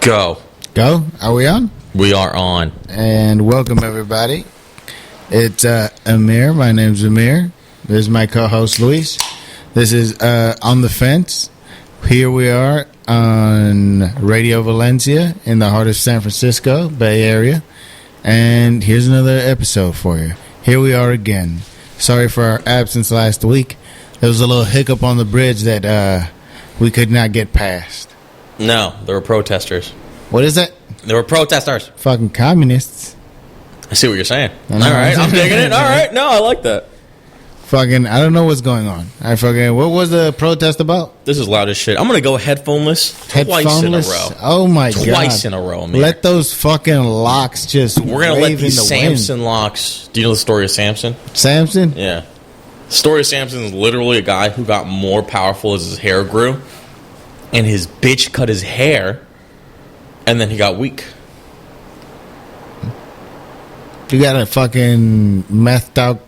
Go. Go? Are we on? We are on. And welcome, everybody. It's Amir. My name's Amir. This is my co-host, Luis. This is On the Fence. Here we are on Radio Valencia in the heart of San Francisco, Bay Area. And here's another episode for you. Here we are again. Sorry for our absence last week. There was a little hiccup on the bridge that we could not get past. No, there were protesters. What is that? There were protesters. Fucking communists. I see what you're saying. All right, I'm digging it. All right, no, I like that. Fucking, I don't know what's going on. What was the protest about? This is loud as shit. I'm going to go headphoneless twice in a row. Oh my God. Twice in a row, man. Let those fucking locks just We're going to let these Samson wind. Locks. Do you know the story of Samson? Samson? Yeah. The story of Samson is literally a guy who got more powerful as his hair grew. And his bitch cut his hair. And then he got weak. You got a fucking methed out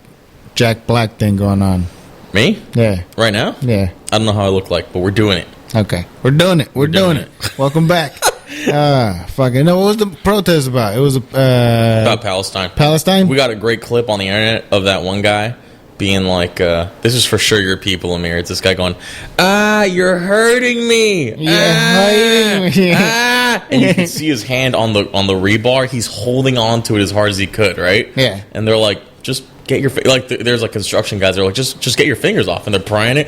Jack Black thing going on. Me? Yeah. Right now? Yeah. I don't know how I look like, but we're doing it. Okay. We're doing it. We're doing it. Welcome back. Fucking. No, what was the protest about? It was about Palestine. Palestine? We got a great clip on the internet of that one guy being like, this is for sure your people, Amir. It's this guy going, you're hurting me. You're hurting me. And you can see his hand on the rebar. He's holding on to it as hard as he could, right? Yeah. And they're like, just get your there's like construction guys. They're like, just get your fingers off, and they're prying it.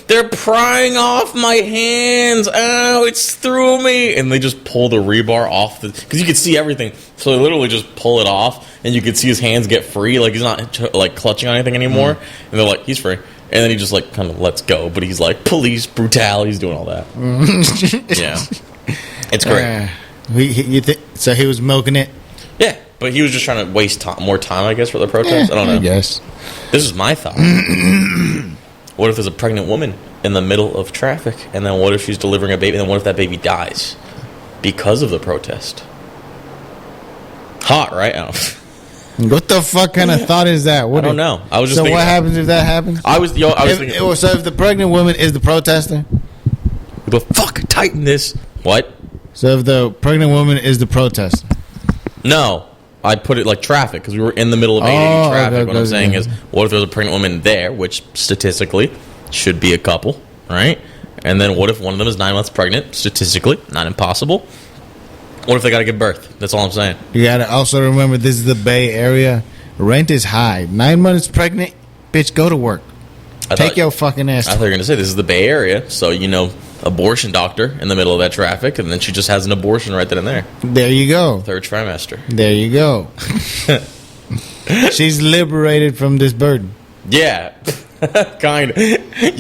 They're prying off my hands. Oh, it's through me, and they just pull the rebar off because you can see everything. So they literally just pull it off, and you can see his hands get free. Like he's not like clutching on anything anymore. And they're like, he's free. And then he just like kind of lets go, but he's like police brutality. He's doing all that. Yeah, it's great. So he was milking it. Yeah. But he was just trying to waste more time, I guess, for the protest. I don't know. I guess. This is my thought. What if there's a pregnant woman in the middle of traffic? And then what if she's delivering a baby? And then what if that baby dies because of the protest? Hot, right? What the fuck kind of thought is that? I don't know. I was just so thinking, what happens if that happens? I was thinking. So if the pregnant woman is the protester? But fuck, tighten this. What? So if the pregnant woman is the protester? No. I put it like traffic because we were in the middle of 880 traffic. Okay, what I'm saying is, what if there's a pregnant woman there, which statistically should be a couple, right? And then what if one of them is 9 months pregnant? Statistically, not impossible. What if they got to give birth? That's all I'm saying. You got to also remember this is the Bay Area. Rent is high. 9 months pregnant, bitch, go to work. Take your fucking ass. I thought you were going to say this is the Bay Area, so abortion doctor in the middle of that traffic, and then she just has an abortion right then and there. There you go. Third trimester. There you go. She's liberated from this burden. Yeah. Kind of. You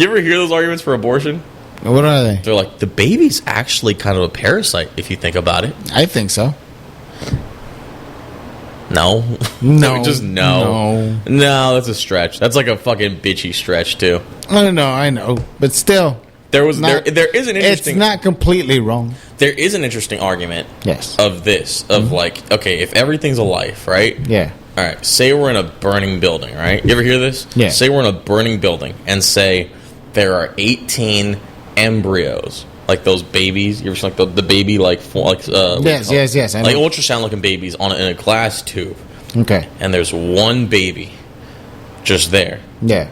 ever hear those arguments for abortion? What are they? They're like, the baby's actually kind of a parasite if you think about it. I think so. No. No. Just no. No, that's a stretch. That's like a fucking bitchy stretch, too. I know. But still. There is an interesting... It's not completely wrong. There is an interesting argument yes. of this. Of like, okay, if everything's a life, right? Yeah. All right, say we're in a burning building, right? You ever hear this? Yeah. Say we're in a burning building and say there are 18 embryos. Like those babies. You ever seen like the baby yes. I know. Like ultrasound looking babies in a glass tube. Okay. And there's one baby just there. Yeah.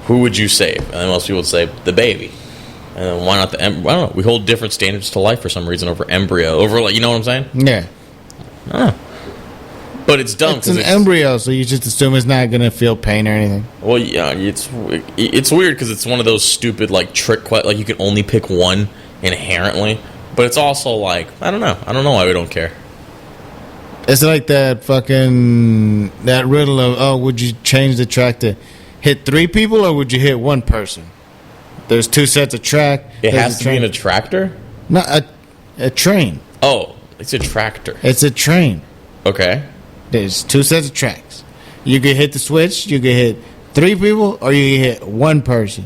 Who would you save? And then most people would say the baby. And then why not the embryo? I don't know. We hold different standards to life for some reason over embryo. Over, like, you know what I'm saying? Yeah. I don't know. But it's dumb. It's an embryo, so you just assume it's not going to feel pain or anything. Well, yeah, it's weird because it's one of those stupid, like, trick questions. Like, you can only pick one inherently. But it's also like, I don't know. I don't know why we don't care. It's like that riddle of, would you change the track to hit 3 people or would you hit 1 person? There's 2 sets of track. It has to be in a tractor? No, a train. Oh, it's a tractor. It's a train. Okay. There's 2 sets of tracks. You can hit the switch. You can hit 3 people, or you can hit 1 person.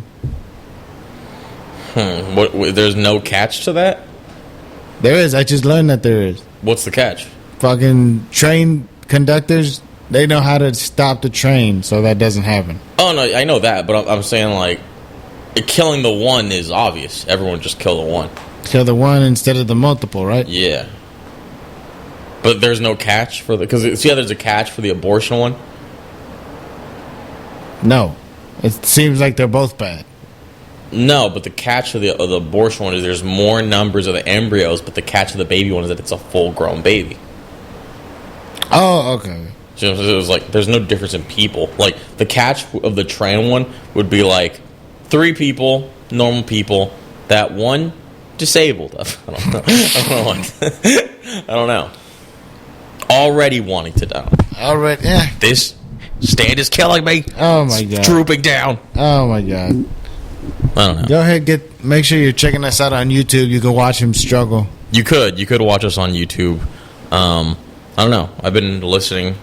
What? There's no catch to that? There is. I just learned that there is. What's the catch? Fucking train conductors, they know how to stop the train so that doesn't happen. Oh, no, I know that, but I'm saying, like, killing the 1 is obvious. Everyone just kill the 1. Kill the one instead of the multiple, right? Yeah. But there's no catch for the... Because, see how there's a catch for the abortion one? No. It seems like they're both bad. No, but the catch of the abortion one is there's more numbers of the embryos, but the catch of the baby one is that it's a full-grown baby. Oh, okay. So it was like, there's no difference in people. Like, the catch of the trans one would be like 3 people, normal people, that one disabled. I don't know. I don't know. Already wanting to die. Already, yeah. This stand is killing me. Oh my god. It's drooping down. Oh my god. I don't know. Go ahead, make sure you're checking us out on YouTube. You can watch him struggle. You could watch us on YouTube. I don't know. I've been listening.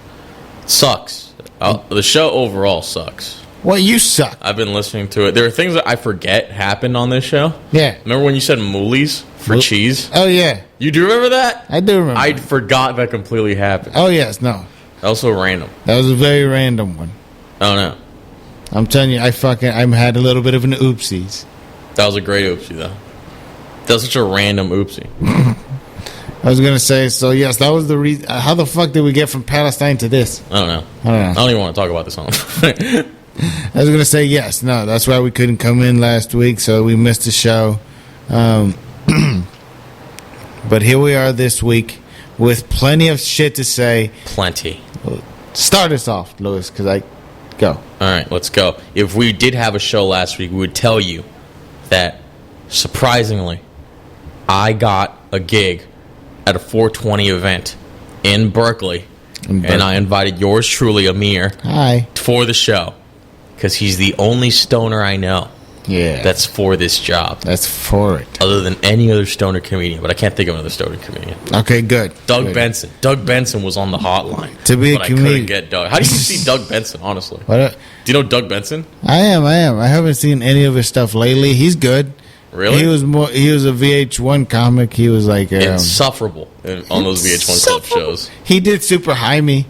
Sucks. The show overall sucks. Well, you suck. I've been listening to it. There are things that I forget happened on this show. Yeah. Remember when you said moolies for cheese? Oh, yeah. You do remember that? I do remember. I forgot that completely happened. Oh, yes. No. That was so random. That was a very random one. I don't know. I'm telling you, I had a little bit of an oopsies. That was a great oopsie, though. That was such a random oopsie. I was going to say, so yes, that was the reason. How the fuck did we get from Palestine to this? I don't know. I don't even want to talk about this on. I was going to say, yes. No, that's why we couldn't come in last week, so we missed the show. But here we are this week with plenty of shit to say. Plenty. Start us off, Louis, because I go. All right, let's go. If we did have a show last week, we would tell you that, surprisingly, I got a gig at a 420 event in Berkeley, and I invited yours truly, Amir, for the show, because he's the only stoner I know that's for this job. That's for it. Other than any other stoner comedian, but I can't think of another stoner comedian. Okay, good. Doug Benson. Doug Benson was on the hotline. To be a comedian. I couldn't get Doug. How do you see Doug Benson, honestly? What? Do you know Doug Benson? I am. I haven't seen any of his stuff lately. He's good. Really? He was a VH1 comic. He was like insufferable on those VH1 club shows. He did Super High Me.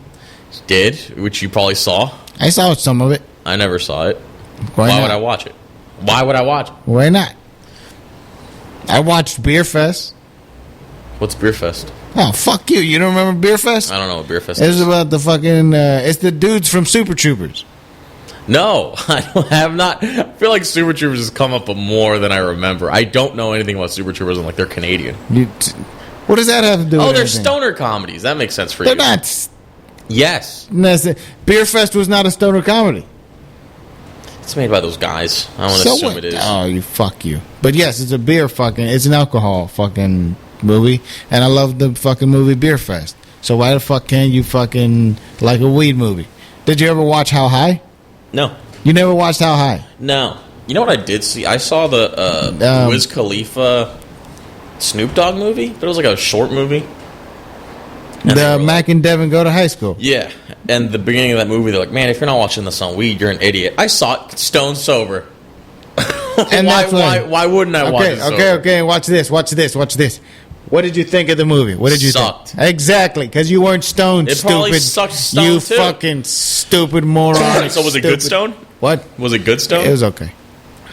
Did, which you probably saw. I saw some of it. I never saw it. Why would I watch it? Why would I watch it? Why not? I watched Beer Fest. What's Beer Fest? Oh, fuck you. You don't remember Beer Fest? I don't know what Beer Fest is. It's about the fucking... it's the dudes from Super Troopers. No, I have not. I feel like Super Troopers has come up more than I remember. I don't know anything about Super Troopers, and like they're Canadian. What does that have to do with they're anything? Stoner comedies. That makes sense for you. They're not. Yes. Beer Fest was not a stoner comedy. It's made by those guys. I want to assume it is. Oh, fuck you. But yes, it's a it's an alcohol fucking movie, and I love the fucking movie Beer Fest. So why the fuck can't you fucking like a weed movie? Did you ever watch How High? No. You never watched How High? No. You know what I did see? I saw the Wiz Khalifa Snoop Dogg movie, but it was like a short movie. And Mac and Devin go to high school. Yeah. And the beginning of that movie, they're like, man, if you're not watching this on weed, you're an idiot. I saw it stone sober. And why wouldn't I watch it sober? Okay. Watch this. What did you think of the movie? What did you Sucked. think? Exactly, because you weren't stoned, it stupid. Probably sucked stone, you too. Fucking stupid moron. So was it good stone? What? Was it good stone? It was okay.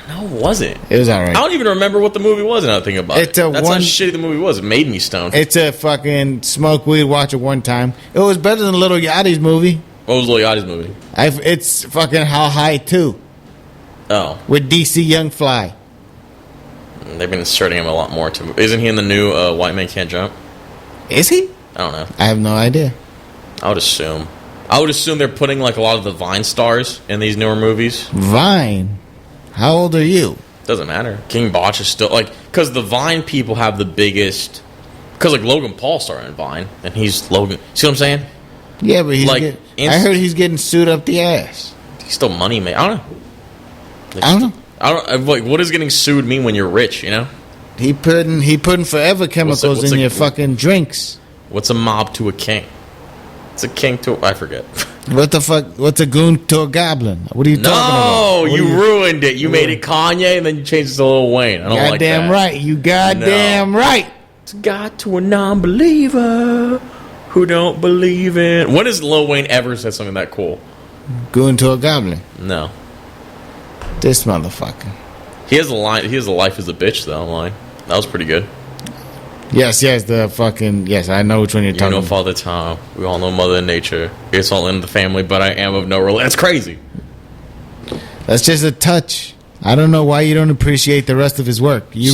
No, it wasn't. It was all right. I don't even remember what the movie was now that I think about it. That's how shitty the movie was. It made me stoned. It's a fucking smoke weed, watch it one time. It was better than Lil Yachty's movie. What was Lil Yachty's movie? It's fucking How High 2. Oh. With DC Young Fly. They've been inserting him a lot more. Isn't he in the new White Man Can't Jump? Is he? I don't know. I have no idea. I would assume they're putting like a lot of the Vine stars in these newer movies. Vine? How old are you? Doesn't matter. King Botch is still like, because the Vine people have the biggest. Because like Logan Paul started in Vine, and he's Logan. See what I'm saying? Yeah, but he's like. I heard he's getting sued up the ass. He's still money made. I don't know. Like, what does getting sued mean when you're rich? You know. He putting forever chemicals in your fucking drinks. What's a mob to a king? It's a king to I forget. What the fuck? What's a goon to a goblin? What are you talking about? No, you ruined it. You made it Kanye, and then you changed it to Lil Wayne. I don't like that. Goddamn right. You goddamn right. It's a God to a non-believer who don't believe in. When has Lil Wayne ever said something that cool? Goon to a goblin. No. This motherfucker. He has a line. He has a life as a bitch though line. That was pretty good. Yes, the fucking... Yes, I know which one you're You talking know about. Father Time. We all know Mother Nature. It's all in the family, but I am of no relation. That's crazy. That's just a touch. I don't know why you don't appreciate the rest of his work. You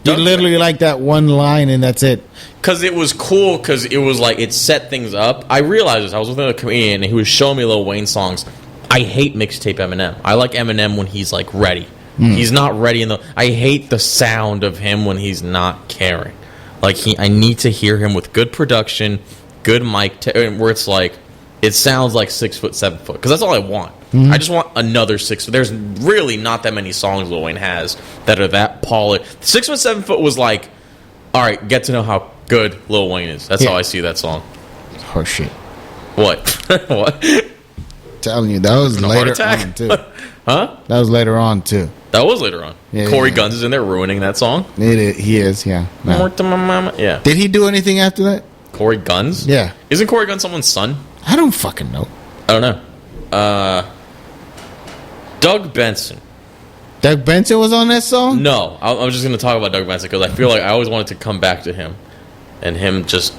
literally like that one line and that's it. Because it was cool, because it was like, it set things up. I realized this. I was with a comedian, and he was showing me Lil Wayne songs. I hate mixtape Eminem. I like Eminem when he's, like, ready. He's not ready in the... I hate the sound of him when he's not caring. Like, I need to hear him with good production, good mic, where it's like, it sounds like 6 foot, 7 foot. Because that's all I want. I just want another 6 foot. There's really not that many songs Lil Wayne has that are that polished. 6 foot, 7 foot was like, all right, get to know how good Lil Wayne is. That's how I see that song. Horse shit. What? What? Telling you, that was later on, too. Huh? That was later on, too. That was later on. Yeah, Corey Guns is in there ruining that song. He is, yeah. No. More to my mama. Yeah. Did he do anything after that? Corey Guns? Yeah. Isn't Corey Guns someone's son? I don't fucking know. I don't know. Doug Benson. Doug Benson was on that song? No. I was just going to talk about Doug Benson because I feel like I always wanted to come back to him. And him just...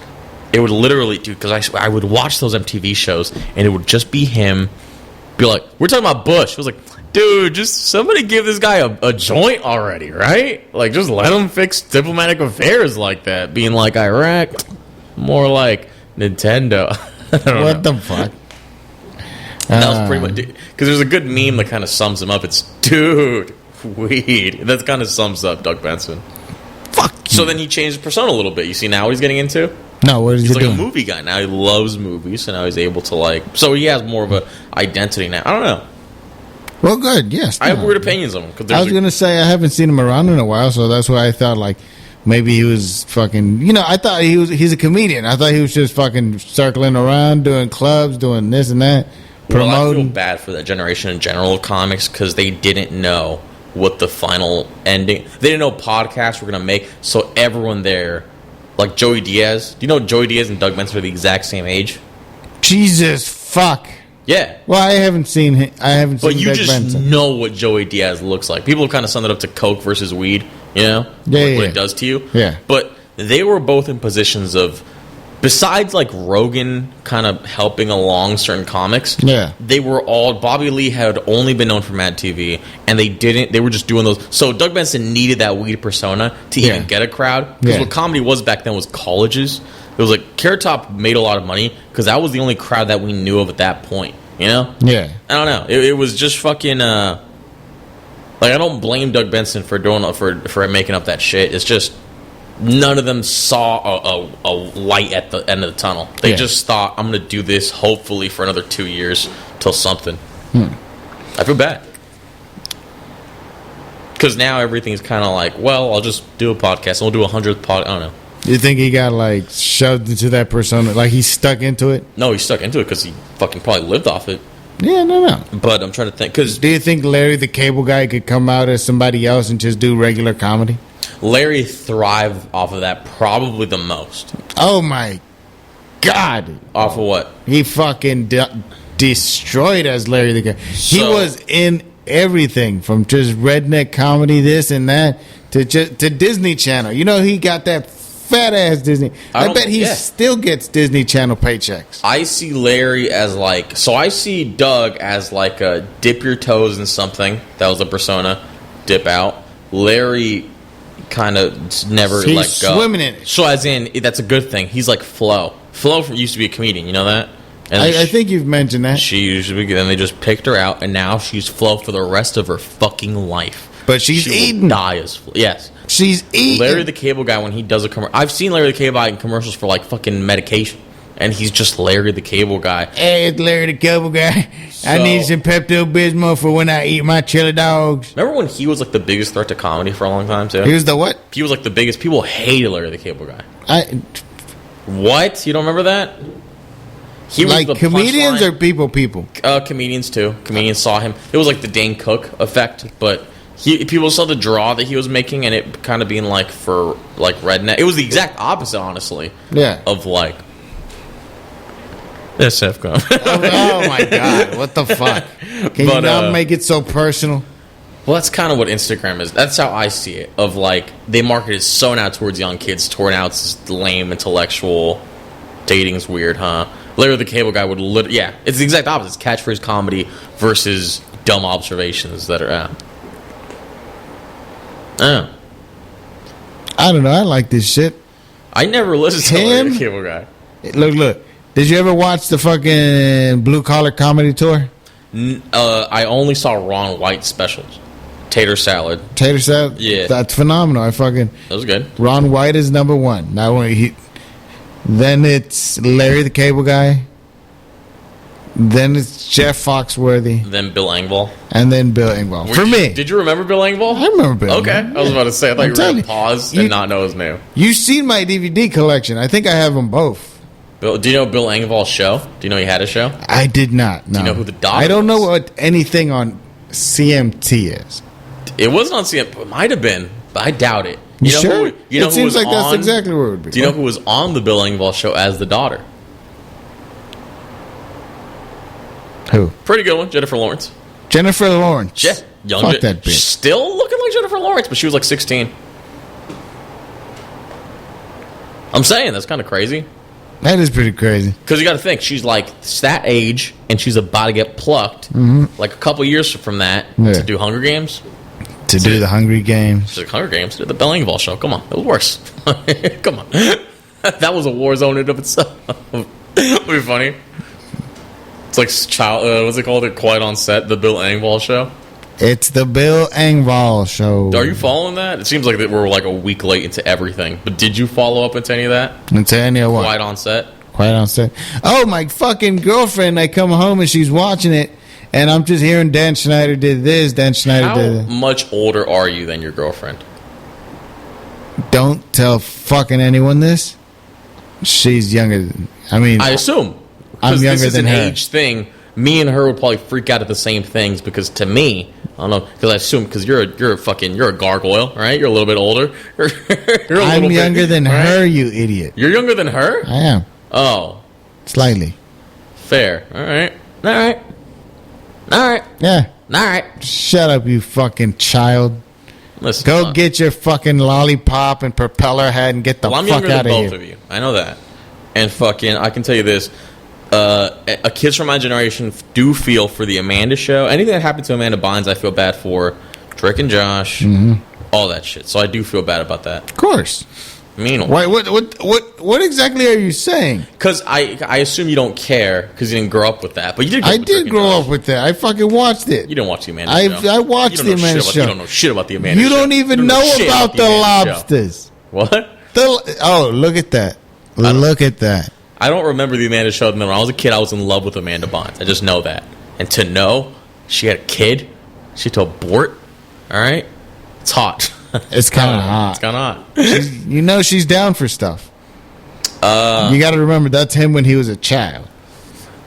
It would literally... Dude, because I would watch those MTV shows and it would just be him. Be like, we're talking about Bush. It was like, dude, just somebody give this guy a joint already, right? Like, just let him fix diplomatic affairs like that. Being like Iraq, more like Nintendo. What the fuck? That was pretty much... Because there's a good meme that kind of sums him up. It's, dude, weed. That kind of sums up Doug Benson. Fuck you. So then he changed his persona a little bit. You see now what he's getting into? No, what is He's he like doing? a movie guy now. He loves movies, so now he's able to like... So he has more of a identity now. I don't know. Well, good, yes. I have weird opinions on him. I was going to say I haven't seen him around in a while, so that's why I thought, like, maybe he was fucking... You know, I thought he's a comedian. I thought he was just fucking circling around, doing clubs, doing this and that, promoting. Well, I feel bad for that generation in general of comics because they didn't know what the final ending... They didn't know podcasts were going to make, so everyone there... Like Joey Diaz. Do you know Joey Diaz and Doug Benson are the exact same age? Jesus fuck. Yeah. Well, I haven't seen him. But you Doug just Benson. know what Joey Diaz looks like. People have kind of summed it up to Coke versus weed, you know? Yeah, what it does to you. Yeah. But they were both in positions of, besides like Rogan kind of helping along certain comics, Yeah. they were all, Bobby Lee had only been known for Mad TV, and they were just doing those. So Doug Benson needed that weed persona to even get a crowd. Because what comedy was back then was colleges. It was like, Carrot Top made a lot of money because that was the only crowd that we knew of at that point, you know? Yeah. I don't know. It was just fucking, like, I don't blame Doug Benson for doing, for making up that shit. It's just, none of them saw a light at the end of the tunnel. They just thought, I'm going to do this hopefully for another 2 years till something. I feel bad. Because now everything's kind of like, well, I'll just do a podcast. I'll do 100th pod. I don't know. You think he got, like, shoved into that persona? Like, he's stuck into it? No, he's stuck into it because he fucking probably lived off it. Yeah, no. But I'm trying to think. Because do you think Larry the Cable Guy could come out as somebody else and just do regular comedy? Larry thrived off of that probably the most. Oh, my God. Off of what? He fucking destroyed as Larry the Cable Guy. He was in everything from just redneck comedy, this and that, to Disney Channel. You know, he got that fat ass Disney. I bet he still gets Disney Channel paychecks. I see Larry as like, so I see Doug as like a dip your toes in something. That was a persona. Dip out. Larry kind of never He's let go. Swimming in it. So as in, that's a good thing. He's like Flo. Flo used to be a comedian. You know that? And I think you've mentioned that. She usually, then they just picked her out, and now she's Flo for the rest of her fucking life. But she's eating. Die as Flo. Yes. She's eating. Larry the Cable Guy, when he does a commercial, I've seen Larry the Cable Guy in commercials for like fucking medication, and he's just Larry the Cable Guy. Hey, it's Larry the Cable Guy. I need some Pepto-Bismol for when I eat my chili dogs. Remember when he was like the biggest threat to comedy for a long time too? He was the what? He was like the biggest. People hated Larry the Cable Guy. What? You don't remember that? He was like the comedians or people? Comedians too. Comedians saw him. It was like the Dane Cook effect, but people saw the draw that he was making, and it kind of being like for like redneck. It was the exact opposite, honestly. Yeah. Of like SFCom. Oh my God! What the fuck? Can you not make it so personal? Well, that's kind of what Instagram is. That's how I see it. Of like, they market it so now towards young kids. Toward now it's lame, intellectual. Dating's weird, huh? Larry the Cable Guy would yeah, it's the exact opposite. It's catchphrase comedy versus dumb observations that are I don't know. I like this shit. I never listened to Larry the Cable Guy. Look. Did you ever watch the fucking Blue Collar Comedy Tour? I only saw Ron White specials. Tater Salad. Yeah. That's phenomenal. That was good. Ron White is number one. Now then it's Larry the Cable Guy. Then it's Jeff Foxworthy. Then Bill Engvall. And then Bill Engvall. For me. Did you remember Bill Engvall? I remember Bill Okay. Engvall. I was about to say, I thought you were going to pause and not know his name. You've seen my DVD collection. I think I have them both. Do you know Bill Engvall's show? Do you know he had a show? I did not. No. Do you know who the daughter I don't know was? what anything on CMT is. It wasn't on CMT. It might have been, but I doubt it. You know sure? It seems like that's exactly where it would be. Do you know who was on the Bill Engvall show as the daughter? Who? Pretty good one. Jennifer Lawrence. Jennifer Lawrence. Yeah. Fuck that bitch. Still looking like Jennifer Lawrence, but she was like 16. I'm saying, that's kind of crazy. That is pretty crazy. Because you got to think, she's like that age, and she's about to get plucked, like a couple years from that, to do Hunger Games. To do the Hungry Games. To do Hunger Games, to do the Bill Engvall show. Come on, it was worse. Come on. That was a war zone in and of itself. Would be funny. It's like what's it called? Quiet on Set, the Bill Engvall show. It's the Bill Engvall show. Are you following that? It seems like that we're like a week late into everything. But did you follow up into any of that? Into any of what? Quiet on Set. Quiet on Set. Oh, my fucking girlfriend. I come home and she's watching it, and I'm just hearing Dan Schneider did this, Dan Schneider did that. How much older are you than your girlfriend? Don't tell fucking anyone this. She's younger. I assume. I'm younger than her. This is an age thing. Me and her would probably freak out at the same things because to me, I don't know, because I assume because you're a gargoyle, right? You're a little bit older. I'm younger than her, you idiot. You're younger than her? I am. Oh, slightly. Fair. All right. Yeah. All right. Shut up, you fucking child. Listen, go get your fucking lollipop and propeller head and get the fuck out of here. I'm younger than both of you. I know that. And fucking, I can tell you this. Kids from my generation do feel for the Amanda show. Anything that happened to Amanda Bynes, I feel bad for. Drake and Josh, all that shit. So I do feel bad about that. Of course. Meanwhile, what exactly are you saying? Because I assume you don't care because you didn't grow up with that, but you did. I did grow up with that. I fucking watched it. You didn't watch the Amanda show. I watched the Amanda show. You don't know shit about the Amanda show. You don't even know about the lobsters. What? Look at that. Look at that. I don't remember the Amanda show. When I was a kid, I was in love with Amanda Bynes. I just know that. And to know she had a kid, she to abort, all right? It's hot. It's kind of hot. It's kind of hot. She's down for stuff. You got to remember, that's him when he was a child.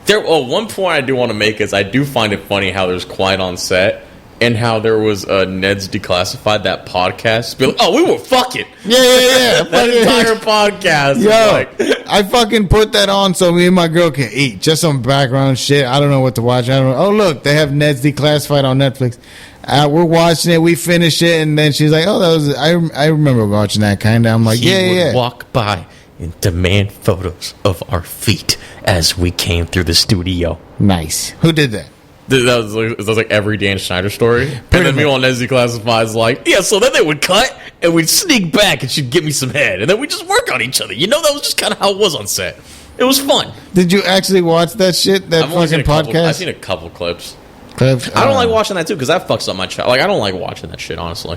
One point I do want to make is I do find it funny how there's Quiet on Set and how there was Ned's Declassified, that podcast. Be like, oh, we were fucking. Yeah. That entire podcast. Yo, I fucking put that on so me and my girl can eat. Just some background shit. I don't know what to watch. Oh, look, they have Ned's Declassified on Netflix. We're watching it. We finish it, and then she's like, "Oh, that was." I remember watching that kind of. I'm like, he would walk by and demand photos of our feet as we came through the studio. Nice. Who did that? That was like every Dan Schneider story. And then meanwhile, Ned's Declassified is like, yeah. So then they would cut, and we'd sneak back, and she'd give me some head, and then we just work on each other. That was just kind of how it was on set. It was fun. Did you actually watch that shit? That fucking podcast? I've seen a couple clips. I don't like watching that too because that fucks up my child. Like, I don't like watching that shit, honestly.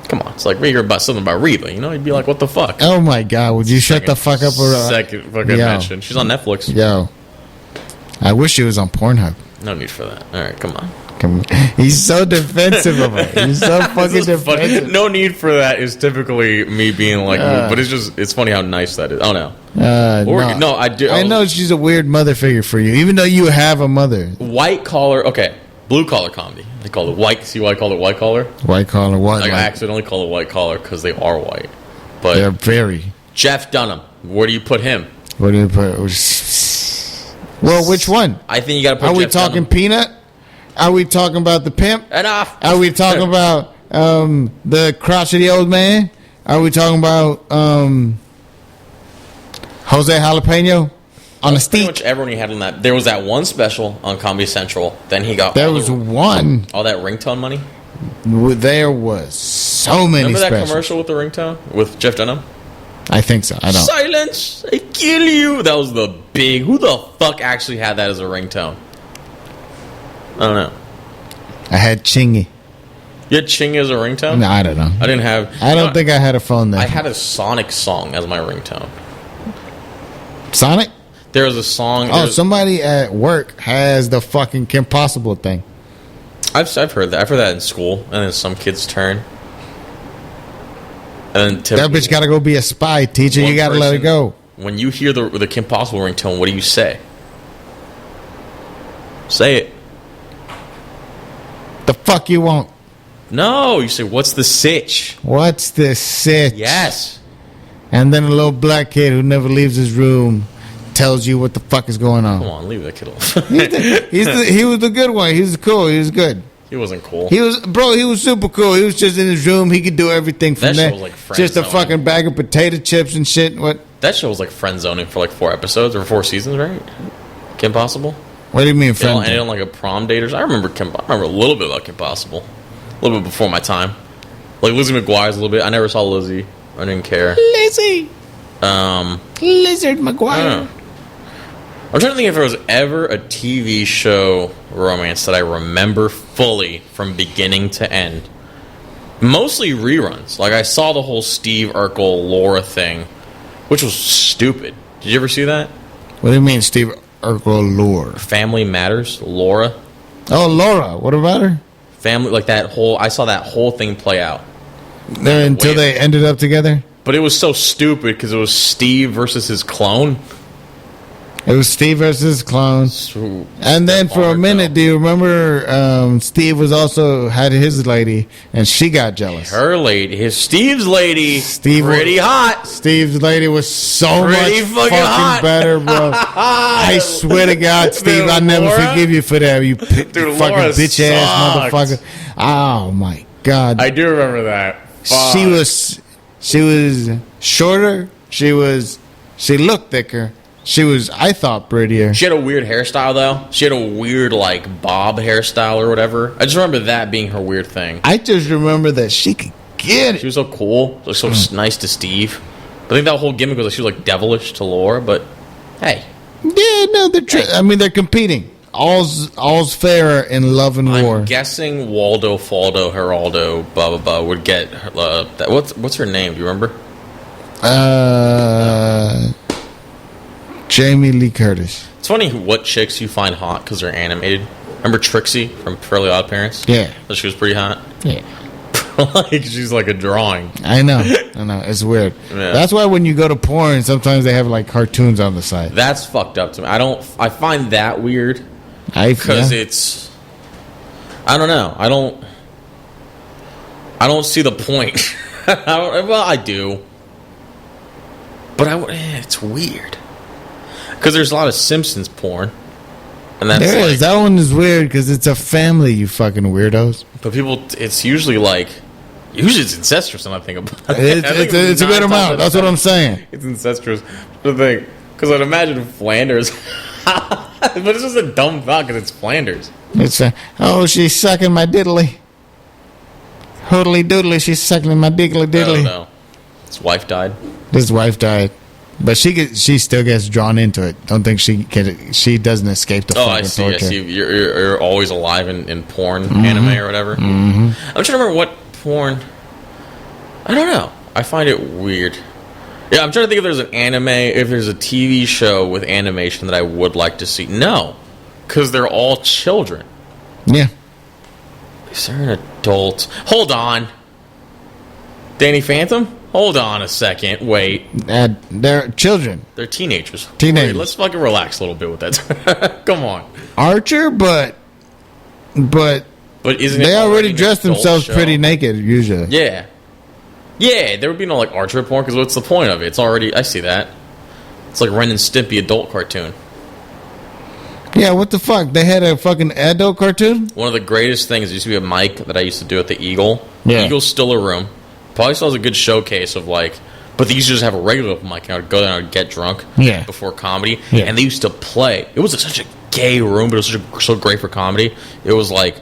Come on, it's like we hear about something about Reba, you'd be like, what the fuck? Oh my god, would you shut the fuck up? Second fucking mention. She's on Netflix. Yo, I wish she was on Pornhub. No need for that. All right, come on. He's so defensive of her. He's so fucking defensive. No need for that is typically me being like, but it's funny how nice that is. Oh no. No, I do. I know she's a weird mother figure for you, even though you have a mother. White collar, okay. Blue collar comedy. They call it white. See why I call it white collar? White collar, what? I accidentally call it white collar because they are white. But they're very. Jeff Dunham. Where do you put him? Where do you put? Well, which one? I think you got to put. Are we Jeff talking Dunham. Peanut? Are we talking about the pimp? Enough. Are we talking about the crotchety old man? Are we talking about Jose Jalapeno on a Pretty steak? much everyone he had on that. There was that one special on Comedy Central. Then he got There was one. all that ringtone money. There was so many Remember that specials. commercial with the ringtone with Jeff Dunham? I think so. I don't. Silence, I kill you. That was the big. Who the fuck actually had that as a ringtone? I don't know. I had Chingy. You had Ching as a ringtone? No, I don't know. I didn't have. I don't think I had a phone then. I had a Sonic song as my ringtone. Sonic? There was a song. Oh, somebody at work has the fucking Kim Possible thing. I've heard that. I've heard that in school, and then some kid's turn. And then That bitch got to go be a spy, teacher. You got to let it go. When you hear the Kim Possible ringtone, what do you say? Say it. The fuck you want? No, you say, what's the sitch? What's this sitch? Yes. And then a little black kid who never leaves his room tells you what the fuck is going on. Come on, leave that kid alone. He was the good one. He was cool. He was good. He wasn't cool. He was super cool. He was just in his room. He could do everything from That there. show was like friend Just a zoning. fucking bag of potato chips and shit. What? That show was like friend zoning for like 4 episodes or 4 seasons, right? Kim Possible? What do you mean, And friend? on like a prom date or something. I remember a little bit about Kim Possible. A little bit before my time. Like Lizzie McGuire's a little bit. I never saw Lizzie. I didn't care. Lizzie. Lizard I McGuire. don't know. I'm trying to think if there was ever a TV show romance that I remember fully from beginning to end. Mostly reruns. Like I saw the whole Steve Urkel Laura thing, which was stupid. Did you ever see that? What do you mean, Steve Urkel lore? Family Matters, Laura. Oh, Laura. What about her? Family, like that whole. I saw that whole thing play out. Until they ended up together? But it was so stupid because it was Steve versus his clone. It was Steve versus clone. And then for a minute, do you remember Steve was also had his lady and she got jealous? Her lady, Steve's lady, Steve pretty hot. Steve's lady was so Pretty much fucking hot. better, bro. I swear to God, Steve, Dude, I never Laura? forgive you for that. You fucking Laura bitch ass sucked. motherfucker. Oh my God. I do remember that. Fuck. She was shorter. She looked thicker. She was, I thought, prettier. She had a weird hairstyle, though. She had a weird, like, bob hairstyle or whatever. I just remember that being her weird thing. I just remember that she could get She it. was so cool, like, so nice to Steve. I think that whole gimmick was like she was like devilish to Laura, but hey. Yeah, no, they're competing. All's fair in love and war. I'm guessing Waldo, Faldo, Geraldo, blah, blah, blah, would get what's her name? Do you remember? Jamie Lee Curtis. It's funny what chicks you find hot because they're animated. Remember Trixie from Fairly Odd Parents? Yeah. So she was pretty hot. Yeah. Like she's like a drawing. I know. It's weird. Yeah. That's why when you go to porn, sometimes they have like cartoons on the side. That's fucked up to me. I find that weird because it's. I don't know. I don't see the point. I do, but it's weird because there's a lot of Simpsons porn, and that's there like, is. That one is weird because it's a family. You fucking weirdos. But people, it's usually it's incestuous. When I think about it, It's a good amount. That's what I'm saying. It's incestuous. The thing, because I'd imagine Flanders, but it's just a dumb thought because it's Flanders. It's she's sucking my diddly. Hoodly doodly, she's sucking my diggly diddly. No. His wife died. His wife died, but she still gets drawn into it. Don't think she doesn't escape the fucking I see. torture. I see. You're always alive in porn, anime or whatever. Mm-hmm. I'm trying to remember what porn. I don't know. I find it weird. Yeah, I'm trying to think if there's an anime, if there's a TV show with animation that I would like to see. No, because they're all children. Yeah. Is there an adult? Hold on. Danny Phantom? Hold on a second. Wait. They're children. They're teenagers. Teenagers. Wait, let's fucking relax a little bit with that. Come on. Archer, but isn't they it already an dressed adult themselves show? pretty naked usually. Yeah. Yeah, there would be no like Archer porn because what's the point of it? It's already. I see that. It's like Ren and Stimpy adult cartoon. Yeah, what the fuck? They had a fucking adult cartoon? One of the greatest things used to be a mic that I used to do at the Eagle. Yeah. The Eagle's still a room. Probably still has a good showcase of like, but they used to just have a regular mic, and I would go there and I would get drunk before comedy. Yeah. And they used to play. It was like such a gay room, but it was so great for comedy. It was like,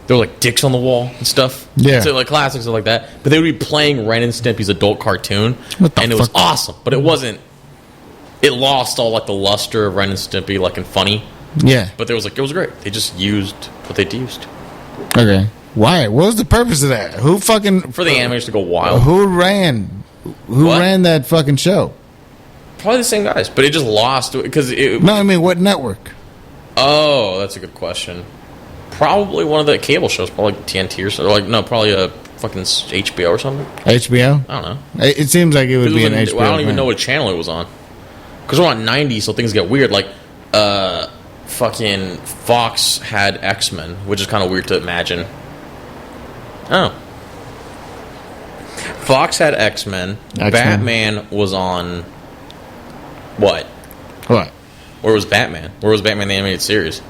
there were like dicks on the wall and stuff. Yeah. So like classics and like that. But they would be playing Ren and Stimpy's adult cartoon. What the and it was fuck? awesome. But it wasn't, it lost all like the luster of Ren and Stimpy, like and funny. Yeah. But there was like, it was great. They just used what they used. Okay. Why? What was the purpose of that? Who fucking... For the animators to go wild. Who ran that fucking show? Probably the same guys, but it just lost because it. No, I mean, what network? Oh, that's a good question. Probably one of the cable shows, probably like TNT or something. Like no, probably a fucking HBO or something. HBO? I don't know. It seems like it would be an HBO. Well, I don't even know what channel it was on. Because we're on 90, so things get weird. Like, fucking Fox had X-Men, which is kind of weird to imagine. Oh. Fox had X-Men. Batman was on what? What? Where was Batman? Where was Batman the Animated Series?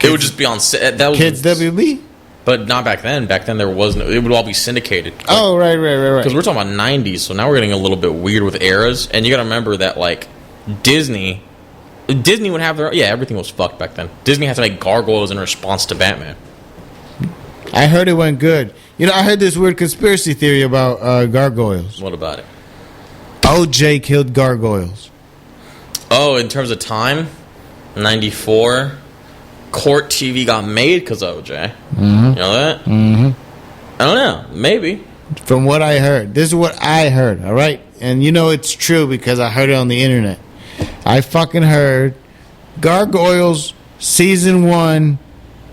It would just be on... That was, Kids WB? But not back then. Back then there was no... It would all be syndicated. Like, oh, right. Because we're talking about 90s, so now we're getting a little bit weird with eras. And you got to remember that, like, Disney would have their... Yeah, everything was fucked back then. Disney had to make gargoyles in response to Batman. I heard it went good. You know, I heard this weird conspiracy theory about gargoyles. What about it? OJ killed gargoyles. Oh, in terms of time, 94, Court TV got made because of OJ. Mm-hmm. You know that? Mm-hmm. I don't know. Maybe. From what I heard. This is what I heard, all right? And you know it's true because I heard it on the internet. I fucking heard Gargoyles Season 1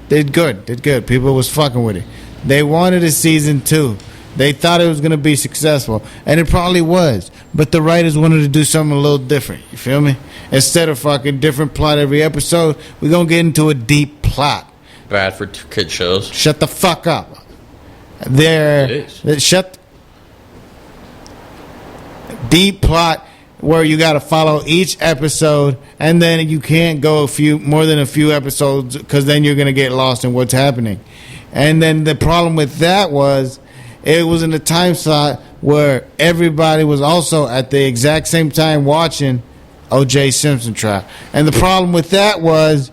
did good. People was fucking with it. They wanted a Season 2. They thought it was going to be successful, and it probably was. But the writers wanted to do something a little different. You feel me? Instead of fucking different plot every episode, we're going to get into a deep plot. Bad for kid shows. Shut the fuck up. Deep plot where you got to follow each episode, and then you can't go more than a few episodes because then you're going to get lost in what's happening. And then the problem with that was it was in a time slot where everybody was also at the exact same time watching O.J. Simpson trial. And the problem with that was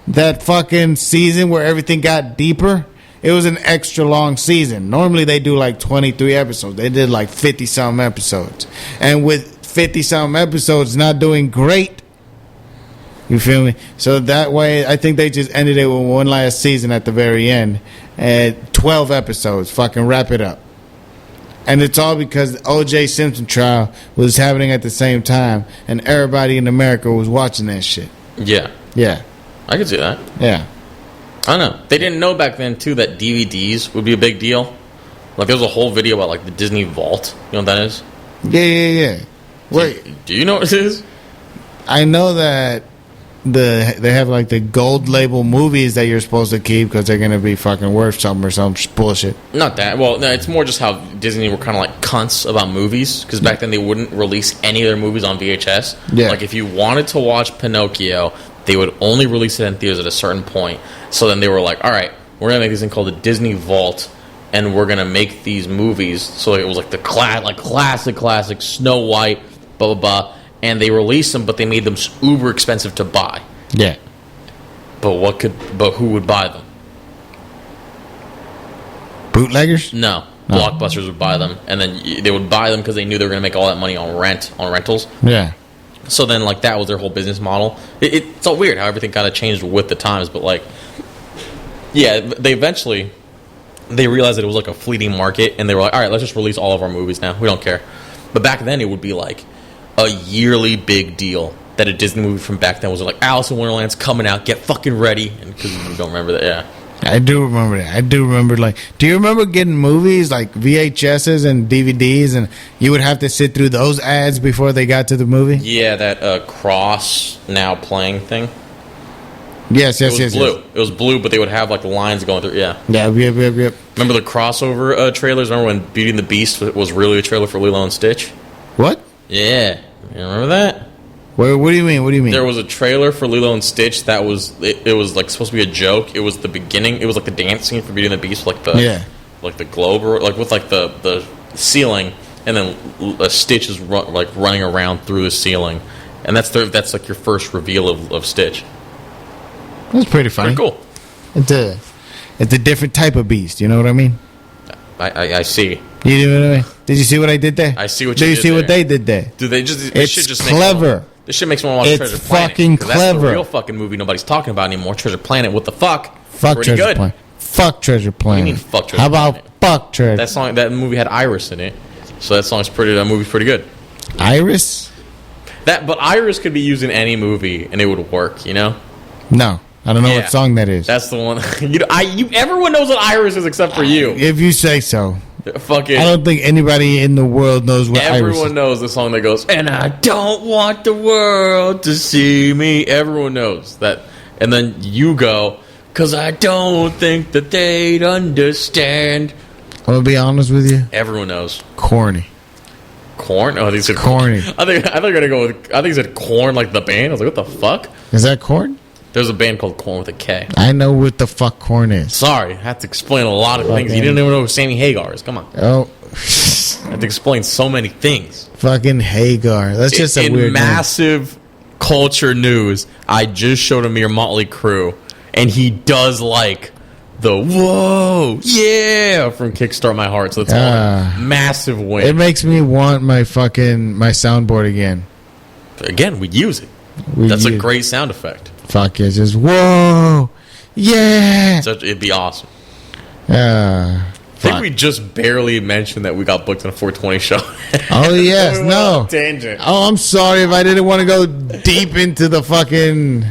that fucking season where everything got deeper, it was an extra long season. Normally they do like 23 episodes. They did like 50-something episodes. And with 50-something episodes not doing great, you feel me? So that way, I think they just ended it with one last season at the very end. And 12 episodes. Fucking wrap it up. And it's all because the O.J. Simpson trial was happening at the same time, and everybody in America was watching that shit. Yeah. Yeah. I could see that. Yeah. I don't know. They didn't know back then, too, that DVDs would be a big deal. Like, there was a whole video about, like, the Disney Vault. You know what that is? Yeah. Wait. Do you know what it is? I know that they have like the gold label movies that you're supposed to keep because they're gonna be fucking worth something or some bullshit. Not that. Well, no, it's more just how Disney were kind of like cunts about movies because back then they wouldn't release any of their movies on VHS. Yeah. Like if you wanted to watch Pinocchio, they would only release it in theaters at a certain point. So then they were like, all right, we're gonna make this thing called the Disney Vault, and we're gonna make these movies. So it was like the classic Snow White, blah blah blah. And they released them, but they made them uber expensive to buy. Yeah. But who would buy them? Bootleggers? No. Blockbusters would buy them, and then they would buy them because they knew they were going to make all that money on rentals. Yeah. So then, like, that was their whole business model. It's all weird how everything kind of changed with the times, but, like, yeah, they realized that it was, like, a fleeting market, and they were like, all right, let's just release all of our movies now. We don't care. But back then, it would be, like, a yearly big deal that a Disney movie from back then was like, Alice in Wonderland's coming out, get fucking ready. And because you don't remember that, yeah. I do remember that. Do you remember getting movies like VHSs and DVDs and you would have to sit through those ads before they got to the movie? Yeah, that cross now playing thing. Yes. It was blue, but they would have like lines going through, yeah. Yep. Remember the crossover trailers? Remember when Beauty and the Beast was really a trailer for Lilo and Stitch? What? Yeah. You remember that? What do you mean? What do you mean? There was a trailer for Lilo and Stitch that was it was like supposed to be a joke. It was the beginning. It was like the dance scene for Beauty and the Beast, like the globe, or like with like the ceiling, and then a Stitch is running around through the ceiling, and that's like your first reveal of Stitch. That's pretty funny. Pretty cool. It's a different type of beast. You know what I mean? I see. You know what I mean? Did you see what I did there? I see what you did. Did you see what they did there? Dude, this it's shit just clever. This shit makes me want to watch Treasure Planet. It's fucking clever. That's the real fucking movie nobody's talking about anymore. Treasure Planet. What the fuck? Fuck pretty Treasure good. Planet. Fuck Treasure Planet. What do you mean fuck Treasure How Planet? about fuck Treasure? That movie had Iris in it, so that movie's pretty good. Iris? But Iris could be used in any movie and it would work. You know? No, I don't know what song that is. That's the one. Everyone knows what Iris is except for you. If you say so. Fucking. I don't think anybody in the world knows what Iris is. Everyone knows the song that goes, and I don't want the world to see me. Everyone knows that. And then you go, because I don't think that they'd understand. I'm going to be honest with you. Everyone knows. Corny. Corn? Oh, I think it's corny. I think you're going to go with, I think it said Corn like the band. I was like, what the fuck? Is that Corn? There's a band called Corn with a K. I know what the fuck Corn is. Sorry, I had to explain a lot of things. You didn't even know who Sammy Hagar is. Come on. Oh. I had to explain so many things. Fucking Hagar. That's just a weird massive culture news. I just showed Amir Motley Crue, and he does like the whoa, yeah, from Kickstart My Heart. So that's all massive win. It makes me want my soundboard again. Again, we'd use it. That's a great sound effect. Fuck yeah, just whoa, yeah. It'd be awesome. I think we just barely mentioned that we got booked on a 420 show. Oh yes, no tangent. Oh, I'm sorry if I didn't want to go deep into the fucking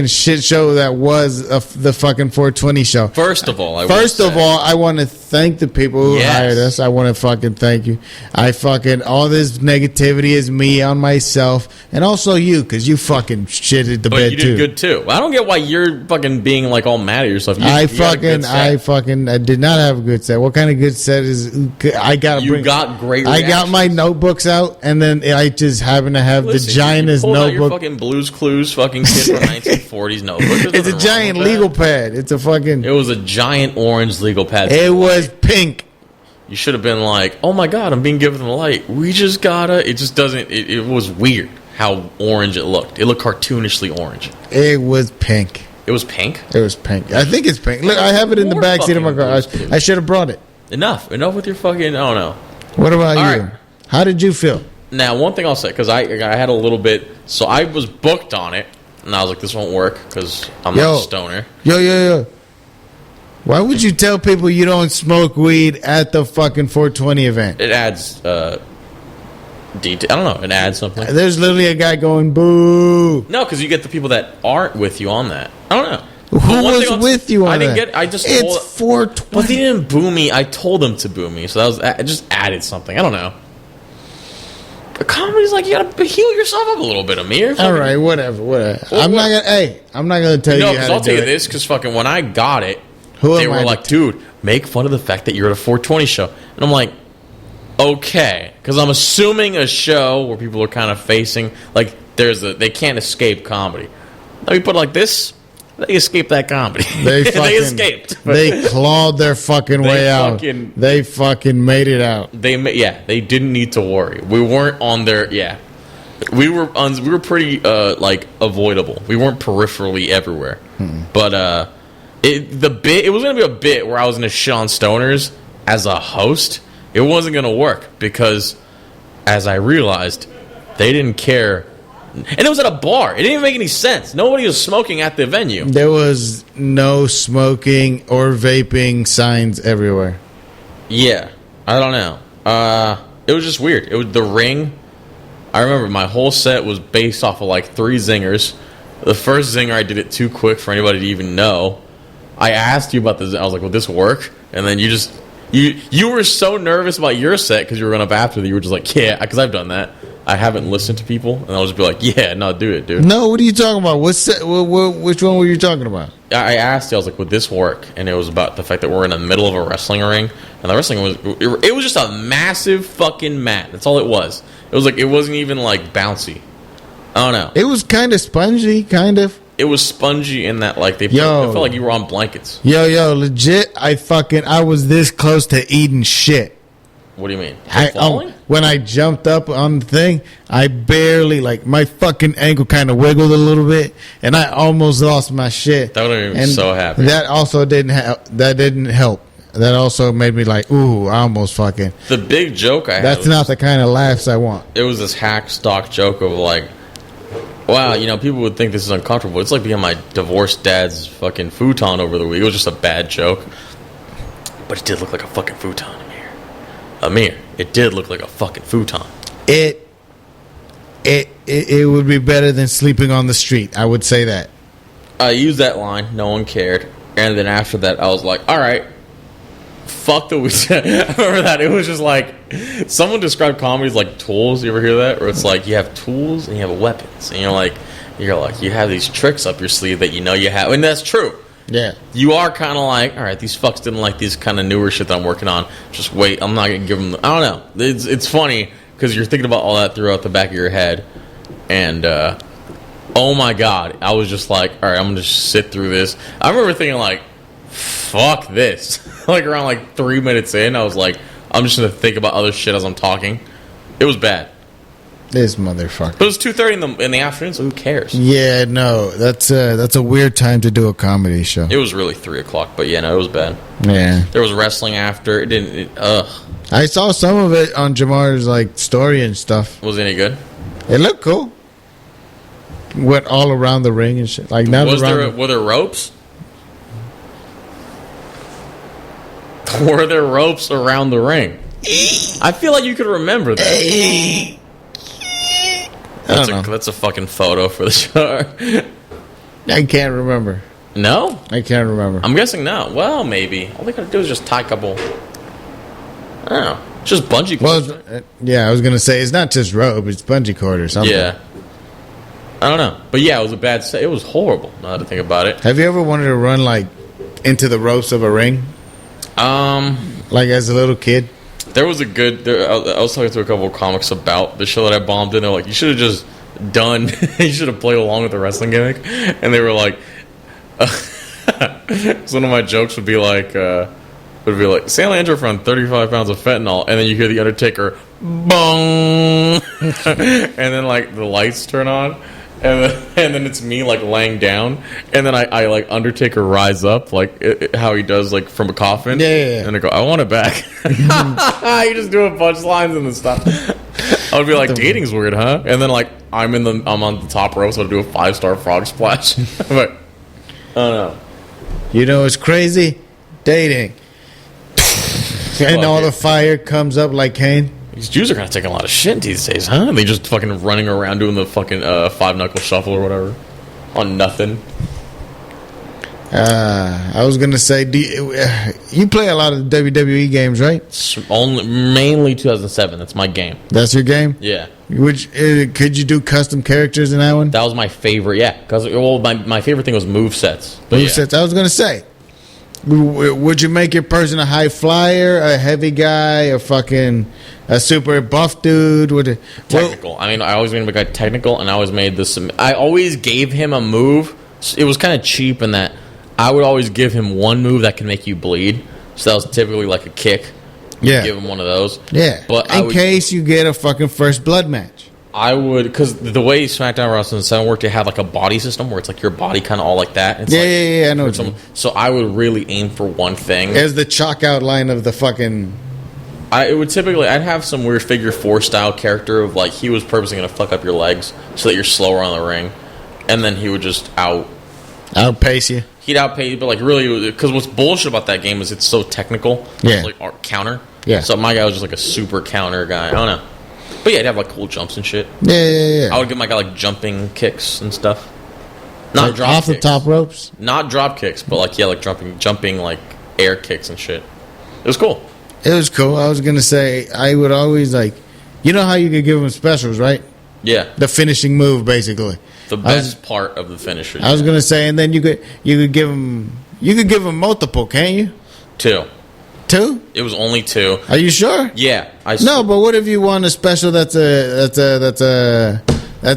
shit show that was the fucking 420 show. First of all, I want to thank the people who hired us. I want to fucking thank you. All this negativity is me on myself, and also you, because you fucking shitted the bed too. But you did good too. I don't get why you're fucking being like all mad at yourself. I did not have a good set. What kind of good set is I got? You got great. I got my notebooks out, and then I just happen to have the giantest notebook. Out your fucking Blue's Clues fucking kid from 1940s notebook. It's a giant legal pad. It was a giant orange legal pad. It was pink. You should have been like, oh my god, I'm being given the light. We just gotta. It just doesn't. It was weird how orange it looked. It looked cartoonishly orange. It was pink. It was pink? It was pink. I think it's pink. Look, I have it in the backseat of my car. I should have brought it. Enough with your fucking. I don't know. What about you? Right. How did you feel? Now, one thing I'll say, because I had a little bit. So I was booked on it. And I was like, this won't work because I'm not a stoner. Yo. Why would you tell people you don't smoke weed at the fucking 420 event? It adds detail. I don't know. It adds something. There's literally a guy going, boo. No, because you get the people that aren't with you on that. I don't know. Who was with you on that? It's 420. But they didn't boo me. I told them to boo me. So it just added something. I don't know. But comedy's like, you gotta heal yourself up a little bit, Amir. All right, whatever. I'm not gonna tell you. No, I'll tell you this, because fucking when I got it, they were like, dude, make fun of the fact that you're at a 420 show. And I'm like, okay, because I'm assuming a show where people are kind of facing like they can't escape comedy. Let me put it like this. They escaped that comedy. They escaped. They clawed their fucking way out. They fucking made it out. They didn't need to worry. We weren't on their We were pretty like avoidable. We weren't peripherally everywhere. But it was gonna be a bit where I was gonna shit on stoners as a host. It wasn't gonna work because, as I realized, they didn't care. And it was at a bar. It didn't even make any sense. Nobody was smoking at the venue. There was no smoking or vaping signs everywhere. Yeah. I don't know. It was just weird. It was the Ring. I remember my whole set was based off of like 3 zingers. The first zinger, I did it too quick for anybody to even know. I asked you about this. I was like, will this work? And then you were so nervous about your set because you were going up after that. You were just like, yeah, because I've done that. I haven't listened to people, and I'll just be like, yeah, no, do it, dude. No, what are you talking about? Which one were you talking about? I asked you, I was like, would this work? And it was about the fact that we're in the middle of a wrestling ring, and the wrestling it was just a massive fucking mat. That's all it was. It was like, it wasn't even like bouncy. I don't know. It was kind of spongy, kind of. It was spongy in that, like, it felt like you were on blankets. Yo, legit, I was this close to eating shit. What do you mean? When I jumped up on the thing, I barely, like, my fucking ankle kind of wiggled a little bit, and I almost lost my shit. That would have been so happy. That also didn't help. That also made me like, ooh, I almost fucking. The big joke I had. That's not the kind of laughs I want. It was this hack stock joke of like, wow, people would think this is uncomfortable. It's like being my divorced dad's fucking futon over the week. It was just a bad joke. But it did look like a fucking futon, Amir. It did look like a fucking futon. It would be better than sleeping on the street. I would say that. I used that line. No one cared. And then after that, I was like, all right. Fuck the weekend. I remember that. It was just like, someone described comedy as like tools. You ever hear that? Where it's like you have tools and you have weapons. And you're like, you have these tricks up your sleeve that you have. And that's true. Yeah. You are kind of like, all right, these fucks didn't like these kind of newer shit that I'm working on. Just wait. I'm not going to give them. I don't know. It's funny because you're thinking about all that throughout the back of your head. And, oh my God. I was just like, all right, I'm going to just sit through this. I remember thinking like, fuck this. Like around like 3 minutes in, I was like, I'm just gonna think about other shit as I'm talking. It was bad. This motherfucker. But it was 2:30 in the afternoon, so who cares? Yeah, no, that's a weird time to do a comedy show. It was really 3 o'clock, but yeah, no, it was bad. Yeah. There was wrestling after. It didn't. I saw some of it on Jamar's like story and stuff. Was it any good? It looked cool. Went all around the ring and shit. Like not were there ropes? Were there ropes around the ring? I feel like you could remember that. That's a fucking photo for the show. I can't remember. No? I can't remember. I'm guessing no. Well, maybe. All they gotta do is just tie a couple. I don't know. Just bungee cords. Well, yeah, I was gonna say it's not just rope; it's bungee cord or something. Yeah. I don't know, but yeah, it was a bad set. It was horrible. Now to think about it. Have you ever wanted to run like into the ropes of a ring? Like as a little kid. There was a good. I was talking to a couple of comics about the show that I bombed in. They're like, you should have just done. You should have played along with the wrestling gimmick. And they were like, so one of my jokes would be like, San Leandro found 35 pounds of fentanyl, and then you hear the Undertaker, bong, and then like the lights turn on. And then it's me like laying down, and then I like Undertaker rise up like how he does like from a coffin. Yeah. And I go, I want it back. You just doing punchlines and stuff. I would be like, dating's weird, huh? And then like I'm on the top rope, so I do a 5-star frog splash. But I don't know. You know what's crazy? Dating. And all the fire comes up like Kane. These Jews are kind of taking a lot of shit these days, huh? They just fucking running around doing the fucking 5-knuckle shuffle or whatever on nothing. I was gonna say, you play a lot of WWE games, right? Mainly 2007. That's my game. That's your game? Yeah. Which could you do custom characters in that one? That was my favorite. Yeah, because my favorite thing was movesets. Movesets. I was gonna say. Would you make your person a high flyer, a heavy guy, a super buff dude? Technical. I mean, I always made a guy technical, and I always made this. I always gave him a move. It was kind of cheap in that I would always give him one move that can make you bleed. So that was typically like a kick. Yeah. Give him one of those. Yeah. But in case you get a fucking first blood match. I would, because the way SmackDown Wrestling 7 worked, you have like a body system where it's like your body kind of all like that. It's yeah, I know what you mean. So I would really aim for one thing. As the chalk outline of the fucking... I'd have some weird figure 4 style character of like, he was purposely going to fuck up your legs so that you're slower on the ring. And then he would just outpace you. He'd outpace you, but like really, because what's bullshit about that game is it's so technical. Yeah. It's like counter. Yeah. So my guy was just like a super counter guy. I don't know. But yeah, he'd have like cool jumps and shit. Yeah. I would give my guy like jumping kicks and stuff. Not like drop off kicks. The top ropes? Not drop kicks, but like like jumping like air kicks and shit. It was cool. It was cool. I was gonna say I would always like You know how you could give them specials, right? Yeah. The finishing move, basically. The best part of the finisher. I was gonna say, and then you could give them multiple, can't you? 2. 2? It was only 2. Are you sure? Yeah. No, but what if you want a special that's a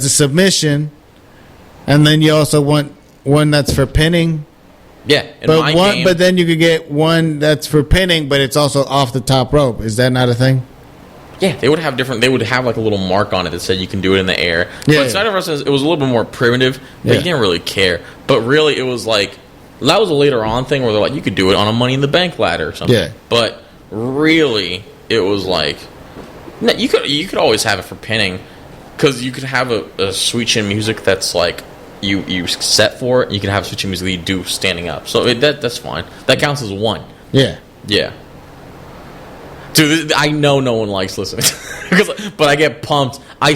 submission, and then you also want one that's for pinning? Yeah. But then you could get one that's for pinning, but it's also off the top rope. Is that not a thing? Yeah, they would have different. They would have like a little mark on it that said you can do it in the air. Yeah, but Snyder Wrestling, it was a little bit more primitive, but you didn't really care. But really, it was like that was a later on thing where they're like you could do it on a Money in the Bank ladder or something. Yeah. But really, it was like no, you could always have it for pinning because you could have a sweet chin music that's like you set for it. And you can have sweet chin music that you do standing up. So that's fine. That counts as 1. Yeah. Yeah. Dude, I know no one likes listening, but I get pumped. I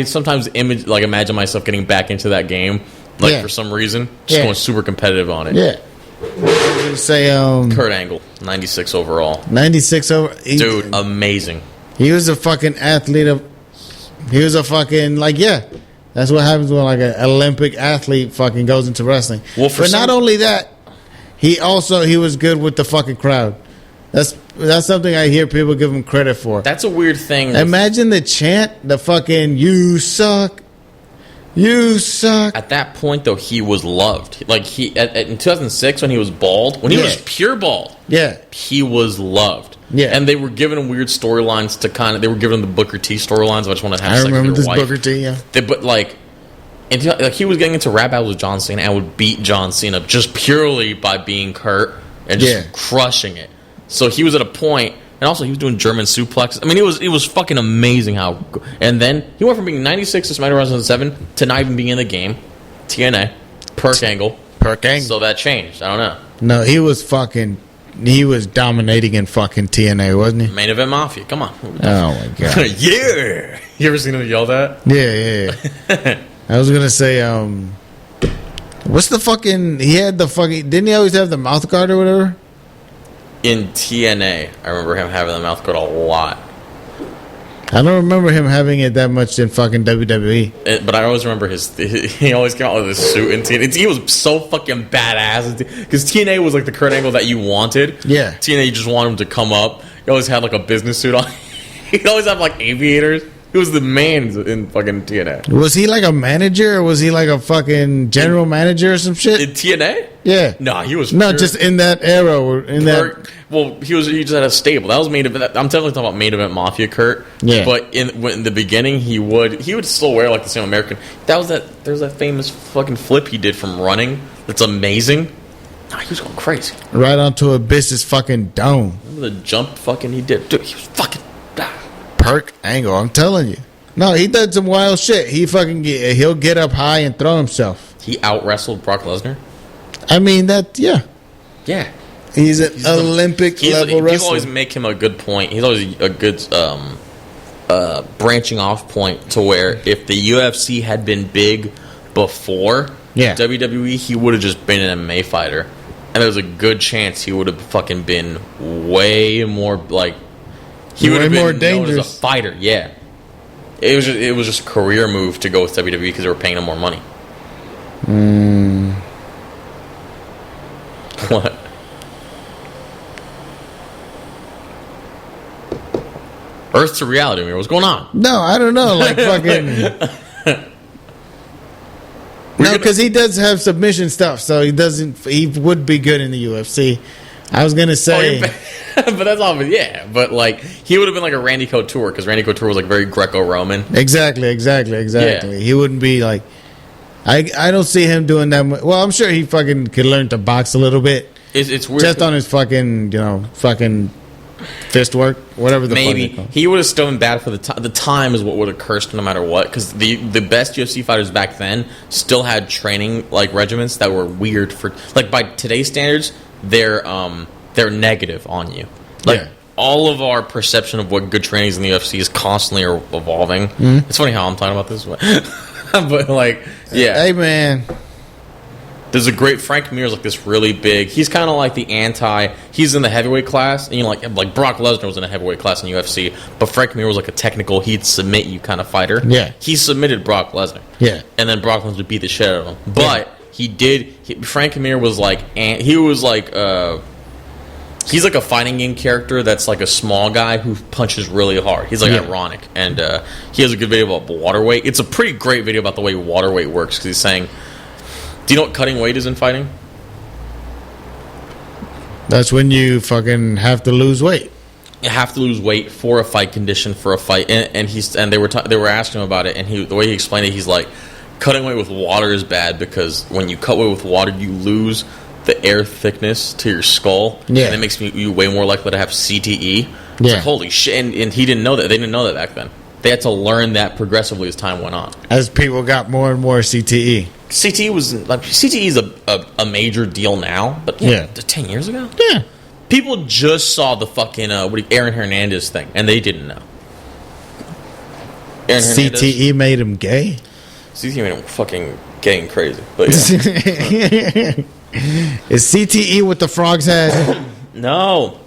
sometimes imagine myself getting back into that game, for some reason, just going super competitive on it. Yeah. I was gonna say, Kurt Angle, 96 overall. 96 over. Dude, amazing. He was a fucking athlete. He was a fucking That's what happens when like an Olympic athlete fucking goes into wrestling. Well, not only that, he was good with the fucking crowd. That's something I hear people give him credit for. That's a weird thing. Imagine the chant, the fucking "You suck, you suck." At that point, though, he was loved. Like in 2006, when he was bald, when he was pure bald, he was loved. Yeah, and they were giving him weird storylines to they were giving him the Booker T storylines. I just want to have. I remember this wife. Booker T. Yeah, he was getting into rap battles with John Cena and would beat John Cena just purely by being Kurt and just crushing it. So he was at a point, and also he was doing German suplexes. I mean, it was fucking amazing how. And then he went from being 96 to SmackDown 2007 to not even being in the game. TNA, Perk Angle. So that changed. I don't know. No, he was dominating in fucking TNA, wasn't he? Main Event Mafia. Come on. Oh my god. Yeah. You ever seen him yell that? Yeah. I was gonna say, what's the fucking? He had the fucking. Didn't he always have the mouth guard or whatever? In TNA, I remember him having the mouth guard a lot. I don't remember him having it that much in fucking WWE. But I always remember he always came out with his suit in TNA. He was so fucking badass. Because TNA was like the Kurt Angle that you wanted. Yeah. TNA, you just wanted him to come up. He always had like a business suit on. He'd always have like aviators. He was the man in fucking TNA. Was he like a manager or was he like a fucking general manager or some shit? In TNA? Yeah. No, he was no, just in that era or in that. Well, he just had a stable. That was main event. I'm definitely talking about Main Event Mafia Kurt. Yeah. But in the beginning, he would still wear like the same American. There's that famous fucking flip he did from running. That's amazing. Nah, he was going crazy. Right onto Abyss's fucking dome. Remember the jump fucking he did? Dude, he was fucking. Perk Angle, I'm telling you. No, he did some wild shit. He'll get up high and throw himself. He out wrestled Brock Lesnar. I mean yeah. He's an Olympic level wrestler. People always make him a good point. He's always a good branching off point to where if the UFC had been big before WWE, he would have just been an MMA fighter, and there's a good chance he would have fucking been way more like. He would have been more dangerous as a fighter. Yeah, it was just a career move to go with WWE because they were paying him more money. What? Earth to reality, Amir. What's going on? No, I don't know. Like fucking. No, because he does have submission stuff, so he would be good in the UFC. I was gonna say. But that's obvious, yeah. But like he would have been like a Randy Couture because Randy Couture was like very Greco-Roman. Exactly. Yeah. He wouldn't be like. I don't see him doing that much. Well, I'm sure he fucking could learn to box a little bit. It's weird. Just on his fucking fucking fist work, whatever the maybe fuck he would have still been bad for the time. The time is what would have cursed him no matter what. Because the best UFC fighters back then still had training like regimens that were weird for like by today's standards. They're negative on you. Like all of our perception of what good training is in the UFC is constantly evolving. It's funny how I'm talking about this, but like, yeah. Hey man, There's a great Frank Mir's like this really big. He's kind of like the anti. He's in the heavyweight class, and like Brock Lesnar was in a heavyweight class in UFC, but Frank Mir was like a technical. He'd submit you kind of fighter. Yeah, he submitted Brock Lesnar. Yeah, and then Brock Lesnar beat the shit out of him. But Frank Mir was like he's like a fighting game character that's like a small guy who punches really hard. He's like ironic, and he has a good video about water weight. It's a pretty great video about the way water weight works because he's saying. Do you know what cutting weight is in fighting? That's when you fucking have to lose weight. You have to lose weight for a fight condition for a fight, and they were asking him about it, and the way he explained it, he's like, cutting weight with water is bad because when you cut weight with water, you lose the air thickness to your skull, and it makes you way more likely to have CTE. It's like, holy shit, and he didn't know that. They didn't know that back then. They had to learn that progressively as time went on. As people got more and more CTE. CTE is a major deal now, but 10 years ago? Yeah. People just saw the fucking Aaron Hernandez thing, and they didn't know. Aaron Hernandez, CTE made him gay? CTE made him fucking gay and crazy. But Is CTE what the frogs had? No.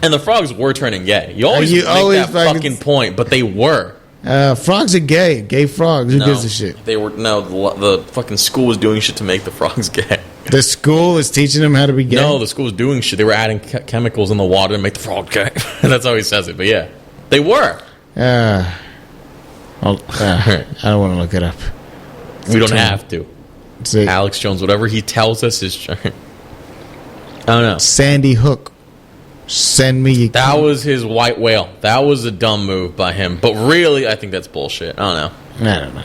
And the frogs were turning gay. You always make that fucking point, but they were. Frogs are gay. Gay frogs. Who gives a shit? They were the fucking school was doing shit to make the frogs gay. The school is teaching them how to be gay? No, the school was doing shit. They were adding chemicals in the water to make the frog gay. That's how he says it. But yeah, they were. I don't want to look it up. We don't have to. Alex Jones, whatever he tells us is true. I don't know. Sandy Hook. Send me. That was his white whale. That was a dumb move by him. But really, I think that's bullshit. I don't know.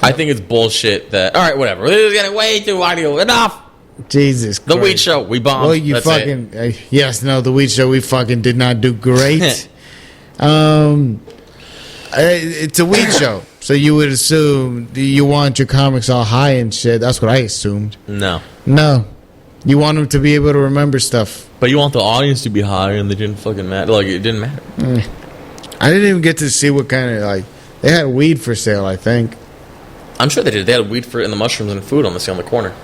I think it's bullshit that. All right, whatever. This is getting way too audio. Enough. Jesus Christ. The Weed Show. We bombed. Well, you that's fucking. The Weed Show. We fucking did not do great. It's a Weed Show. So you would assume you want your comics all high and shit. That's what I assumed. No. You want them to be able to remember stuff. But you want the audience to be higher, and they didn't fucking matter. Like, it didn't matter. I didn't even get to see what kind of, they had weed for sale, I think. I'm sure they did. They had weed and the mushrooms and food on the corner.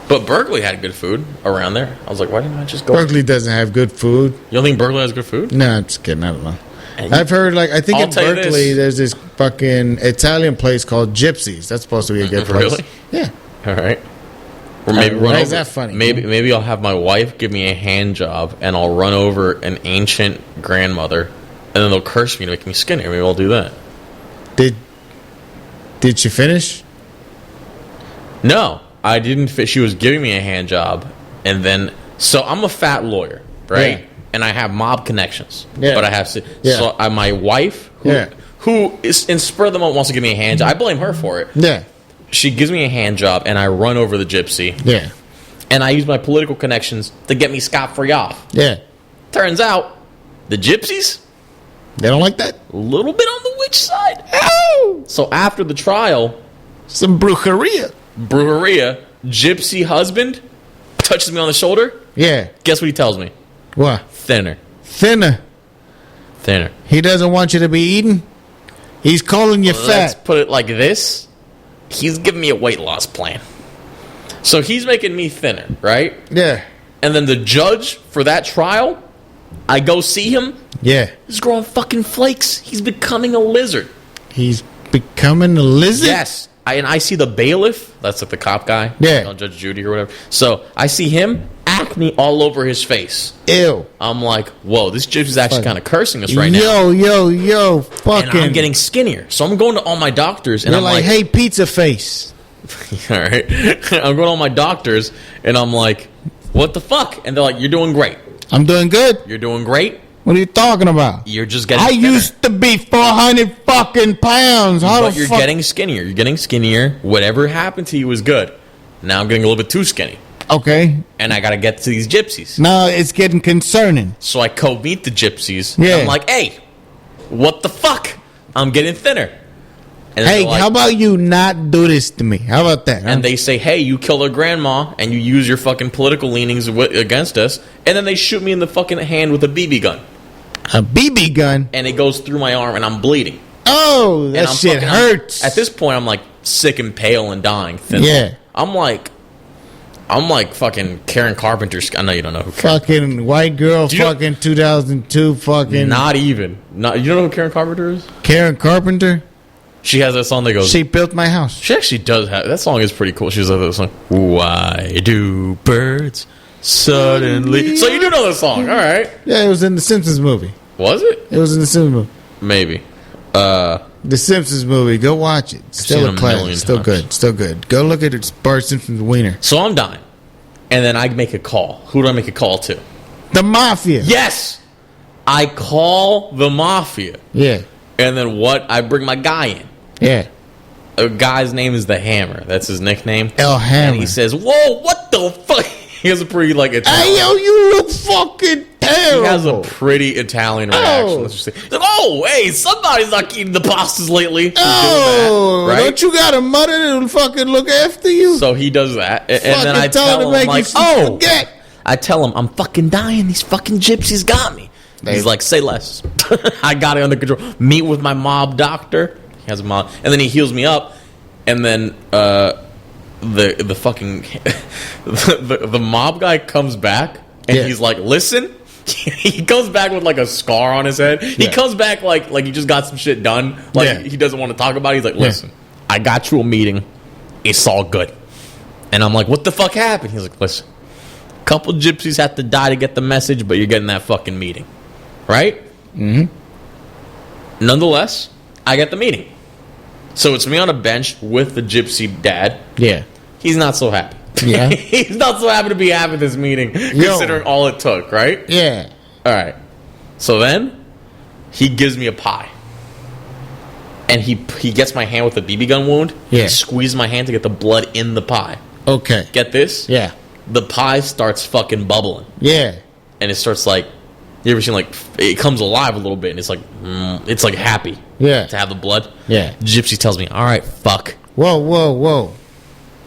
But Berkeley had good food around there. I was like, why didn't I just go? Berkeley doesn't have good food. You don't think Berkeley has good food? No, I'm just kidding. I don't know. I've heard, I think in Berkeley, there's this fucking Italian place called Gypsies. That's supposed to be a good place. Really? Yeah. All right. Or maybe why is that funny? Maybe I'll have my wife give me a hand job, and I'll run over an ancient grandmother, and then they'll curse me to make me skinnier. Maybe I'll do that. Did she finish? No, I didn't. She was giving me a hand job, and then so I'm a fat lawyer, right? Yeah. And I have mob connections. Yeah. But I have so my wife, who is in spur of the moment wants to give me a hand job. I blame her for it. Yeah. She gives me a hand job, and I run over the gypsy. Yeah. And I use my political connections to get me scot-free off. Yeah. Turns out, the gypsies, they don't like that? A little bit on the witch side. Ow! So after the trial... Some brujeria. Gypsy husband touches me on the shoulder. Yeah. Guess what he tells me? What? Thinner. He doesn't want you to be eating? He's calling you fat. Let's put it like this. He's giving me a weight loss plan. So he's making me thinner, right? Yeah. And then the judge for that trial, I go see him. Yeah. He's growing fucking flakes. He's becoming a lizard. He's becoming a lizard? Yes. I see the bailiff. That's like the cop guy. Yeah. Judge Judy or whatever. So I see him, acne all over his face. Ew. I'm like, whoa, this gypsy's actually kind of cursing us right now. Yo, fucking. And I'm getting skinnier. So I'm going to all my doctors. And You're I'm like, hey, pizza face. All right. I'm going to all my doctors, and I'm like, what the fuck? And they're like, you're doing great. I'm doing good. You're doing great. What are you talking about? You're just getting thinner. Used to be 400 fucking pounds. But you're getting skinnier. You're getting skinnier. Whatever happened to you was good. Now I'm getting a little bit too skinny. Okay. And I got to get to these gypsies. Now it's getting concerning. So I co-meet the gypsies. Yeah. And I'm like, hey, what the fuck? I'm getting thinner. And hey, how about you not do this to me? How about that? And they say, hey, you killed our grandma, and you use your fucking political leanings against us. And then they shoot me in the fucking hand with a BB gun. A BB gun? And it goes through my arm, and I'm bleeding. Oh, that shit hurts. At this point, I'm like sick and pale and dying. Yeah. I'm like, I'm like fucking Karen Carpenter. I know you don't know who. Fucking white girl. Fucking 2002. Fucking. Not even. Not. You don't know who Karen Carpenter is? Karen Carpenter. She has that song that goes. She built my house. She actually does have that song. Is pretty cool. She's like that song. Why do birds suddenly? So you do know the song, all right? Yeah, it was in the Simpsons movie. Was it? It was in the Simpsons movie. Maybe. The Simpsons movie. Go watch it. Still a classic. Still good. Still good. Go look at it. Bart Simpson's wiener. So I'm dying, and then I make a call. Who do I make a call to? The Mafia. Yes, I call the Mafia. Yeah. And then what? I bring my guy in. Yeah. A guy's name is the Hammer. That's his nickname. El Hammer. And he says, "Whoa, what the fuck?" He has a pretty like Italian. Hey yo, you look fucking terrible. He has a pretty Italian reaction. Let's just say, he's like, "Oh, hey, somebody's not eating the pastas lately." Oh, that, right? Don't you got a mother that'll fucking look after you? So he does that, and then I tell him like, "Oh, forget." I tell him I'm fucking dying. These fucking gypsies got me. He's like, "Say less." I got it under control. Meet with my mob doctor. He has a mob, and then he heals me up, and then the fucking the mob guy comes back, and he's like, "Listen." He comes back with like a scar on his head. He comes back like he just got some shit done. Like he doesn't want to talk about it. He's like, "Listen, I got you a meeting. It's all good." And I'm like, "What the fuck happened?" He's like, "Listen, a couple gypsies have to die to get the message, but you're getting that fucking meeting." Right? Mm-hmm. Nonetheless, I get the meeting. So it's me on a bench with the gypsy dad. Yeah. He's not so happy. Yeah. He's not so happy to be having this meeting, considering all it took, right? Yeah. All right. So then he gives me a pie. And he gets my hand with a BB gun wound. Yeah. He squeezes my hand to get the blood in the pie. Okay. Get this? Yeah. The pie starts fucking bubbling. Yeah. And it starts like, you ever seen like, it comes alive a little bit and it's like happy. Yeah. To have the blood. Yeah. Gypsy tells me, "All right, fuck." Whoa.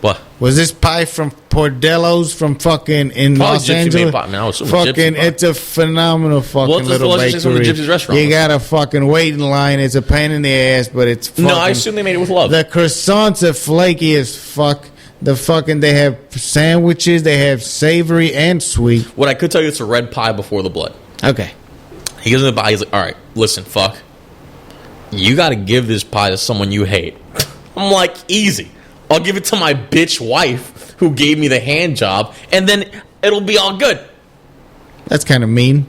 What? Was this pie from Pordello's from fucking in Probably Los Gypsy Angeles? made pie. I mean, I was fucking, it's a phenomenal fucking What's the little relationship bakery. with the Gypsy's restaurant? You gotta fucking wait in line. It's a pain in the ass, but it's fucking... No, I assume they made it with love. The croissants are flaky as fuck. They have sandwiches. They have savory and sweet. What I could tell you, it's a red pie before the blood. Okay. He gives me the pie. He's like, "All right, listen, fuck. You got to give this pie to someone you hate." I'm like, "Easy. I'll give it to my bitch wife who gave me the hand job, and then it'll be all good." That's kind of mean.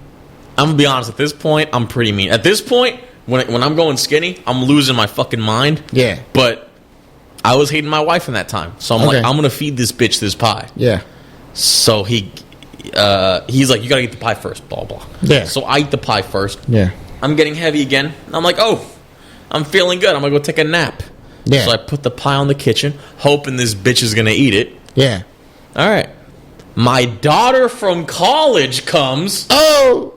I'm going to be honest. At this point, I'm pretty mean. At this point, when I'm going skinny, I'm losing my fucking mind. Yeah. But I was hating my wife in that time. So I'm like, I'm going to feed this bitch this pie. Yeah. So he's like, "You got to eat the pie first, blah, blah." Yeah. So I eat the pie first. Yeah. I'm getting heavy again. I'm like, "Oh, I'm feeling good. I'm going to go take a nap." Yeah. So I put the pie on the kitchen, hoping this bitch is going to eat it. Yeah. All right. My daughter from college comes. Oh.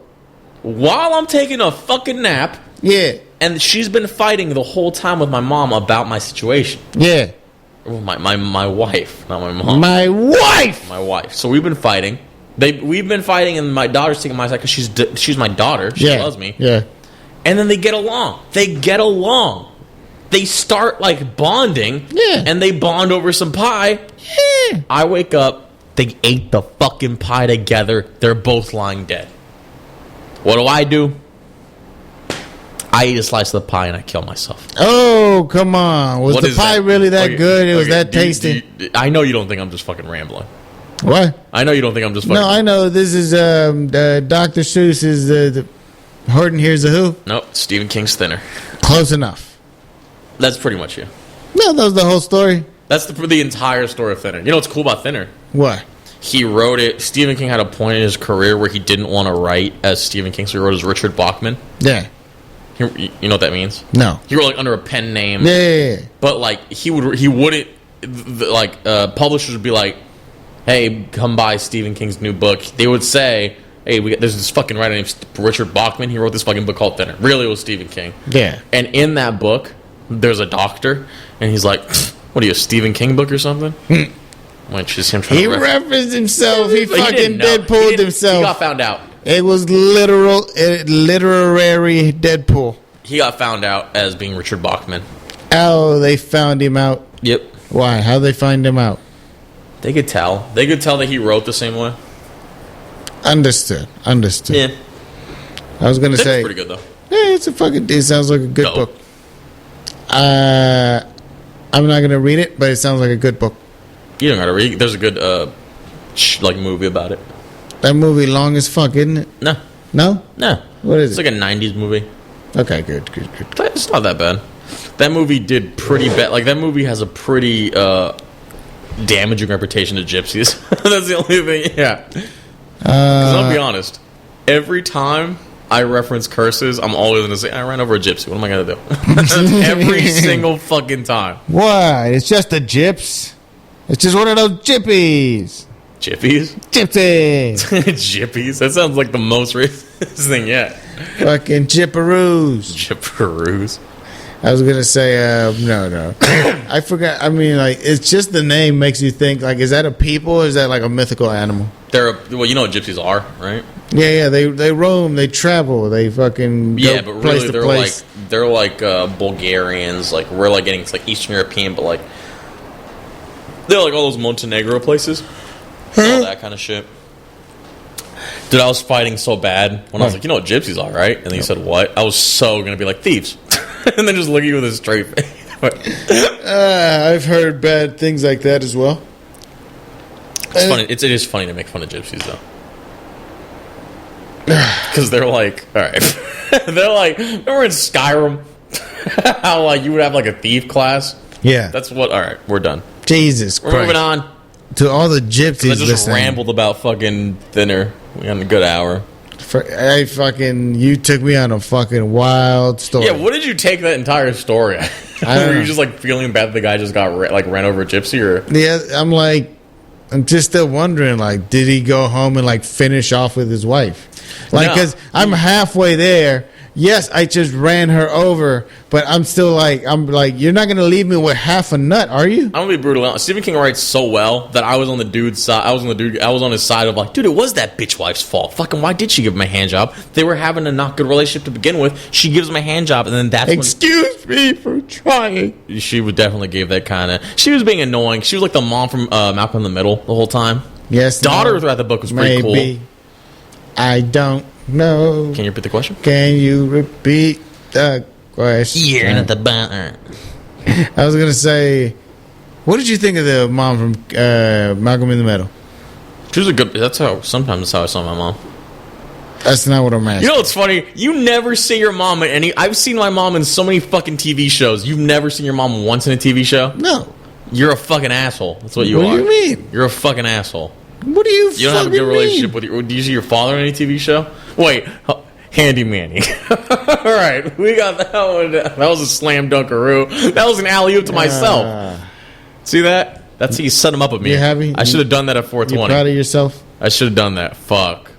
While I'm taking a fucking nap. Yeah. And she's been fighting the whole time with my mom about my situation. Yeah. Well, my wife, not my mom. My wife. My wife. So we've been fighting. We've been fighting, and my daughter's taking my side because she's my daughter. She loves me. Yeah. And then they get along. They start like bonding. Yeah. And they bond over some pie. Yeah. I wake up. They ate the fucking pie together. They're both lying dead. What do? I eat a slice of the pie and I kill myself. Oh, come on. Was the pie really that good? It was that tasty? I know you don't think I'm just fucking rambling. What? I know you don't think I'm just fucking... No, I know. This is Dr. Seuss's the Horton Hears a Who. Nope, Stephen King's Thinner. Close enough. That's pretty much it. No, that was the whole story. That's the entire story of Thinner. You know what's cool about Thinner? What? He wrote it... Stephen King had a point in his career where he didn't want to write as Stephen King, so he wrote as Richard Bachman. Yeah. You know what that means? No. He wrote like under a pen name. Yeah. But like he wouldn't like publishers would be like, "Hey, come buy Stephen King's new book." They would say, "Hey, there's this fucking writer named Richard Bachman. He wrote this fucking book called Thinner." Really, it was Stephen King. Yeah. And in that book, there's a doctor, and he's like, "What are you, a Stephen King book or something?" Like just him trying to referenced himself. He fucking Deadpooled himself. He got found out. It was literary Deadpool. He got found out as being Richard Bachman. Oh, they found him out. Yep. Why? How'd they find him out? They could tell. They could tell that he wrote the same way. Understood. Yeah. I was gonna say, pretty good though. Yeah, it sounds like a good Dope. book. I'm not gonna read it, but it sounds like a good book. You don't gotta read. There's a good movie about it. That movie long as fuck, isn't it? No. What is It's it? like a '90s movie. Okay, good. It's not that bad. That movie did pretty bad. Like, that movie has a pretty damaging reputation to gypsies. That's the only thing. Yeah. 'Cause I'll be honest. Every time I reference curses, I'm always gonna say, I ran over a gypsy. What am I gonna do? Every single fucking time. Why? It's just a gyps. It's just one of those gyppies. Gyppies? Gypsies. Gyppies? That sounds like the most racist thing yet. Fucking gypperoos. Gypperoos. I was gonna say, no. I forgot. I mean, like, it's just the name makes you think, like, is that a people or is that like a mythical animal? Well, you know what gypsies are, right? Yeah. They roam, they travel, they fucking go but place really to they're place. like Bulgarians. Like, we're like getting to like Eastern European, but like they're like all those Montenegro places, all that kind of shit. Dude, I was fighting so bad when I was like, you know what gypsies are, right? And then you said what? I was so gonna be like thieves, and then just look at you with a straight face. I've heard bad things like that as well. It's funny. It is funny to make fun of gypsies though, because they're like, all right, they're like, remember in Skyrim, how like you would have like a thief class? Yeah. That's what. All right, we're done. Jesus We're Christ. moving on. To all the gypsies I just listening. rambled about fucking dinner. We had a good hour. You took me on a fucking wild story. Yeah, what did you take that entire story? I don't Were know. you just like feeling bad the guy just got ran over a gypsy, or Yeah, I'm just still wondering, like, did he go home and like finish off with his wife? Like, No. because I'm halfway there. Yes, I just ran her over, but I'm like, you're not gonna leave me with half a nut, are you? I'm gonna be brutally honest. Stephen King writes so well that I was on the dude's side. I was on his side of like, dude, it was that bitch wife's fault. Fucking, why did she give him a hand job? They were having a not good relationship to begin with. She gives him a hand job, and then that's Excuse me for trying. when she would definitely gave that kind of. She was being annoying. She was like the mom from Malcolm in the Middle the whole time. Yes, Daughter no, throughout the book was pretty maybe. cool. I don't know. Can you repeat the question? Can you repeat the question? the butler. I was gonna say, what did you think of the mom from Malcolm in the Middle? She was a good. Sometimes that's how I saw my mom. That's not what I'm asking. You know what's funny? You never see your mom in any. I've seen my mom in so many fucking TV shows. You've never seen your mom once in a TV show? No. You're a fucking asshole. That's what you are. What do you mean? You're a fucking asshole. What do you? You don't have a good relationship with your. Do you see your father in any TV show? Wait, Handy Manny. All right, we got that one. That was a slam dunkaroo. That was an alley oop to myself. See that? That's how you set him up with me. You happy? I should have done that at You 420. proud of yourself? I should have done that. Fuck.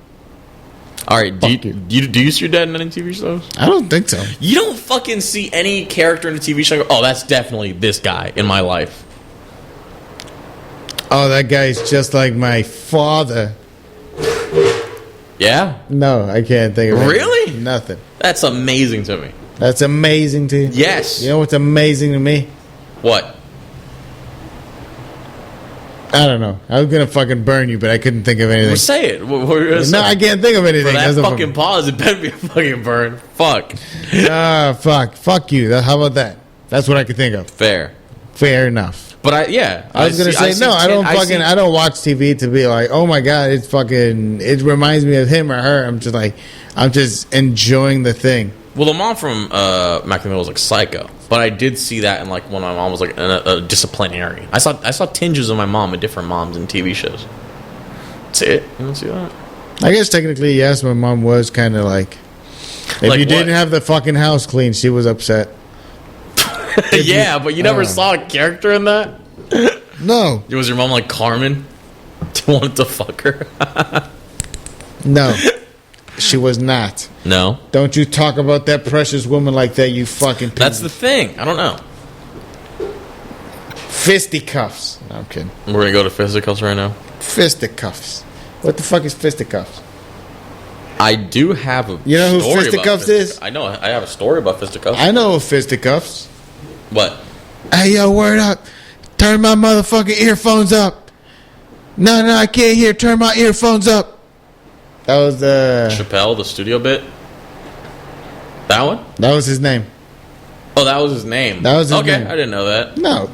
All right, do you see your dad in any TV shows? I don't think so. You don't fucking see any character in a TV show. Oh, that's definitely this guy in my life. Oh, that guy's just like my father. Yeah, No, I can't think of it. Really? Nothing. that's amazing to me. That's amazing to you. Yes. You know what's amazing to me? What? I don't know. I was gonna fucking burn you, but I couldn't think of anything. Well, say it. What were you gonna say? No, I can't think of anything. For that That's a fucking pause, it better be a fucking burn. Fuck. fuck you. How about that? That's what I could think of. Fair. Fair enough. But I was gonna say no. I don't watch TV to be like, oh my god, it's fucking. It reminds me of him or her. I'm just enjoying the thing. Well, the mom from Malcolm was like Psycho, but I did see that in like when my mom was like a disciplinarian. I saw tinges of my mom in different moms in TV shows. That's it. You don't see that? I guess technically, yes. My mom was kind of like, if Like you what? didn't have the fucking house clean, she was upset. Yeah, but you never saw a character in that. No, Was your mom like Carmen? You wanted to fuck her? no, she was not. No. Don't you talk about that precious woman like that, you fucking. That's the thing. I don't know. fisticuffs. No, I'm kidding. We're gonna go to fisticuffs right now. Fisticuffs. What the fuck is fisticuffs? I do have a. You know who story about fisticuffs is? I know. I have a story about fisticuffs. I know of fisticuffs. What? Hey, yo, word up. Turn my motherfucking earphones up. No, I can't hear. Turn my earphones up. That was Chappelle, the studio bit. That one? That was his name. Oh, that was his name. That was his name. Okay, I didn't know that. No.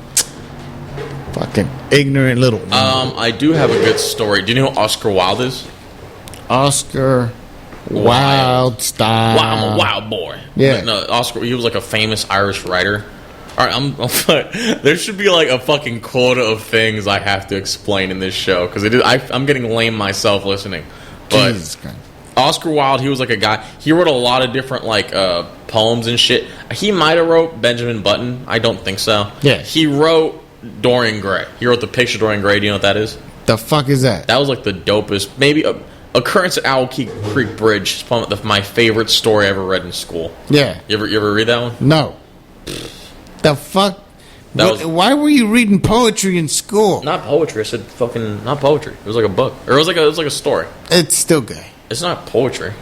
Fucking ignorant little. I do have a good story. Do you know who Oscar Wilde is? Oscar Wilde style. Wow, I'm a wild boy. Yeah. No, Oscar. He was like a famous Irish writer. All right, there should be like a fucking quota of things I have to explain in this show because I'm getting lame myself listening. But Jesus Christ. Oscar Wilde, he was like a guy. He wrote a lot of different like poems and shit. He might have wrote Benjamin Button. I don't think so. Yeah. He wrote Dorian Gray. He wrote the picture Dorian Gray. Do you know what that is? The fuck is that? That was like the dopest. Maybe Occurrence at Owl Creek Bridge. It's probably my favorite story I ever read in school. Yeah. You ever read that one? No. The fuck? Why were you reading poetry in school? Not poetry. I said fucking not poetry. It was like a book, or it was like a story. It's still gay. It's not poetry.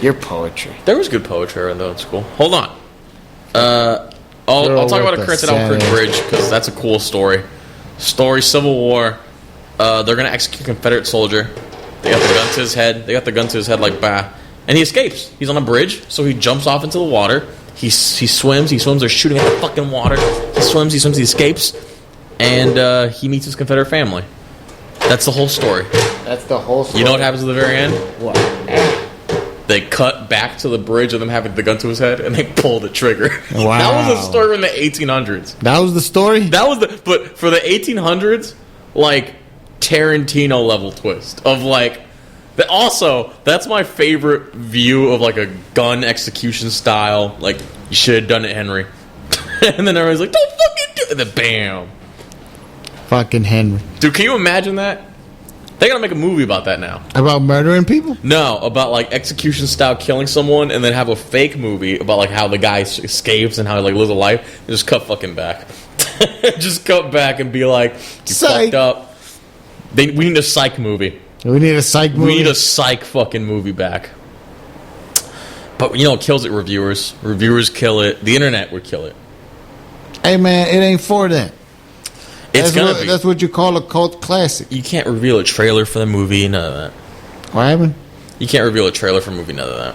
Your poetry. There was good poetry in though in school. Hold on. I'll talk about Occurrence at Owl Creek Bridge because that's a cool story. Civil War. They're gonna execute a Confederate soldier. They got the gun to his head. Like bah, and he escapes. He's on a bridge, so he jumps off into the water. He swims. They're shooting at the fucking water. He swims. He escapes, and he meets his Confederate family. That's the whole story. That's the whole story. You know what happens at the very end? What? They cut back to the bridge of them having the gun to his head, and they pull the trigger. Wow. That was a story in the 1800s. That was the story? But for the 1800s, like, Tarantino level twist of, like, also, that's my favorite view of, like, a gun execution style. Like, you should have done it, Henry. And then everyone's like, don't fucking do it. And then bam. Fucking Henry. Dude, can you imagine that? They gotta make a movie about that now. About murdering people? No, about like execution style killing someone, and then have a fake movie about like how the guy escapes and how he like lives a life. And just cut fucking back. Just cut back and be like, you fucked up. We need a psych movie. We need a psych movie. We need a psych fucking movie back. But you know, it kills it. Reviewers kill it. The internet would kill it. Hey man, it ain't for them. That's what you call a cult classic. You can't reveal a trailer for the movie, none of that. What happened? You can't reveal a trailer for a movie, none of that.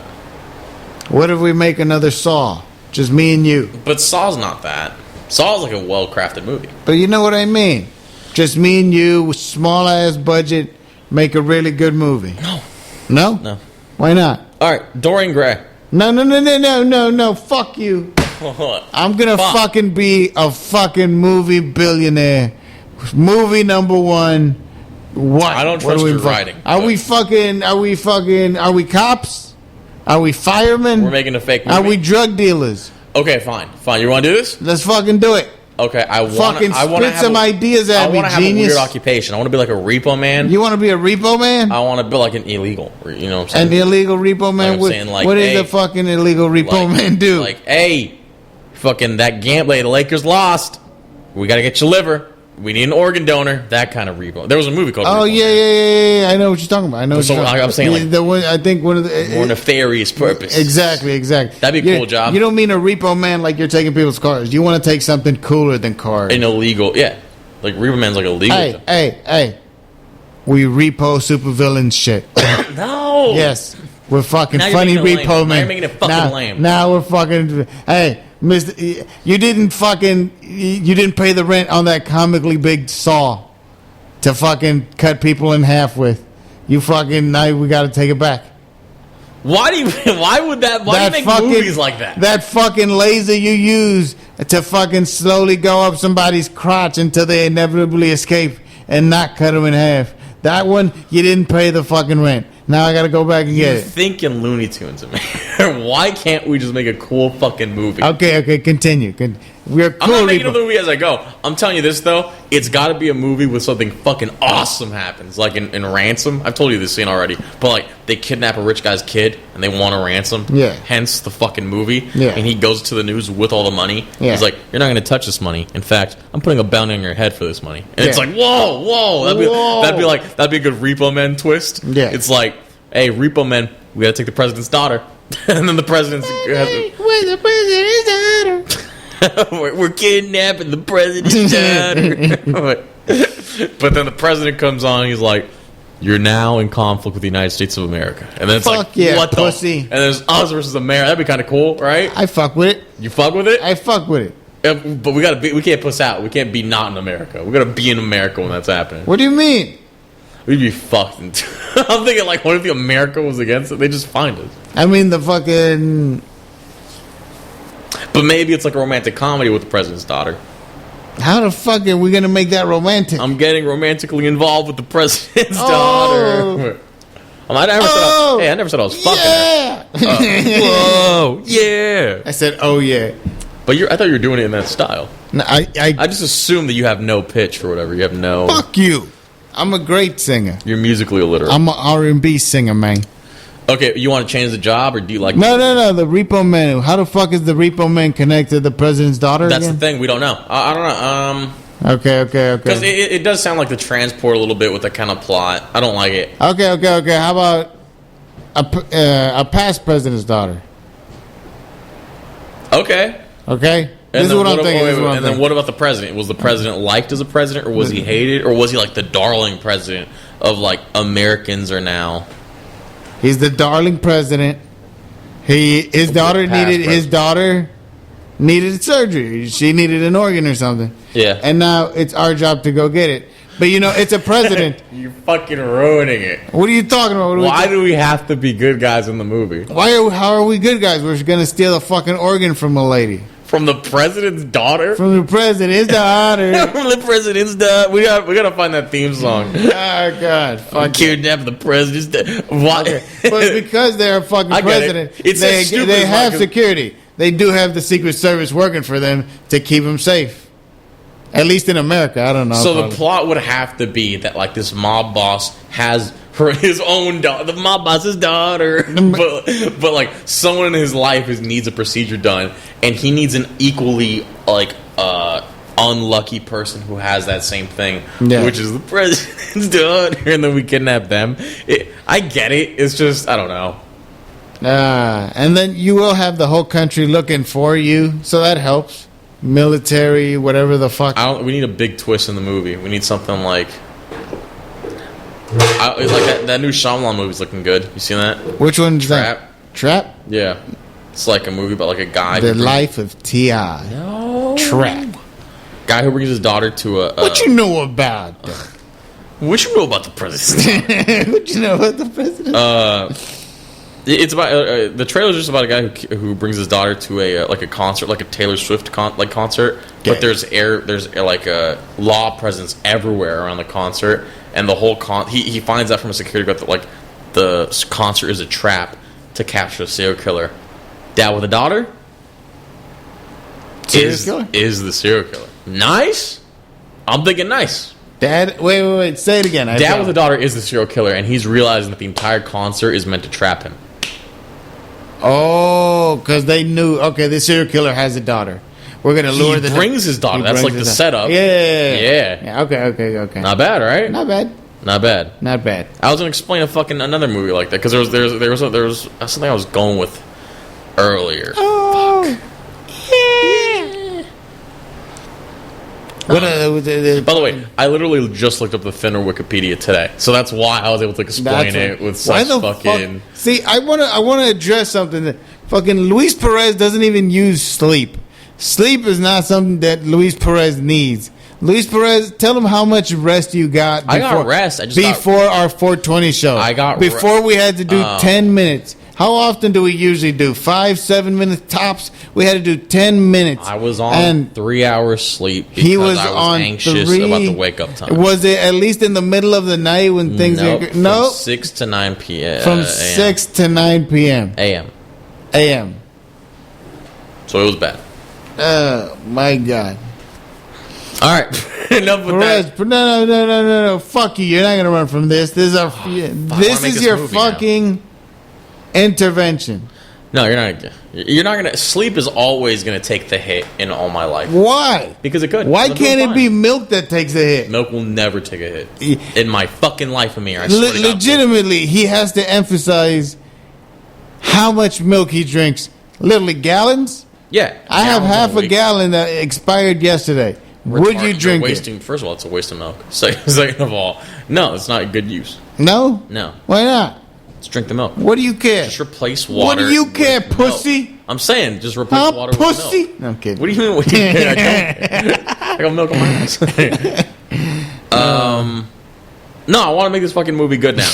What if we make another Saw? Just me and you. But Saw's not that. Saw's like a well-crafted movie. But you know what I mean? Just me and you with small-ass budget, make a really good movie. No. No? No. Why not? All right, Dorian Gray. No. Fuck you. I'm gonna fucking be a fucking movie billionaire. Movie number one. What? I don't trust your writing. Are we cops? Are we firemen? We're making a fake movie. Are we drug dealers? Okay, fine. You want to do this? Let's fucking do it. Okay, I want spit some ideas at me, I want to have genius. a weird occupation. I want to be like a repo man. You want to be a repo man? I want to be like an illegal. You know what I'm saying? An illegal repo man? What does a fucking illegal repo man do? Like, hey, fucking that gambler, the Lakers lost. We got to get your liver. We need an organ donor. That kind of repo. There was a movie called Repo Man. Yeah. I know what you're talking about. I'm saying like the one. I think one of the more nefarious purpose. Exactly. That'd be a cool job. You don't mean a repo man like you're taking people's cars. You want to take something cooler than cars. An illegal, yeah. Like repo man's like illegal. Hey. We repo supervillain shit. No. Yes. We're fucking funny repo man. Now you're making it fucking lame. Now we're fucking. Hey, Mister, you didn't pay the rent on that comically big saw to fucking cut people in half with. Now we got to take it back. Why do you make movies like that? That fucking laser you use to fucking slowly go up somebody's crotch until they inevitably escape and not cut them in half. That one, you didn't pay the fucking rent. Now I gotta go back and get it. You're thinking Looney Tunes, man. Why can't we just make a cool fucking movie? Okay, continue. We're cool. I'm not making a movie as I go. I'm telling you this, though. It's got to be a movie with something fucking awesome happens. Like in Ransom. I've told you this scene already. But, like, they kidnap a rich guy's kid, and they want a ransom. Yeah. Hence the fucking movie. Yeah. And he goes to the news with all the money. Yeah. He's like, you're not going to touch this money. In fact, I'm putting a bounty on your head for this money. And it's like, whoa. That'd be a good Repo Man twist. Yeah. It's like, hey, Repo Man, we got to take the president's daughter. And then the president's... Where's the president's daughter? We're kidnapping the president's daughter. But then the president comes on and he's like, you're now in conflict with the United States of America. And then it's Fuck like, yeah, what pussy. And there's us versus America. That'd be kind of cool, right? I fuck with it. You fuck with it? I fuck with it. But we can't puss out. We can't be not in America. We gotta be in America when that's happening. What do you mean? We'd be fucked. I'm thinking, like, what if the America was against it? They just find us. I mean, the fucking... But maybe it's like a romantic comedy with the president's daughter. How the fuck are we going to make that romantic? I'm getting romantically involved with the president's Oh. daughter. I never said I was fucking her. Yeah! Whoa, yeah. I said, oh, yeah. But I thought you were doing it in that style. No, I just assume that you have no pitch or whatever. You have no... Fuck you. I'm a great singer. You're musically illiterate. I'm an R&B singer, man. Okay, you want to change the job, or do you like... No. The Repo Man. How the fuck is the Repo Man connected to the president's daughter That's again? the thing. We don't know. I don't know. Okay. Because it does sound like the transport a little bit with the kind of plot. I don't like it. Okay. How about a past president's daughter? Okay. Okay? This is what I'm thinking. And then what about the president? Was the president liked as a president, or was he hated? Or was he like the darling president of, like, Americans are now... He's the darling president. His daughter needed surgery. She needed an organ or something. Yeah. And now it's our job to go get it. But it's a president. You're fucking ruining it. What are you talking about? Why do we have to be good guys in the movie? How are we good guys? We're going to steal a fucking organ from a lady. From the president's daughter? From the president's daughter. From the president's daughter. We gotta find that theme song. Oh, God. Fuck Kidnap the president's daughter. Why? Okay. But because they're a fucking president, they have security. They do have the Secret Service working for them to keep them safe. At least in America. I don't know. So the plot would have to be that, like, this mob boss has his own daughter, the mob boss's daughter, but like, someone in his life needs a procedure done, and he needs an equally, like, unlucky person who has that same thing, which is the president's daughter, and then we kidnap them. I get it. It's just, I don't know. And then you will have the whole country looking for you, so that helps. Military, whatever the fuck. We need a big twist in the movie. We need something like... It's like that new Shyamalan movie's looking good. You seen that? Which one's Trap. that? Trap? Yeah. It's like a movie about, like, a guy... The Life of T.I. No. Trap. Guy who brings his daughter to a... What you know about that? What you know about the president? What you know about the president? It's about... the trailer's just about a guy who brings his daughter to a concert, like a Taylor Swift concert. Okay. But there's a law presence everywhere around the concert. And the whole he finds out from a security guard that, like, the concert is a trap to capture a serial killer. Dad with a daughter is the serial killer. Nice. I'm thinking nice. Dad, wait. Say it again. Dad with a daughter is the serial killer, and he's realizing that the entire concert is meant to trap him. Oh, because they knew. Okay, the serial killer has a daughter. We're gonna lure the. He brings his daughter. That's like the setup. Yeah. Okay. Not bad, right? Not bad. I was gonna explain another movie like that because there was something I was going with earlier. Oh, yeah. By the way, I literally just looked up the thinner Wikipedia today, so that's why I was able to explain it with such fucking. See, I wanna address something that fucking Luis Perez doesn't even use sleep. Sleep is not something that Luis Perez needs. Luis Perez, tell him how much rest you got. I got rest. Before our 420 show. Before we had to do 10 minutes. How often do we usually do? 5-7 minutes tops? We had to do 10 minutes. I was on 3 hours sleep because I was anxious about the wake up time. Was it at least in the middle of the night when things are good? No. From 6 to 9 p.m. From 6 to 9 p.m. A.M. So it was bad. Oh, my God. All right. Enough with that. No. Fuck you. You're not going to run from this. This is your fucking intervention. No, you're not. You're not going to. Sleep is always going to take the hit in all my life. Why? Because it could. Why can't it be milk that takes a hit? Milk will never take a hit. In my fucking life, Amir. I swear to God. Legitimately, he has to emphasize how much milk he drinks. Literally gallons? Yeah. I have half a gallon that expired yesterday. Would you drink it? First of all, it's a waste of milk. Second of all, no, it's not a good use. No? No. Why not? Just drink the milk. What do you care? Just replace water. What do you care, pussy? Milk. I'm saying, just replace water pussy? with milk. No, I'm kidding. What do you mean? What do you care? I got milk on my ass. No, I want to make this fucking movie good now.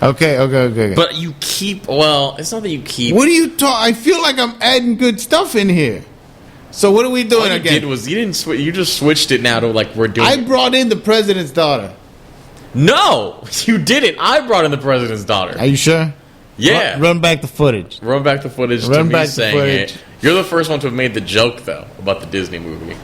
Okay. But you keep. Well, it's not that you keep. What are you talking? I feel like I'm adding good stuff in here. So what are we doing All you again? did was you didn't. You just switched it now to like we're doing. I brought in the president's daughter. No, you didn't. I brought in the president's daughter. Are you sure? Yeah. Run back the footage. Run back the footage. Run to me back the saying footage. it. You're the first one to have made the joke though about the Disney movie.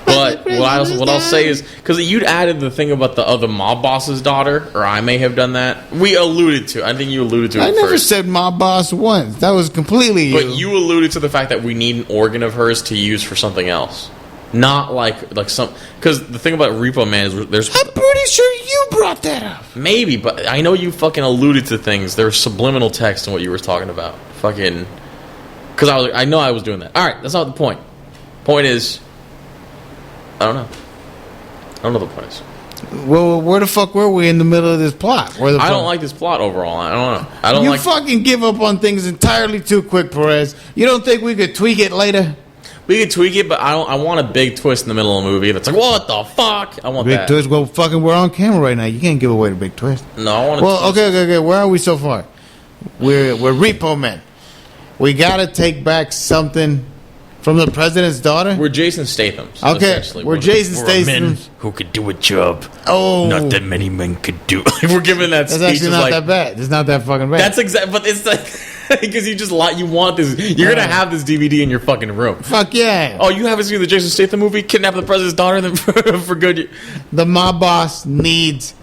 But what I'll say is because you'd added the thing about the other mob boss's daughter, or I may have done that. We alluded to. I think you alluded to it I never first. said mob boss once. That was completely you. But you alluded to the fact that we need an organ of hers to use for something else. Not like some... Because the thing about Repo Man is there's... I'm pretty sure you brought that up. Maybe, but I know you fucking alluded to things. There's subliminal text in what you were talking about. Fucking... Because I know I was doing that. Alright, that's not the point. Point is... I don't know. I don't know what the point is. Well, where the fuck were we in the middle of this plot? I don't like this plot overall. I don't know. I don't you like... fucking give up on things entirely too quick, Perez. You don't think we could tweak it later? We could tweak it, but I want a big twist in the middle of the movie that's like, what the fuck? I want big that. twist? Well, fucking, we're on camera right now. You can't give away the big twist. No, I want to... Well, okay. Where are we so far? We're Repo Men. We gotta take back something from the president's daughter. We're Jason Statham. Okay, we're Jason Statham. Men who could do a job. Oh, not that many men could do. We're giving that that's speech. actually not that bad. It's not that fucking bad. That's exact. But it's like because you want this. You're gonna have this DVD in your fucking room. Fuck yeah. Oh, you haven't seen the Jason Statham movie, Kidnap the President's Daughter, then for good. The mob boss needs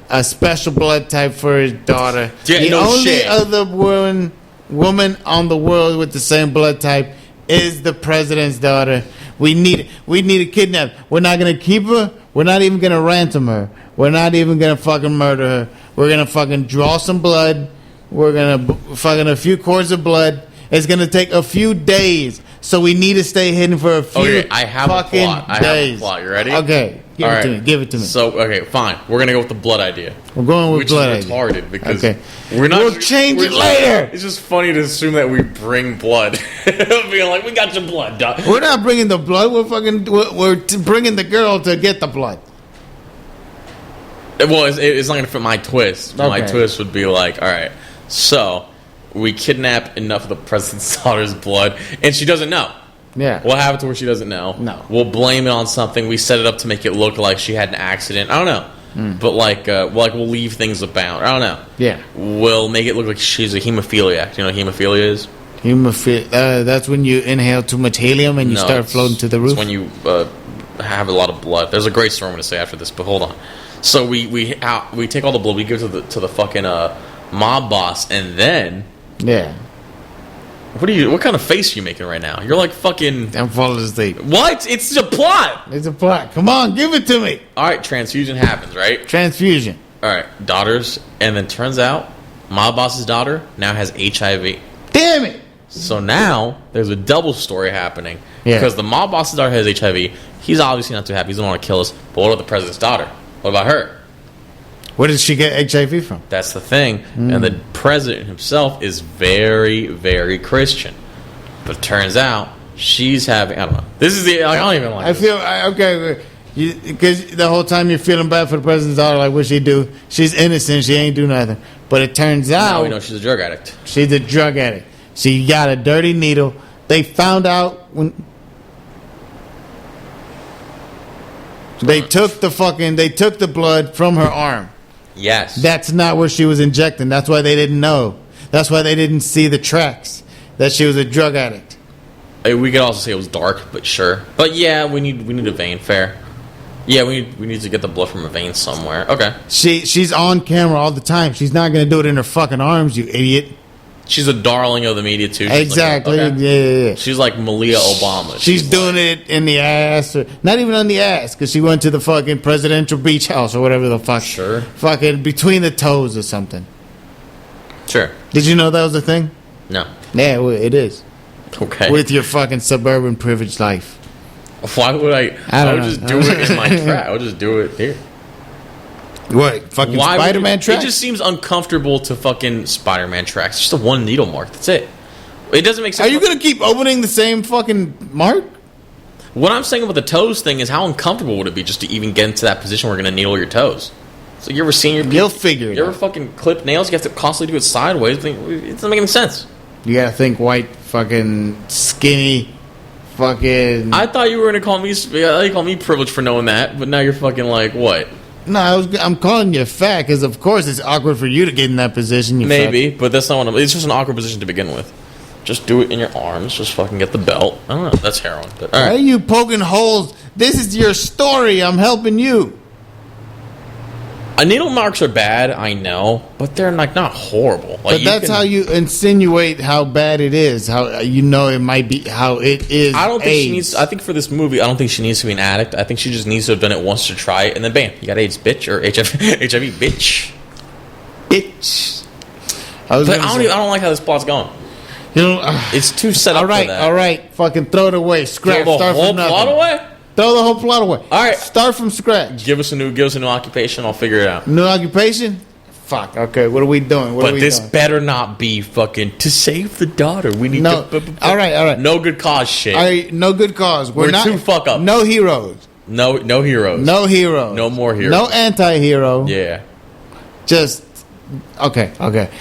a special blood type for his daughter. Yeah, the no only shit. other woman on the world with the same blood type is the president's daughter. We need to kidnap. We're not gonna keep her. We're not even gonna ransom her. We're not even gonna fucking murder her. We're gonna fucking draw some blood. We're gonna fucking a few cords of blood. It's gonna take a few days, so we need to stay hidden for a few Okay, I have fucking a plot. I days. have a plot. You ready? Okay, give it to me. Give it to me. So okay, fine. We're gonna go with the blood idea. We're going with Which blood. is retarded because Okay. we're not. We'll change it later. It's just funny to assume that we bring blood, being like, "We got your blood, dog." We're not bringing the blood. We're bringing the girl to get the blood. Well, it's not gonna fit my twist. My Okay. twist would be like, all right, so we kidnap enough of the president's daughter's blood, and she doesn't know. Yeah. What happened to her? She doesn't know. No. We'll blame it on something. We set it up to make it look like she had an accident. I don't know. But we'll leave things about. I don't know. Yeah. We'll make it look like she's a hemophiliac. You know what hemophilia is? That's when you inhale too much helium and you start floating to the roof. It's when you have a lot of blood. There's a great story I'm going to say after this, but hold on. So we take all the blood, we give it to the fucking mob boss, and then Yeah. what kind of face are you making right now? You're like fucking... I'm falling asleep. What? It's a plot! It's a plot. Come on, give it to me. Alright, transfusion happens, right? Transfusion. Alright, daughters, and then turns out mob boss's daughter now has HIV. Damn it. So now there's a double story happening. Yeah. Because the mob boss's daughter has HIV. He's obviously not too happy. He doesn't want to kill us. But what about the president's daughter? What about her? Where did she get HIV from? That's the thing. And the president himself is very, very Christian. But it turns out she's having... I don't know. This is the... I don't even like I this. feel... Okay, because the whole time you're feeling bad for the president's daughter, like, what she do? She's innocent. She ain't do nothing. But it turns out... Now we know she's a drug addict. She's a drug addict. She got a dirty needle. They found out when... They took the blood from her arm. Yes. That's not where she was injecting. That's why they didn't know. That's why they didn't see the tracks that she was a drug addict. We could also say it was dark, but sure. But yeah, we need a vein. Fair. Yeah, we need to get the blood from a vein somewhere. Okay. She's on camera all the time. She's not gonna do it in her fucking arms, you idiot. She's a darling of the media too. She's Exactly. Like, okay. Yeah. She's like Malia Obama. She's doing it in the ass, or not even on the ass, because she went to the fucking presidential beach house or whatever the fuck. Sure. Fucking between the toes or something. Sure. Did you know that was a thing? No. Yeah, well, it is. Okay. With your fucking suburban privileged life. Why would I would just do it in my track. I would just do it here. What? Fucking Spider-Man tracks? It just seems uncomfortable to fucking Spider-Man tracks. It's just a one needle mark. That's it. It doesn't make sense. Are you going to keep opening the same fucking mark? What I'm saying about the toes thing is how uncomfortable would it be just to even get into that position where you're going to needle your toes? So you ever seen your... You'll figure it out. You ever fucking clip nails? You have to constantly do it sideways. It doesn't make any sense. You got to think white, fucking skinny, fucking... I thought you were going to call me... You call me privileged for knowing that, but now you're fucking like, what? No, I'm calling you fat because, of course, it's awkward for you to get in that position. Maybe, but that's not what I'm... It's just an awkward position to begin with. Just do it in your arms. Just fucking get the belt. I don't know. That's heroin. But, all right. Why are you poking holes? This is your story. I'm helping you. Needle marks are bad, I know, but they're like not horrible. Like, but that's how you insinuate how bad it is. How you know it might be how it is. I don't think AIDS. she needs. I think for this movie, I don't think she needs to be an addict. I think she just needs to have done it once to try it, and then bam, you got AIDS, bitch, or HIV, bitch. Bitch. I don't like how this plot's going. You know, it's too set up. All right. Fucking throw it away. Scrap. Throw the Start whole from nothing. plot away. Throw the whole plot away. All right. Start from scratch. Give us a new occupation. I'll figure it out. New occupation? Fuck. Okay. What are we doing? But this better not be fucking to save the daughter. We need to. All right. No good cause shit. All right. No good cause. We're not too fuck up. No heroes. No heroes. No heroes. No more heroes. No anti-hero. Yeah. Just okay.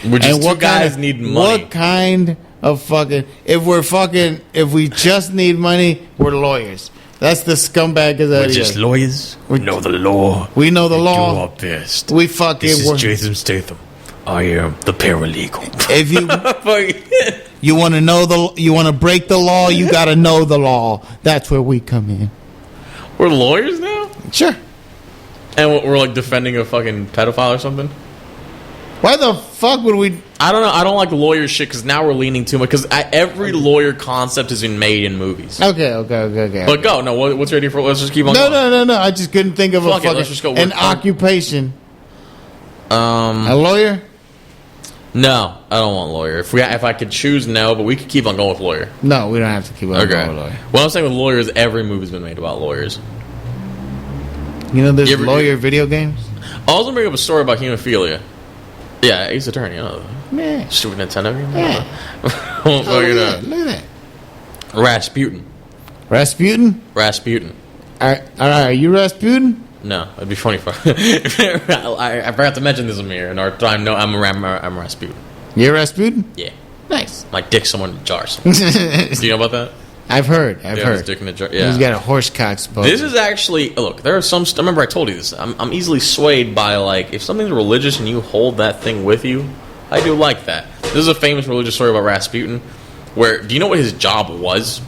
We're just two guys need money. What kind of fucking? If we just need money, we're lawyers. That's the scumbag as We're just lawyers. We know the law. We know the law. Do our best. We fucking. This is Jason Statham. I am the paralegal. If you want to know you want to break the law, you got to know the law. That's where we come in. We're lawyers now? Sure. And we're like defending a fucking pedophile or something? Why the fuck would we... I don't know. I don't like lawyer shit because now we're leaning too much. Because every lawyer concept has been made in movies. Okay. But go. No, what's your idea for... Let's just keep on going. No. I just couldn't think of fuck let's just go an occupation. A lawyer? No, I don't want lawyer. If I could choose, no. But we could keep on going with lawyer. No, we don't have to keep on going with lawyer. What I'm saying with lawyers, every movie's been made about lawyers. You know there's lawyer video games? I was going to bring up a story about hemophilia. Yeah, Ace Attorney. Yeah. Stupid Nintendo game. Yeah. Look at that. Rasputin. All right. Are you Rasputin? No, it'd be funny if I forgot to mention this, Amir. In our time, no, I'm Rasputin. You're Rasputin? Yeah. Nice. My dick's somewhere in the jars. Do you know about that? I've heard. His dick in the jar. Yeah. He's got a horse cock. This is actually look. There are some. I remember I told you this. I'm easily swayed by like if something's religious and you hold that thing with you. I do like that. This is a famous religious story about Rasputin. Where do you know what his job was?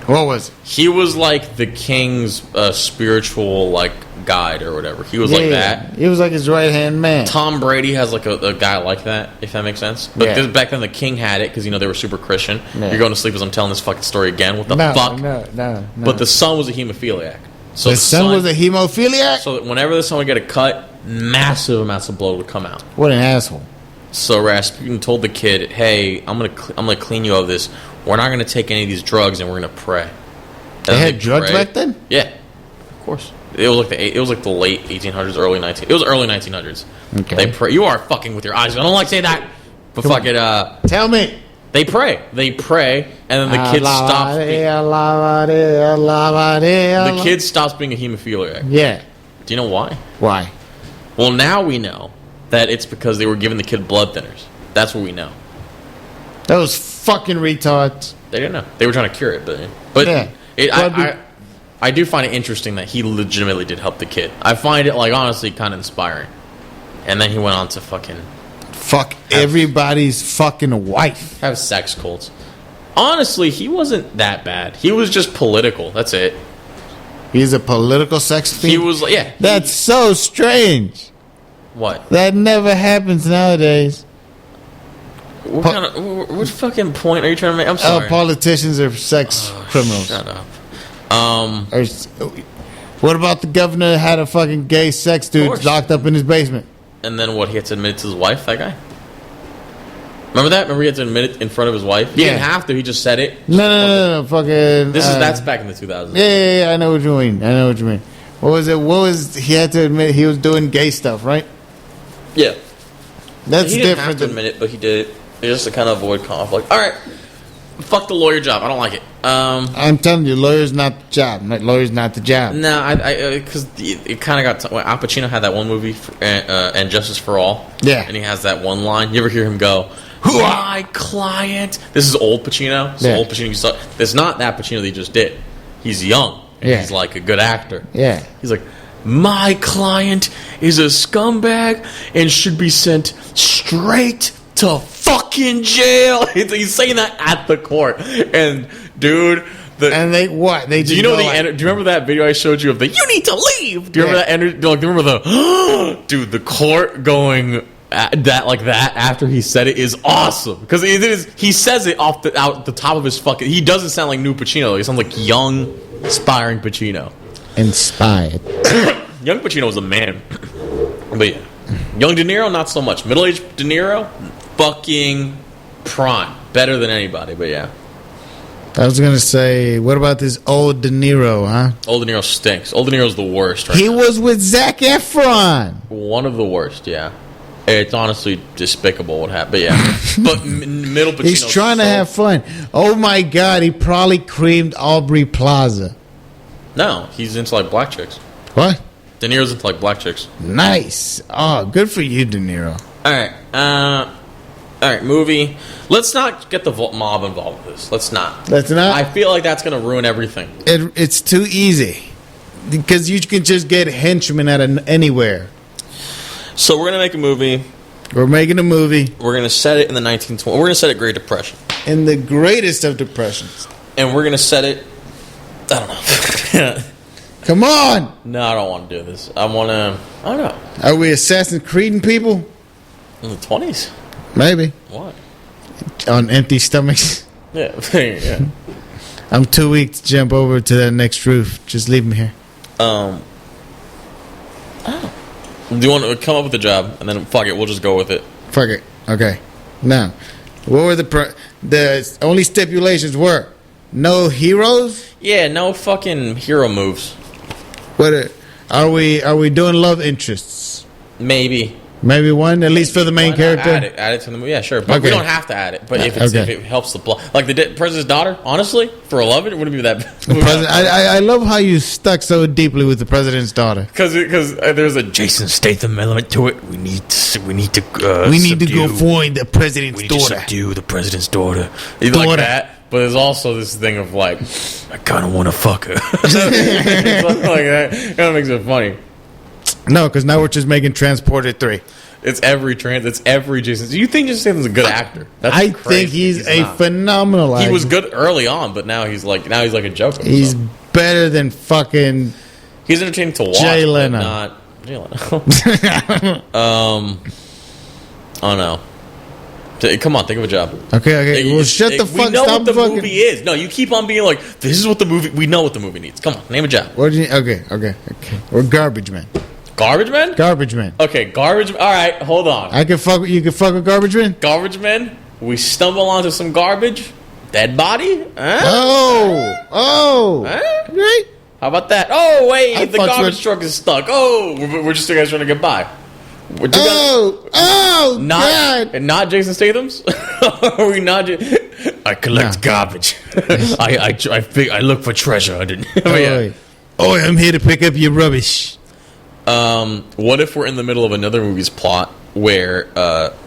What was it? He was like the king's spiritual like guide or whatever. He was like that. He was like his right hand man. Tom Brady has like a guy like that, if that makes sense. But back then the king had it because they were super Christian. Yeah. You're going to sleep as I'm telling this fucking story again. What the fuck? No. But the son was a hemophiliac. So the son was a hemophiliac. So that whenever the son would get a cut, massive amounts of blood would come out. What an asshole! So Rasputin told the kid, "Hey, I'm gonna clean you of this. We're not gonna take any of these drugs, and we're gonna pray." They had drugs back then? Yeah, of course. It was like the late 1800s, early 1900s. It was early 1900s. Okay. They pray. You are fucking with your eyes. I don't like saying that. But fuck it. Tell me. They pray, and then the kid stops. The kid stops being a hemophiliac. Yeah. Do you know why? Why? Well, now we know that it's because they were giving the kid blood thinners. That's what we know. Those fucking retards. They didn't know. They were trying to cure it, but yeah. I do find it interesting that he legitimately did help the kid. I find it, like, honestly kind of inspiring. And then he went on to fuck everybody's fucking wife. Have sex cults. Honestly, he wasn't that bad. He was just political. That's it. He's a political sex fiend? He was, yeah. That's so strange. What? That never happens nowadays. What fucking point are you trying to make? I'm sorry. Politicians are sex criminals. Shut up. What about the governor that had a fucking gay sex dude locked up in his basement? And then what? He had to admit it to his wife, that guy? Remember that? Remember he had to admit it in front of his wife? He Yeah. didn't have to. He just said it. No, fucking. That's back in the 2000s. Yeah, I know what you mean. What was it? He had to admit he was doing gay stuff, right? Yeah. That's He didn't different have to than. admit it, but he did it. Just to kind of avoid conflict. All right. Fuck the lawyer job. I don't like it. I'm telling you, lawyer's not the job. Lawyer's not the job. No, because it kind of got. Al Pacino had that one movie, and Justice for All. Yeah. And he has that one line. You ever hear him go, "My client"? This is old Pacino. This is old Pacino. You saw. It's not that Pacino that he just did. He's young. And Yeah. He's like a good actor. Yeah. He's like, "My client is a scumbag and should be sent straight to fucking jail." He's saying that at the court, and dude. And they what? They Do just you know go the? like, Do you remember that video I showed you of the "you need to leave"? Do you remember that energy? Like, do you remember the dude? The court going that after he said it is awesome because he says it out the top of his fucking. He doesn't sound like new Pacino. He sounds like young, aspiring Pacino. inspired. Young Pacino was a man, but yeah, young De Niro not so much. Middle-aged De Niro, fucking prime, better than anybody. But yeah. I was gonna say, what about this old De Niro, huh? Old De Niro stinks. Old De Niro's the worst. Right He now. was with Zac Efron. One of the worst. Yeah, it's honestly despicable what happened. But yeah, but middle Pacino. He's trying to have fun. Oh my God, he probably creamed Aubrey Plaza. No, he's into like black chicks. What? De Niro's into like black chicks. Nice. Oh, good for you, De Niro. All right, movie. Let's not get the mob involved with this. Let's not. Let's not? I feel like that's going to ruin everything. It's too easy because you can just get henchmen out of anywhere. So we're going to make a movie. We're making a movie We're going to set it in the 1920s. We're going to set it Great Depression. in the greatest of depressions. And we're going to set it... I don't know. Come on! No, I don't want to do this. I want to... I don't know. Are we Assassin's Creeding people? In the 20s? Maybe. What? On empty stomachs. Yeah. Yeah. I'm too weak to jump over to that next roof. Just leave me here. Do you want to come up with a job, and then fuck it, we'll just go with it. Fuck it. Okay. Now, what were the only stipulations were? No heroes? Yeah, no fucking hero moves. What are we doing love interests? Maybe. Maybe one, at least for the main Why not character. Add it to the movie. Yeah, sure. But we Okay. don't have to add it. But if Okay. it helps the plot, like the president's daughter, honestly, for 11, it wouldn't be that. The president, I love how you stuck so deeply with the president's daughter. Because there's a Jason Statham element to it. We need to We need to go find the president's daughter. subdue the president's daughter. Like that. But there's also this thing of like, I kind of want to fuck her. Something like that. Kind of makes it funny. No, because now we're just making Transporter 3. It's every Jason. Do you think Jason Statham's a good actor? That's I crazy. think he's a not. phenomenal actor. He was good early on, but now he's like a joke. of He's himself. better than fucking He's entertaining to watch. Jay but Leno. Not Jay Leno. Oh no. Come on, think of a job. Okay. Well, shut the fuck. We know Stop what the fucking. movie is. No, you keep on being like, this is what the movie. We know what the movie needs. Come on, name a job. What do you? Okay. We're Garbage Man. Garbage Man. Garbage Man. Okay, garbage. All right, hold on. I can fuck. You can fuck with Garbage Man. Garbage Man. We stumble onto some garbage. Dead body. Huh? Oh. Huh? Right. How about that? Oh wait, I the fucks garbage with- truck is stuck. Oh, we're just two guys trying to get by. We're two guys- Oh. Not God. not Jason Statham's. Are we not? I collect garbage. I look for treasure. I didn't. But yeah. Oh, I'm here to pick up your rubbish. What if we're in the middle of another movie's plot where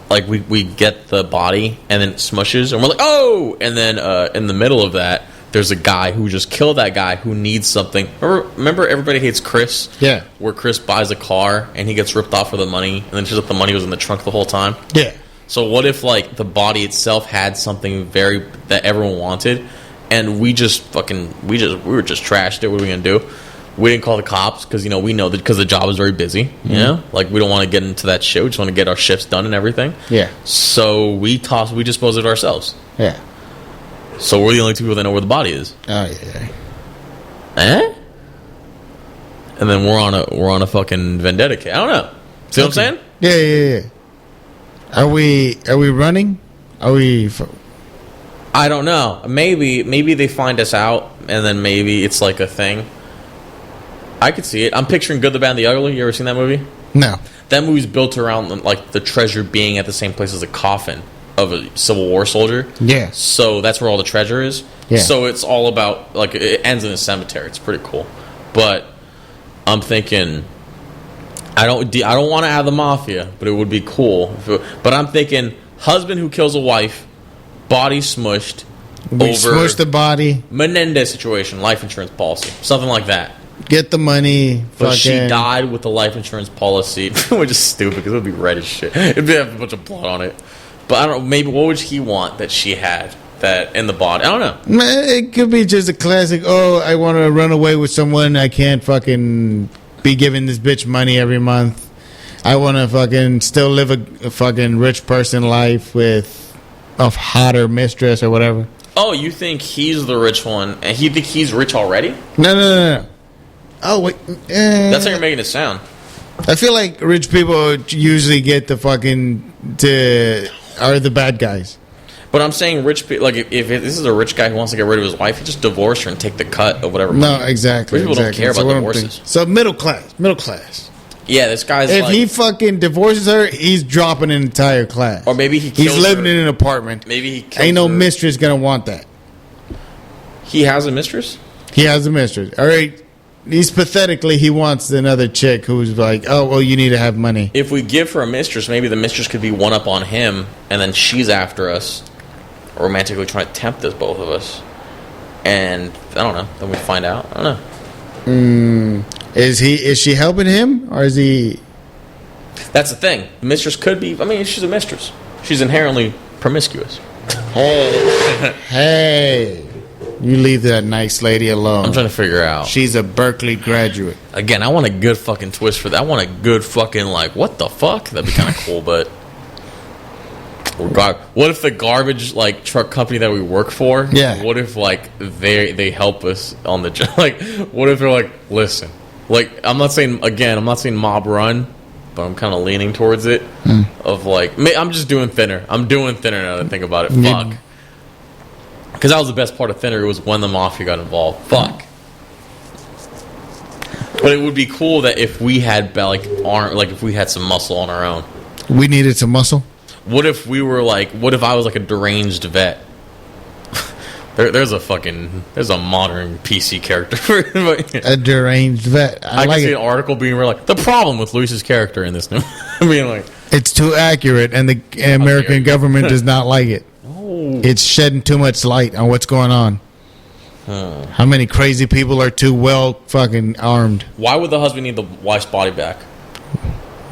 like we get the body and then it smushes and we're like, oh, and then in the middle of that there's a guy who just killed that guy who needs something. Remember Everybody Hates Chris? Yeah. Where Chris buys a car and he gets ripped off for the money and then turns out the money was in the trunk the whole time. Yeah. So what if like the body itself had something that everyone wanted, and we were just trashed it? What are we gonna do? We didn't call the cops because we know that because the job is very busy. You know, like we don't want to get into that shit. We just want to get our shifts done and everything. Yeah. So we dispose of it ourselves. Yeah. So we're the only two people that know where the body is. Oh yeah. And then we're on a fucking vendetta case. I don't know. See what I'm saying? Yeah. Are we running? Are we? I don't know. Maybe they find us out, and then maybe it's like a thing. I could see it. I'm picturing Good, the Bad, and the Ugly. You ever seen that movie? No. That movie's built around like the treasure being at the same place as a coffin of a Civil War soldier. Yeah. So that's where all the treasure is. Yeah. So it's all about like it ends in a cemetery. It's pretty cool. But I'm thinking I don't want to add the mafia, but it would be cool. But I'm thinking husband who kills a wife, body smushed We smush the body. Menendez situation, life insurance policy, something like that. Get the money. But she died with the life insurance policy, which is stupid because it would be red as shit. It'd have a bunch of blood on it. But I don't know. Maybe what would he want that she had that in the body? I don't know. It could be just a classic. Oh, I want to run away with someone. I can't fucking be giving this bitch money every month. I want to fucking still live a fucking rich person life with a hotter mistress or whatever. Oh, you think he's the rich one, and you think he's rich already? No. Oh wait, that's how you're making it sound. I feel like rich people usually get the are the bad guys. But I'm saying rich people, like if this is a rich guy who wants to get rid of his wife, he just divorce her and take the cut of whatever. No, exactly. Rich people don't care about divorces. So middle class. Yeah, this guy's if he fucking divorces her, he's dropping an entire class. Or maybe he's living in an apartment. Maybe he kills ain't no her. mistress gonna want that. He has a mistress? He has a mistress. All right. He's pathetically, he wants another chick who's like, oh, well, you need to have money. If we give her a mistress, maybe the mistress could be one up on him, and then she's after us, romantically trying to tempt us, both of us. And I don't know. Then we find out. I don't know. Is she helping him, or is he? That's the thing. The mistress could be. I mean, she's a mistress. She's inherently promiscuous. Hey. You leave that nice lady alone. I'm trying to figure out. She's a Berkeley graduate. Again, I want a good fucking twist for that. I want a good fucking, like, what the fuck? That'd be kind of cool, but... What if the garbage, like, truck company that we work for... Yeah. What if, like, they help us on the job? Like, what if they're like, listen... Like, I'm not saying mob run, but I'm kind of leaning towards it. Of, like... I'm just doing thinner. I'm doing thinner now that I think about it. Fuck. Because that was the best part of Thinner, was when the Mafia got involved. Fuck. But it would be cool that if we had, if we had some muscle on our own. We needed some muscle? What if I was like a deranged vet? There's a modern PC character for a deranged vet. I can like see it. an article being like, the problem with Luis's character in this new... being like... It's too accurate, and the American government does not like it. It's shedding too much light on what's going on. How many crazy people are too well fucking armed? Why would the husband need the wife's body back?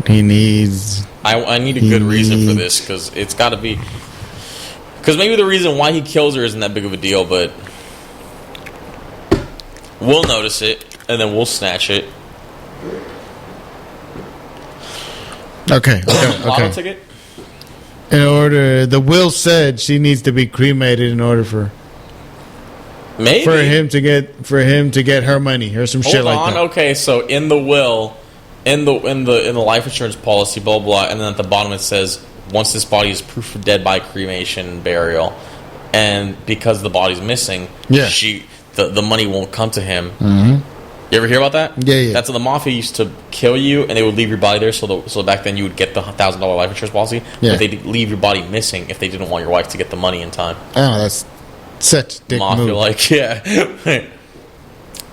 He needs... I need a good reason for this, because it's got to be... Because maybe the reason why he kills her isn't that big of a deal, but... We'll notice it, and then we'll snatch it. Okay. Lotto ticket? The will said she needs to be cremated in order for him to get her money or some shit like that. Okay, so in the will, in the life insurance policy, blah blah, and then at the bottom it says once this body is proof of dead by cremation and burial, and because the body's missing, the money won't come to him. Mm-hmm. You ever hear about that? Yeah. That's how the mafia used to kill you, and they would leave your body there. So back then you would get the $1,000 life insurance policy, but they'd leave your body missing if they didn't want your wife to get the money in time. Oh, that's such a dick mafia move. Like, yeah,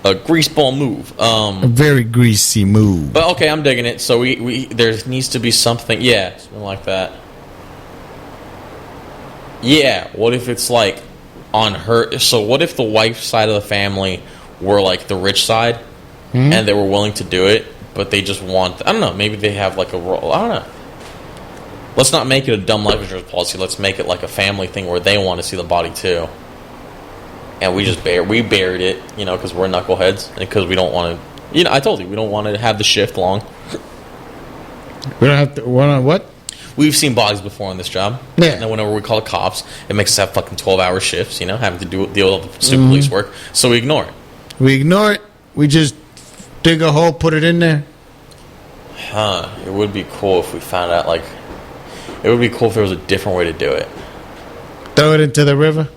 a greaseball move. A very greasy move. But okay, I'm digging it. So we there needs to be something, something like that. Yeah. What if it's like on her? So what if the wife's side of the family were like the rich side, and they were willing to do it, but they just want... I don't know, maybe they have like a role. I don't know. Let's not make it a dumb life insurance policy. Let's make it like a family thing where they want to see the body too. And we just buried it, because we're knuckleheads, and because we don't want to... I told you, we don't want to have the shift long. We don't have to... What? We've seen bodies before on this job. Yeah. And whenever we call the cops, it makes us have fucking 12-hour shifts, having to deal with all the stupid police work. So we ignore it. We ignore it. We just dig a hole, put it in there. It would be cool if we found out, it would be cool if there was a different way to do it. Throw it into the river?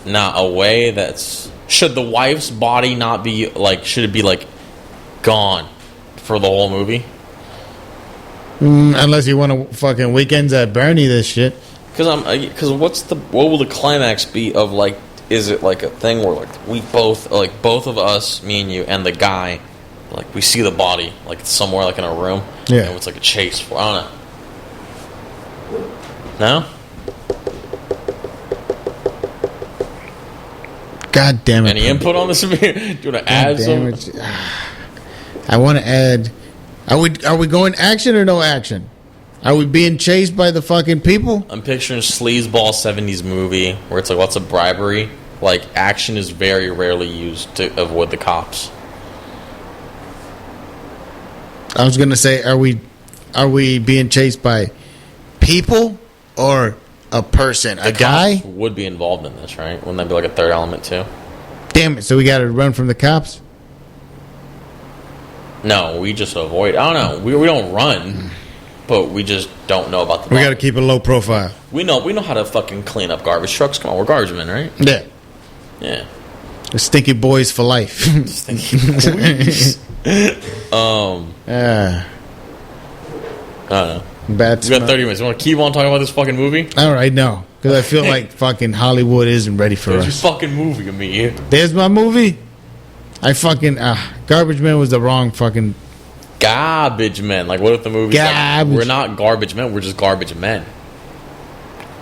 Nah, a way that's... Should the wife's body not be, like... Should it be, like, gone for the whole movie? Unless you want to fucking Weekends at Bernie this shit. Because what will the climax be of, like... Is it, like, a thing where, like, we both... Like, both of us, me and you, and the guy... Like, we see the body, like, it's somewhere, like, in a room. Yeah. And it's, like, a chase. I don't know. No? God damn it. Any input on this? Do you want to add some? I want to add... Are we going action or no action? Are we being chased by the fucking people? I'm picturing sleazeball 70s movie where it's, like, lots of bribery. Like, action is very rarely used to avoid the cops. I was gonna say, are we being chased by people or a person, a guy? Cops would be involved in this, right? Wouldn't that be like a third element too? Damn it! So we got to run from the cops? No, we just avoid. I don't know. We don't run, but we just don't know about the. We got to keep a low profile. We know how to fucking clean up garbage trucks. Come on, we're garbage men, right? Yeah. Yeah. The stinky boys for life. Stinky boys. I don't know. Bad. We got 30 minutes. You want to keep on talking about this fucking movie? All right, no, because I feel like fucking Hollywood isn't ready for There's us. your fucking movie, Amir. There's my movie. I fucking Garbage Man was the wrong fucking garbage men. Like, what if the movie's like, we're not garbage men, we're just garbage men?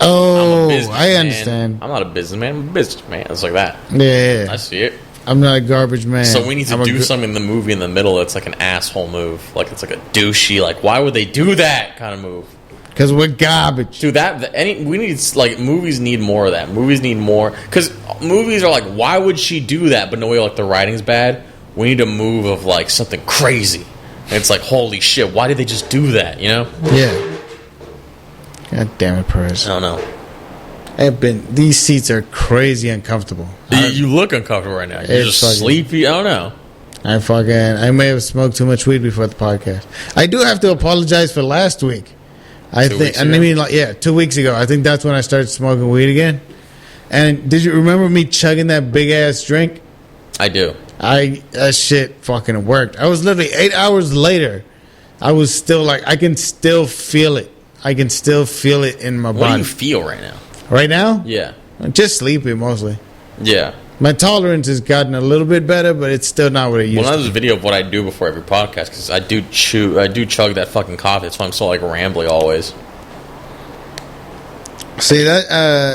Oh, I understand. I'm not a businessman, I'm a businessman. It's like that. Yeah. I see it. I'm not a garbage man. So we need to do something in the movie in the middle that's like an asshole move. Like, it's like a douchey, like, why would they do that kind of move? Because we're garbage. Dude, we need, like, movies need more of that. Movies need more. Because movies are like, why would she do that? But no way, like, the writing's bad. We need a move of, like, something crazy. And it's like, holy shit, why did they just do that, you know? Yeah. God damn it, Perez. I don't know. These seats are crazy uncomfortable. You look uncomfortable right now. You're just sleepy. I don't know. I may have smoked too much weed before the podcast. I do have to apologize for last week. 2 weeks ago. I think that's when I started smoking weed again. And did you remember me chugging that big ass drink? I do. That shit fucking worked. I was literally 8 hours later. I was still like, I can still feel it. I can still feel it in my body. What do you feel right now? Right now? Yeah. I'm just sleepy mostly. Yeah. My tolerance has gotten a little bit better, but it's still not what it used to be. Well, there's a video of what I do before every podcast, because I do chug that fucking coffee. That's why I'm so, like, rambly always. See, that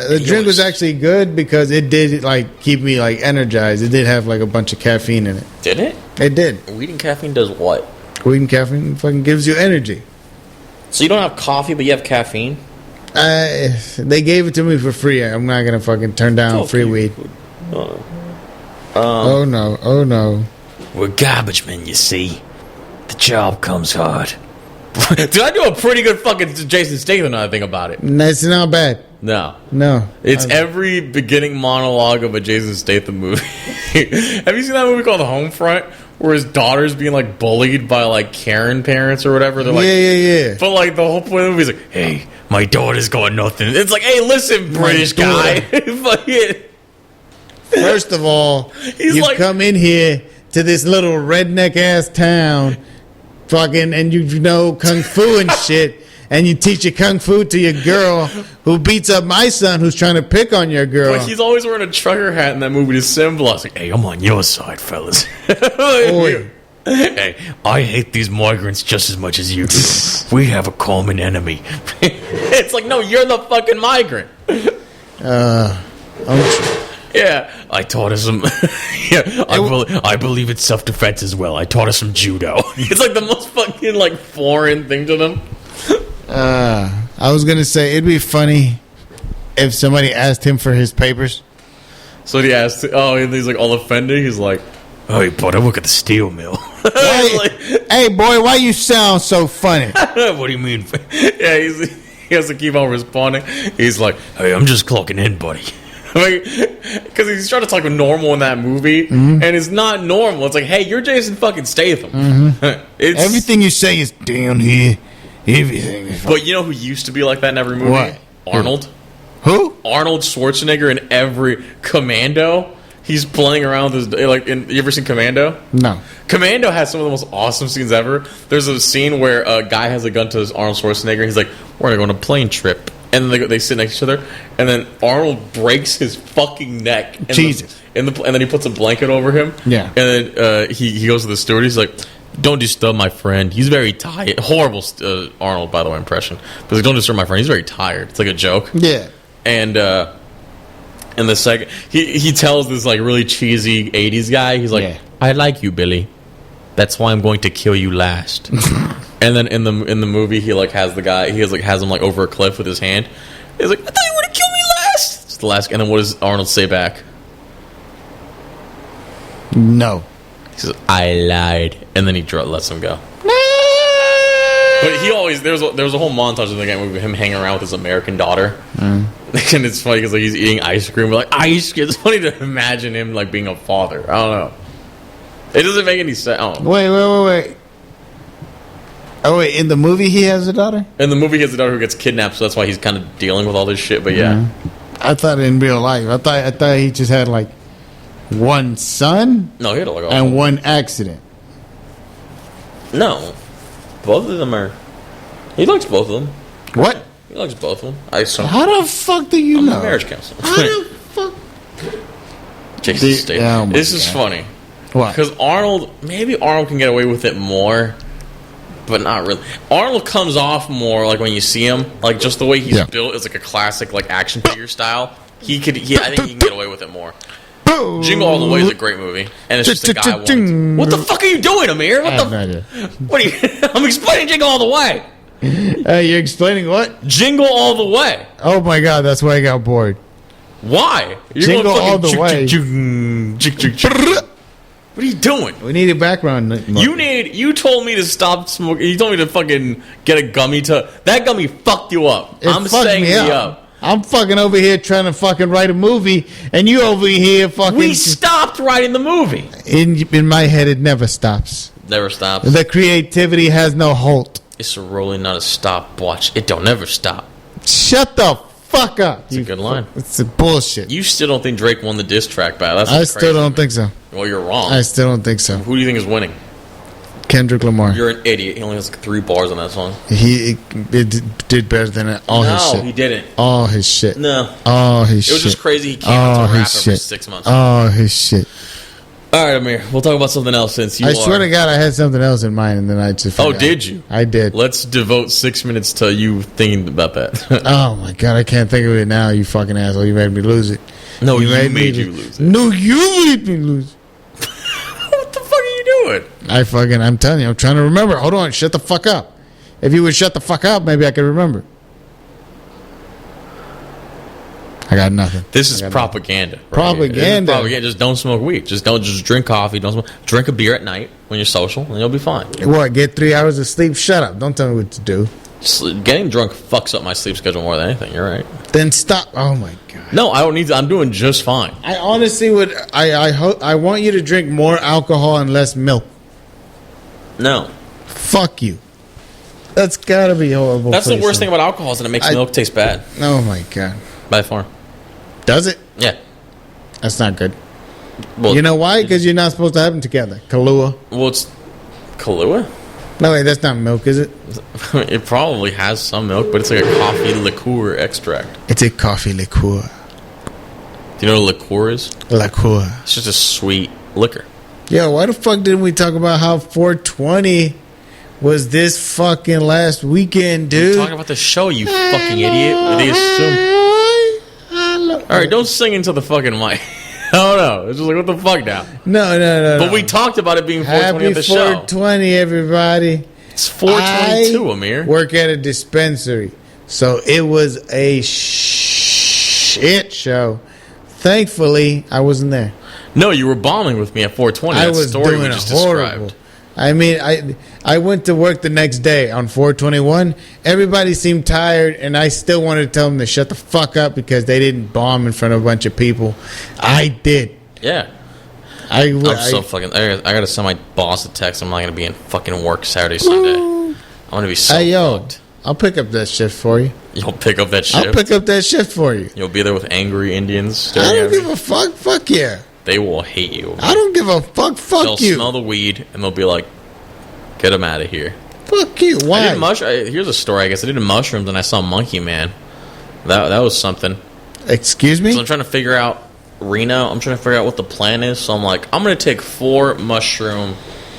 the drink was actually good because it did, like, keep me, like, energized. It did have, like, a bunch of caffeine in it. Did it? It did. Weed and caffeine does what? Weed and caffeine fucking gives you energy. So you don't have coffee, but you have caffeine? They gave it to me for free. I'm not going to fucking turn down free weed. Oh no. We're garbage men, you see. The job comes hard. Dude, I do a pretty good fucking Jason Statham now I think about it. That's not bad. No. No. It's every beginning monologue of a Jason Statham movie. Have you seen that movie called Homefront? Where his daughter's being, like, bullied by, like, Karen parents or whatever. They're like, yeah. But, like, the whole point of the movie is like, hey, my daughter's got nothing. It's like, hey, listen, British guy. First of all, you come in here to this little redneck ass town, fucking, and you know kung fu and shit, and you teach your kung fu to your girl who beats up my son who's trying to pick on your girl. But he's always wearing a trucker hat in that movie to symbolize, like, hey, I'm on your side, fellas. Boy. Hey, I hate these migrants just as much as you do. We have a common enemy. It's like, no, you're the fucking migrant. Yeah, I taught her some. I believe it's self-defense as well. I taught her some judo. It's like the most fucking, like, foreign thing to them. I was gonna say it'd be funny if somebody asked him for his papers. So he asked, and he's like all offended. He's like, "Hey, bud, I work at the steel mill." Hey, boy, why you sound so funny? What do you mean? Yeah, he has to keep on responding. He's like, "Hey, I'm just clocking in, buddy." Like, because he's trying to talk normal in that movie, and it's not normal. It's like, hey, you're Jason fucking Statham. Everything you say is down here. Everything. But you know who used to be like that in every movie? What? Arnold. Who? Arnold Schwarzenegger in every Commando. He's playing around with his you ever seen Commando? No. Commando has some of the most awesome scenes ever. There's a scene where a guy has a gun to Arnold Schwarzenegger. And he's like, "We're gonna go on a plane trip," and then they sit next to each other. And then Arnold breaks his fucking neck. Jesus. And then he puts a blanket over him. Yeah. And then he goes to the steward. He's like, "Don't disturb my friend. He's very tired." Horrible Arnold, by the way, impression. But like, "Don't disturb my friend. He's very tired." It's like a joke. Yeah. And in the second, he tells this like really cheesy '80s guy. He's like, "I like you, Billy. That's why I'm going to kill you last." And then in the movie, he like has the guy. Has him like over a cliff with his hand. He's like, "I thought you were going to kill me last." It's the last. And then what does Arnold say back? No. He says, "I lied," and then he lets him go. But he always there was a whole montage of the game with him hanging around with his American daughter, and it's funny because like he's eating ice cream. We're like ice cream. It's funny to imagine him like being a father. I don't know. It doesn't make any sense. Wait. Oh wait, in the movie he has a daughter? In the movie he has a daughter who gets kidnapped, so that's why he's kind of dealing with all this shit. But yeah, I thought in real life. I thought he just had like one son. No, he had like and one accident. No, both of them are. He likes both of them. What? He likes both of them. I assume. How the fuck do you I'm know? a marriage counselor. How the fuck? Jason Statham. This is funny. What? Because maybe Arnold can get away with it more, but not really. Arnold comes off more like when you see him, like just the way he's built is like a classic like action figure style. I think he can get away with it more. Jingle All the Way is a great movie, and it's just a guy. What the fuck are you doing, Amir? What are you? I'm explaining Jingle All the Way. You're explaining what? Jingle All the Way. Oh my god, that's why I got bored. Why? You're Jingle All the Way. What are you doing? We need a background. You told me to stop smoking. You told me to fucking get a gummy that gummy fucked you up. I'm saying me up. I'm fucking over here trying to fucking write a movie, and you over here fucking. We stopped writing the movie. In my head, it never stops. Never stops. The creativity has no halt. It's a rolling, not a stopwatch. It don't never stop. Shut the fuck up. It's a good line. It's a bullshit. You still don't think Drake won the diss track battle? I still don't think so. Well, you're wrong. I still don't think so. Who do you think is winning? Kendrick Lamar. You're an idiot. He only has like 3 bars on that song. He did better than all his shit. No, he didn't. All his shit. No. All his shit. It was just crazy. He came out to rap for 6 months. All his shit. All right, Amir. We'll talk about something else since you I swear to God, I had something else in mind, and then I just forgot. Oh, did you? I did. Let's devote 6 minutes to you thinking about that. Oh, my God. I can't think of it now, you fucking asshole. You made me lose it. No, you made you lose it. No, you made me lose it. What the fuck are you doing? I'm telling you, I'm trying to remember. Hold on. Shut the fuck up. If you would shut the fuck up, maybe I could remember. I got nothing. This is propaganda. Right? Propaganda. Just don't smoke weed. Just drink coffee. Don't smoke. Drink a beer at night when you're social, and you'll be fine. What? Get 3 hours of sleep? Shut up. Don't tell me what to do. Getting drunk fucks up my sleep schedule more than anything. You're right. Then stop. Oh my God. No, I don't need to. I'm doing just fine. I honestly would. I want you to drink more alcohol and less milk. No. Fuck you. That's gotta be horrible. That's the worst thing about alcohol is that it makes milk taste bad. Oh my God. By far. Does it? Yeah. That's not good. Well, you know why? Because you're not supposed to have them together. Kahlua. Well, it's Kahlua? No, wait, that's not milk, is it? It probably has some milk, but it's like a coffee liqueur extract. It's a coffee liqueur. Do you know what a liqueur is? Liqueur. It's just a sweet liquor. Yo, why the fuck didn't we talk about how 420 was this fucking last weekend, dude? We're talking about the show, you fucking idiot. They assume. Alright, don't sing into the fucking mic. Oh no, it's just like, what the fuck now? No. But we talked about it being 420 at the show. Happy 420, everybody. It's 422, Amir. Work at a dispensary. So it was a shit show. Thankfully, I wasn't there. No, you were bombing with me at 420. I was doing we just horrible. Described. I mean, I went to work the next day on 421. Everybody seemed tired, and I still wanted to tell them to shut the fuck up because they didn't bomb in front of a bunch of people. I did. Yeah. I'm so fucking... I gotta send my boss a text. I'm not gonna be in fucking work Saturday, Sunday. I'm gonna be so fucked. I'll pick up that shift for you. You'll pick up that shift. I'll pick up that shift for you. You'll be there with angry Indians. I don't give a fuck. Fuck yeah. They will hate you. I don't give a fuck. Fuck They'll you. smell the weed and they'll be like, "Get them out of here." Fuck you. Why? Here's a story. I guess I did mushrooms and I saw Monkey Man. That was something. Excuse me? So I'm trying to figure out Reno. I'm trying to figure out what the plan is. So I'm like, I'm going to take 4 mushroom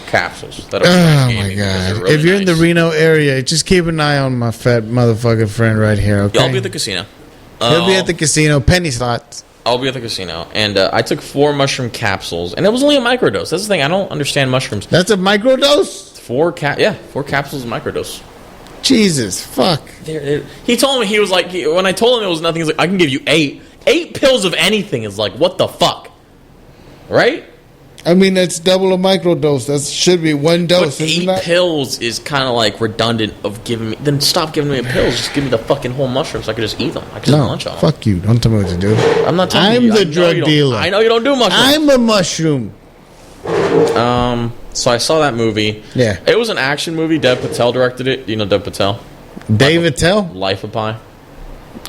capsules. That Oh my god! Really if you're in the nice. Reno area, just keep an eye on my fat motherfucking friend right here. Okay. Yeah, I'll be at the casino. He'll be at the casino. Penny slots. I'll be at the casino, and I took 4 mushroom capsules, and it was only a microdose. That's the thing. I don't understand mushrooms. That's a microdose. 4 capsules of microdose. Jesus, fuck. He told me, he was like, when I told him it was nothing, he's like, I can give you 8. 8 pills of anything is like, what the fuck, right? I mean, that's double a microdose. That should be 1 dose. But 8 pills is kind of like redundant of giving me. Then stop giving me pills. Just give me the fucking whole mushrooms so I can just eat them. I can just munch on them. Fuck you. Don't tell me what to do. I'm not telling you. I'm the drug dealer. I know you don't do mushrooms. I'm a mushroom. So I saw that movie. Yeah. It was an action movie. Dev Patel directed it. You know Dev Patel? David Tell? Life of Pi.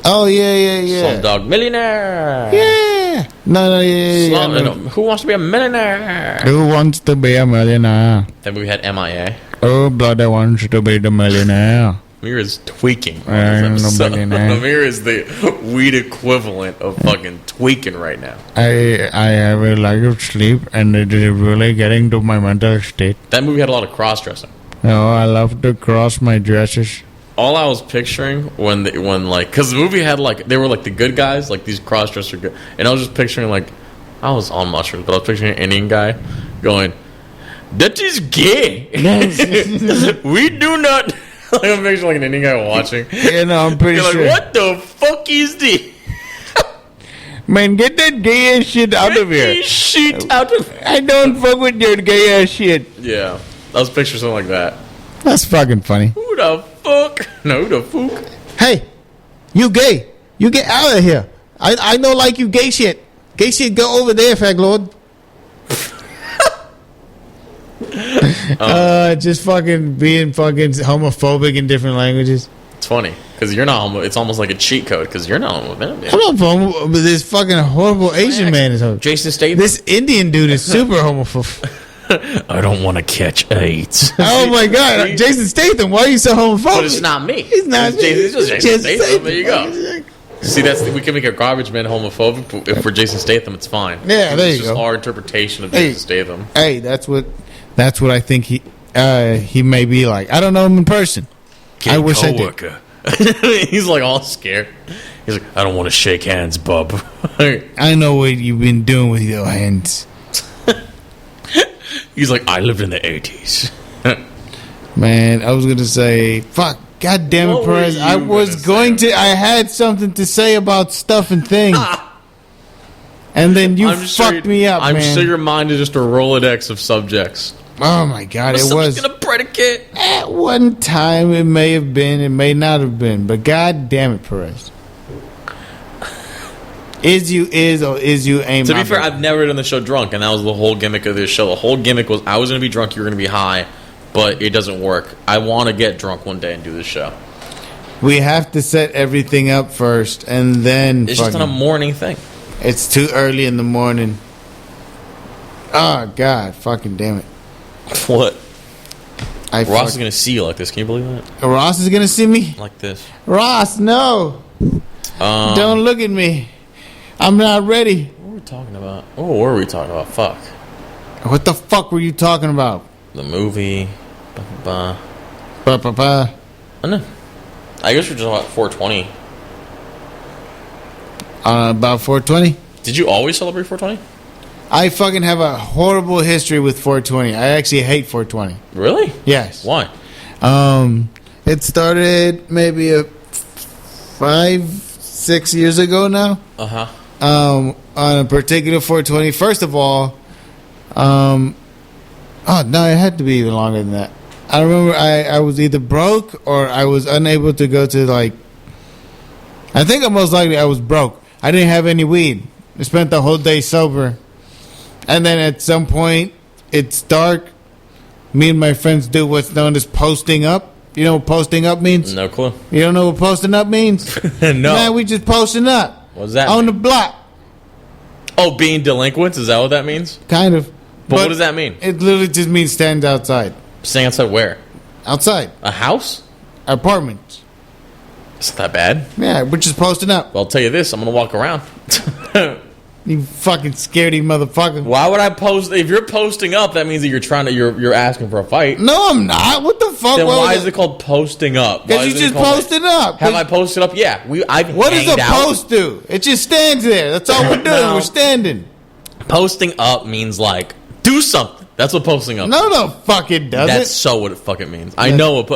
Oh, yeah. Slumdog Millionaire. Yeah. No, yeah. No. Who wants to be a millionaire? Who wants to be a millionaire? That movie had MIA. Oh, bloody wants to be the millionaire. Amir is tweaking. millionaire. Amir is the weed equivalent of fucking tweaking right now. I have a lack of sleep, and it is really getting to my mental state. That movie had a lot of cross-dressing. Oh, I love to cross my dresses. All I was picturing when because the movie had like, they were like the good guys, like these cross-dresser good, and I was just picturing like, I was on mushrooms, but I was picturing an Indian guy going, "That is gay." We do not. Like, I'm picturing like an Indian guy watching. Yeah, no, I'm pretty You're sure. like, what the fuck is this? Man, get that gay ass shit out of here. Get this shit out of here. I don't fuck with your gay ass shit. Yeah, I was picturing something like that. That's fucking funny. Who the fuck? No, who the fuck? Hey, you gay. You get out of here. I don't like you gay shit. Gay shit, go over there, fag lord. Just fucking being fucking homophobic in different languages. It's funny because you're not homo. It's almost like a cheat code because you're not homo. I'm not homo, but this fucking horrible Asian man is homo. Jason Statham. This Indian dude is super homophobic. I don't want to catch AIDS. Oh my god, Jason Statham, why are you so homophobic? But it's not me. He's not me. It's just Jason Statham. Statham. There you go. See, we can make a garbage man homophobic, but if we're Jason Statham, it's fine. Yeah, there you It's just go. our interpretation of Jason Statham. Hey, that's what I think he may be like. I don't know him in person. I wish I did. He's like all scared. He's like, I don't want to shake hands, bub. I know what you've been doing with your hands. He's like, I lived in the 80s. Man, I was gonna say, fuck, god damn it, What were Perez. you I was gonna say? I had something to say about stuff and things. And then you fucked me up, I'm man. sure your mind is just a Rolodex of subjects. Oh my god, it was. Gonna predicate. At one time, it may have been, it may not have been, but god damn it, Perez. Is you is or is you ain't. To be fair, I've never done the show drunk, and that was the whole gimmick of this show. The whole gimmick was I was going to be drunk, you were going to be high, but it doesn't work. I want to get drunk one day and do this show. We have to set everything up first, and then It's just on a morning thing. It's too early in the morning. Oh god, fucking damn it! What? Ross is going to see you like this. Can you believe that? Ross is gonna see me Like this. Ross, no! Don't look at me. I'm not ready. What were we talking about? Oh, what were we talking about? Fuck. What the fuck were you talking about? The movie. Ba ba ba. I know. I guess we're just about 420. About 420. Did you always celebrate 420? I fucking have a horrible history with 420. I actually hate 420. Really? Yes. Why? It started maybe 5-6 years ago now. Uh-huh. On a particular 420. First of all, oh no, it had to be even longer than that. I remember I was either broke or I was unable to go to I think most likely I was broke. I didn't have any weed. I spent the whole day sober. And then at some point, it's dark. Me and my friends do what's known as posting up. You know what posting up means? No clue. You don't know what posting up means? No. Man, we just posting up. What does that on mean? the block. Oh, being delinquents? Is that what that means? Kind of. But what does that mean? It literally just means stand outside. Staying outside where? Outside. A house? Apartments. It's not that bad. Yeah, we're just posting up. Well, I'll tell you this. I'm going to walk around. You fucking scaredy motherfucker. Why would I post? If you're posting up, that means that you're asking for a fight. No, I'm not. What the fuck? Then why is it called posting up? Because you just posted up. Have I posted up? Yeah. What does a post do? It just stands there. That's all we're doing. No. We're standing. Posting up means like do something. That's what posting up. No, fuck it doesn't. That's so what it fucking means. I know it.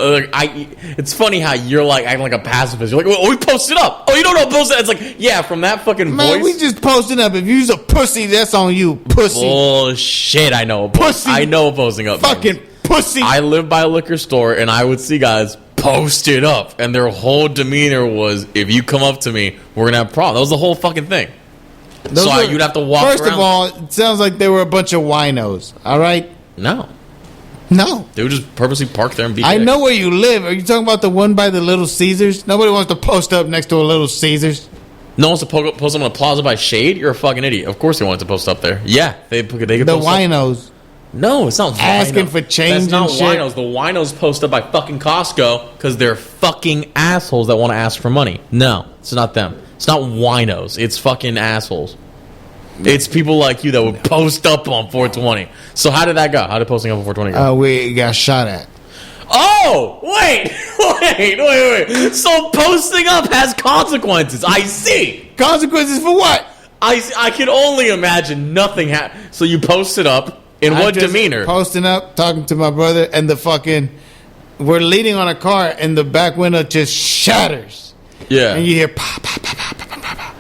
It's funny how you're like acting like a pacifist. You're like, well, we posted up. Oh, you don't know posted. It's like, yeah, from that fucking Man, voice. we just posting up. If you's a pussy, that's on you, pussy. Bullshit. I know. Pussy. I know posting up. Fucking means. pussy. I live by a liquor store, and I would see guys posted up, and their whole demeanor was, if you come up to me, we're gonna have a problem. That was the whole fucking thing. You'd have to walk around. First of all, it sounds like they were a bunch of winos. All right. No. They would just purposely park there and be I know where you live. Are you talking about the one by the Little Caesars? Nobody wants to post up next to a Little Caesars. No one wants to post up on a plaza by Shade? You're a fucking idiot. Of course they want to post up there. Yeah. They could The post winos. Up. No, it's not asking winos. for change. That's not and shit. winos. The winos post up by fucking Costco because they're fucking assholes that want to ask for money. No, it's not them. It's not winos. It's fucking assholes. It's people like you that would post up on 420. So how did that go? How did posting up on 420 go? We got shot at. Oh, wait. So posting up has consequences. I see. Consequences for what? I can only imagine nothing happened. So you posted up in what demeanor? Posting up, talking to my brother, and we're leading on a car, and the back window just shatters. Yeah. And you hear pop, pop, pop, pop, pop, pop, pop.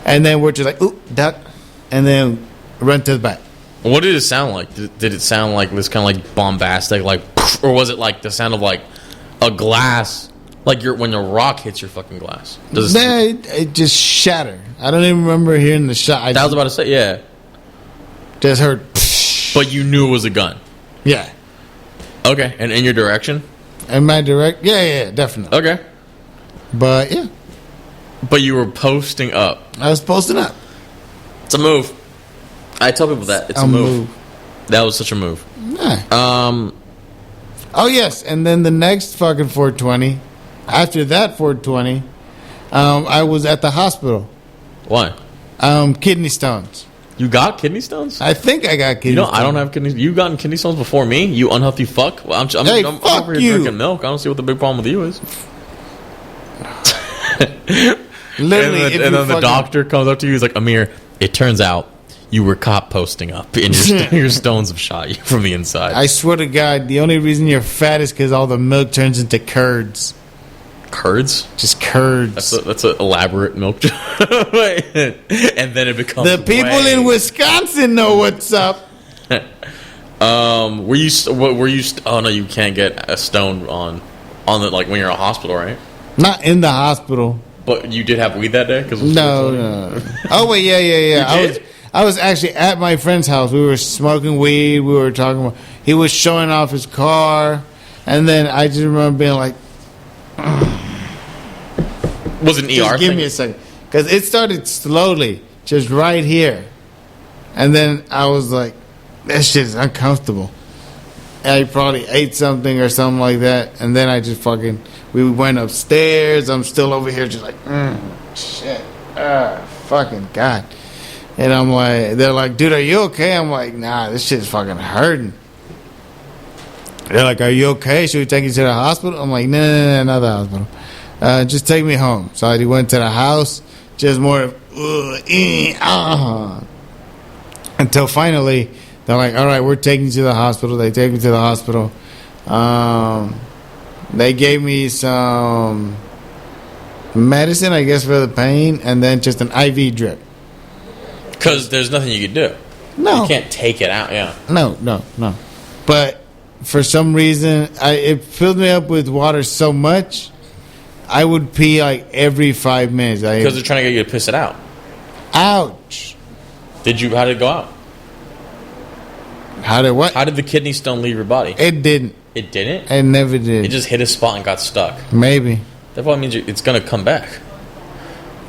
And then we're just like, ooh, duck. And then run to the back. What did it sound like? Did it sound like this kind of like bombastic, like, or was it like the sound of like a glass, like when a rock hits your fucking glass? It just shattered. I don't even remember hearing the shot. I was about to say, yeah. Just heard. But you knew it was a gun. Yeah. Okay, and in your direction? In my direct? Yeah, definitely. Okay. But yeah. But you were posting up. I was posting up. It's a move. I tell people that. It's a move. That was such a move. Yeah. Oh, yes. And then the next fucking 420, after that 420, I was at the hospital. Why? Kidney stones. You got kidney stones? I think I got kidney stones. I don't have kidney. You gotten kidney stones before me? You unhealthy fuck? Well, I'm fuck over here you. drinking milk. I don't see what the big problem with you is. Literally, and then the doctor comes up to you. He's like, Amir, it turns out you were caught posting up, and your stones have shot you from the inside. I swear to God, the only reason you're fat is because all the milk turns into curds. Curds? Just curds. That's an elaborate milk joke. And then it becomes the people in Wisconsin know what's up. Oh no, you can't get a stone on the, like, when you're in a hospital, right? Not in the hospital. But you did have weed that day? No. Oh wait, yeah. I was actually at my friend's house. We were smoking weed. We were talking about. He was showing off his car, and then I just remember being like, "Was it an ER give thing? me a second," because it started slowly, just right here, and then I was like, "That shit is uncomfortable." And I probably ate something or something like that, and then I just we went upstairs. I'm still over here, just like, shit, fucking God. And I'm like, they're like, dude, are you okay? I'm like, nah, this shit's fucking hurting. They're like, are you okay? Should we take you to the hospital? I'm like, no, not the hospital. Just take me home. So I went to the house, just more, until finally, they're like, all right, we're taking you to the hospital. They take me to the hospital. They gave me some medicine, I guess, for the pain, and then just an IV drip. Because there's nothing you can do. No. You can't take it out, yeah. No. But for some reason, it filled me up with water so much, I would pee like every 5 minutes. Because they're trying to get you to piss it out. Ouch. How did it go out? How did what? How did the kidney stone leave your body? It didn't. It didn't? It never did. It just hit a spot and got stuck. Maybe. That probably means it's going to come back.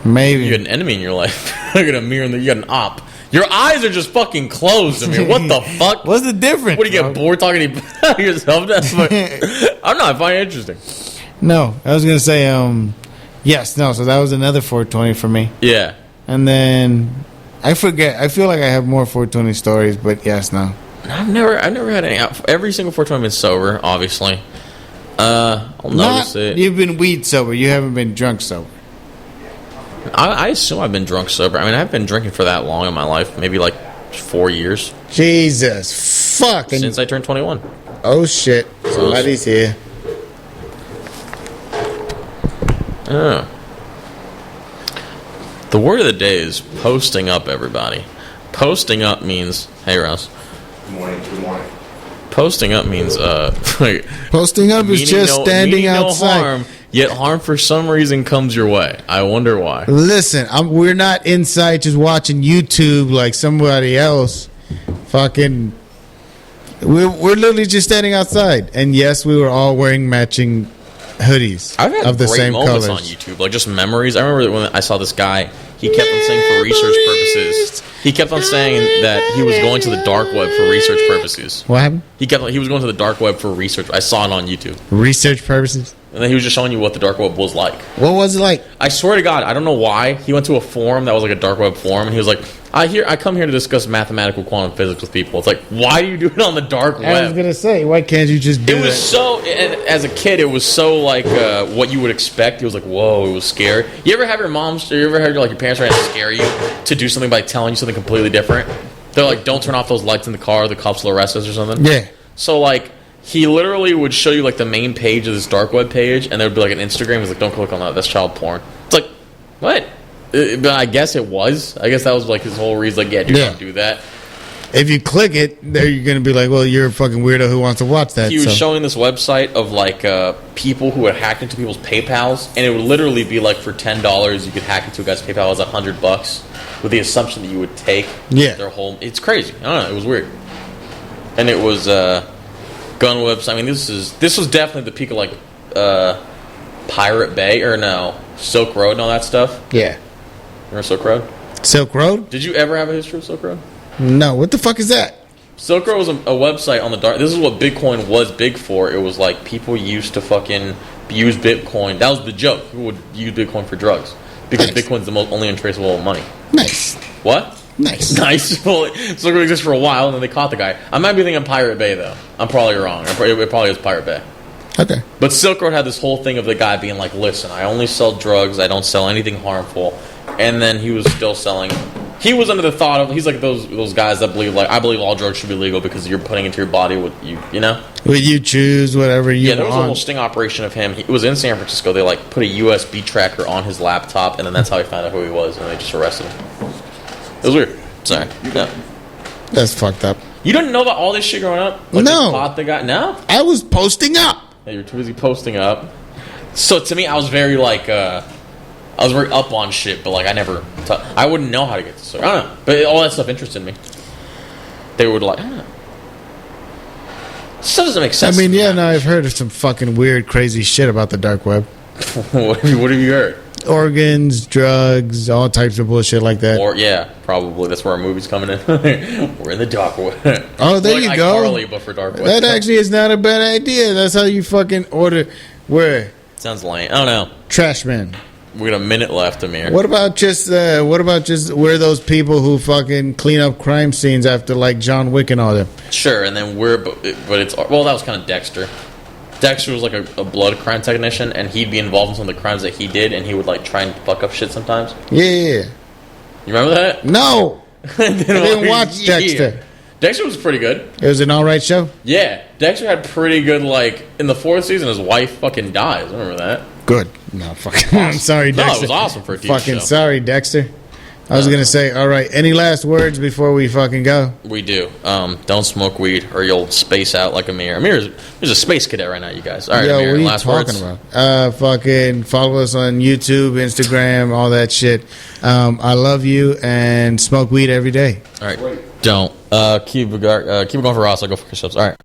Maybe. You got an enemy in your life. You got a mirror you got an op. Your eyes are just fucking closed, Amir. What the fuck? What's the difference? What, do you get bored talking to yourself? I'm not. I find it interesting. No, I was going to say, yes, no. So that was another 420 for me. Yeah. And then, I forget. I feel like I have more 420 stories, but yes, no. I've never had any. Every single 420 I've been sober, obviously. I'll notice it. You've been weed sober. You haven't been drunk sober. I assume I've been drunk sober. I mean, I've been drinking for that long in my life. Maybe like 4 years. Jesus. Fuck. Since I turned 21. Oh, shit. Somebody's here. Oh. The word of the day is posting up, everybody. Posting up means... Hey, Ross. Good morning. Posting up means... Posting up is just standing outside. No harm, yet harm for some reason comes your way. I wonder why. Listen, we're not inside just watching YouTube like somebody else. Fucking... We're literally just standing outside. And yes, we were all wearing matching hoodies I've had of the great same moments colors. on YouTube, like just memories. I remember when I saw this guy, he kept on saying for research purposes. He kept on saying that he was going to the dark web for research purposes. What happened? He was going to the dark web for research. I saw it on YouTube. Research purposes? And then he was just showing you what the dark web was like. What was it like? I swear to God, I don't know why. He went to a forum that was like a dark web forum, and he was like, I come here to discuss mathematical quantum physics with people. It's like, why do you do it on the dark web? I was going to say, why can't you just do it? It was so, as a kid, it was so like what you would expect. It was like, whoa, it was scary. You ever have your moms, or you ever had like your parents trying to scare you to do something by telling you something completely different? They're like, don't turn off those lights in the car, the cops will arrest us or something. Yeah. So like, he literally would show you like the main page of this dark web page, and there would be like an Instagram. He's like, don't click on that, that's child porn. It's like, what? But I guess it was. I guess that was like his whole reason. Like, don't do that. If you click it, there you're going to be like, well, you're a fucking weirdo who wants to watch that. He was showing this website of like people who had hacked into people's PayPals, and it would literally be like for $10 you could hack into a guy's PayPal as $100 with the assumption that you would take their whole. It's crazy. I don't know. It was weird, and it was gun website. I mean, this was definitely the peak of like Pirate Bay or no Silk Road and all that stuff. Yeah. Remember Silk Road? Silk Road? Did you ever have a history of Silk Road? No. What the fuck is that? Silk Road was a website on the dark. This is what Bitcoin was big for. It was like people used to fucking use Bitcoin. That was the joke. People would use Bitcoin for drugs because Bitcoin's the most only untraceable money. Nice. What? Nice. Well, Silk Road existed for a while, and then they caught the guy. I might be thinking Pirate Bay, though. I'm probably wrong. It probably is Pirate Bay. Okay. But Silk Road had this whole thing of the guy being like, listen, I only sell drugs. I don't sell anything harmful. And then he was still selling. He was under the thought of, he's like those guys that believe, like, I believe all drugs should be legal because you're putting into your body what you know? What you choose, whatever you want. Yeah, there was a whole sting operation of him. It was in San Francisco. They, like, put a USB tracker on his laptop, and then that's how he found out who he was, and they just arrested him. It was weird. Sorry. No. That's fucked up. You didn't know about all this shit growing up? Like, no. They caught the guy? No? I was posting up. Yeah, you're too busy posting up. So, to me, I was very, like, I was very up on shit, but like I wouldn't know how to get to Silk. I don't know, but all that stuff interested me. They would like, I don't know. Stuff doesn't make sense. I mean, yeah, no, I've heard of some fucking weird, crazy shit about the dark web. What have you heard? Organs, drugs, all types of bullshit like that. Or yeah, probably that's where our movie's coming in. We're in the dark web. Oh, there like you go. Carly, but for dark web. That actually is not a bad idea. That's how you fucking order. Where? Sounds lame. I don't know. Trash man. We got a minute left, Amir. What about just we're those people who fucking clean up crime scenes after like John Wick and all them? Sure, and then but it's that was kind of Dexter. Dexter was like a blood crime technician, and he'd be involved in some of the crimes that he did, and he would like try and fuck up shit sometimes. Yeah. You remember that? No. I didn't watch Dexter. Dexter was pretty good. It was an alright show? Yeah. Dexter had pretty good, like, in the 4th season, his wife fucking dies. Remember that? Good. No, fucking. I'm sorry, Dexter. No, it was awesome for a TV fucking show. Sorry, Dexter. I was going to say, alright, any last words before we fucking go? We do. Don't smoke weed or you'll space out like Amir. Amir's a space cadet right now, you guys. Alright, Yo, Amir, what are you last talking words? about? Fucking follow us on YouTube, Instagram, all that shit. I love you and smoke weed every day. Alright. Don't. Keep it going for Ross. I'll go for yourselves. Alright.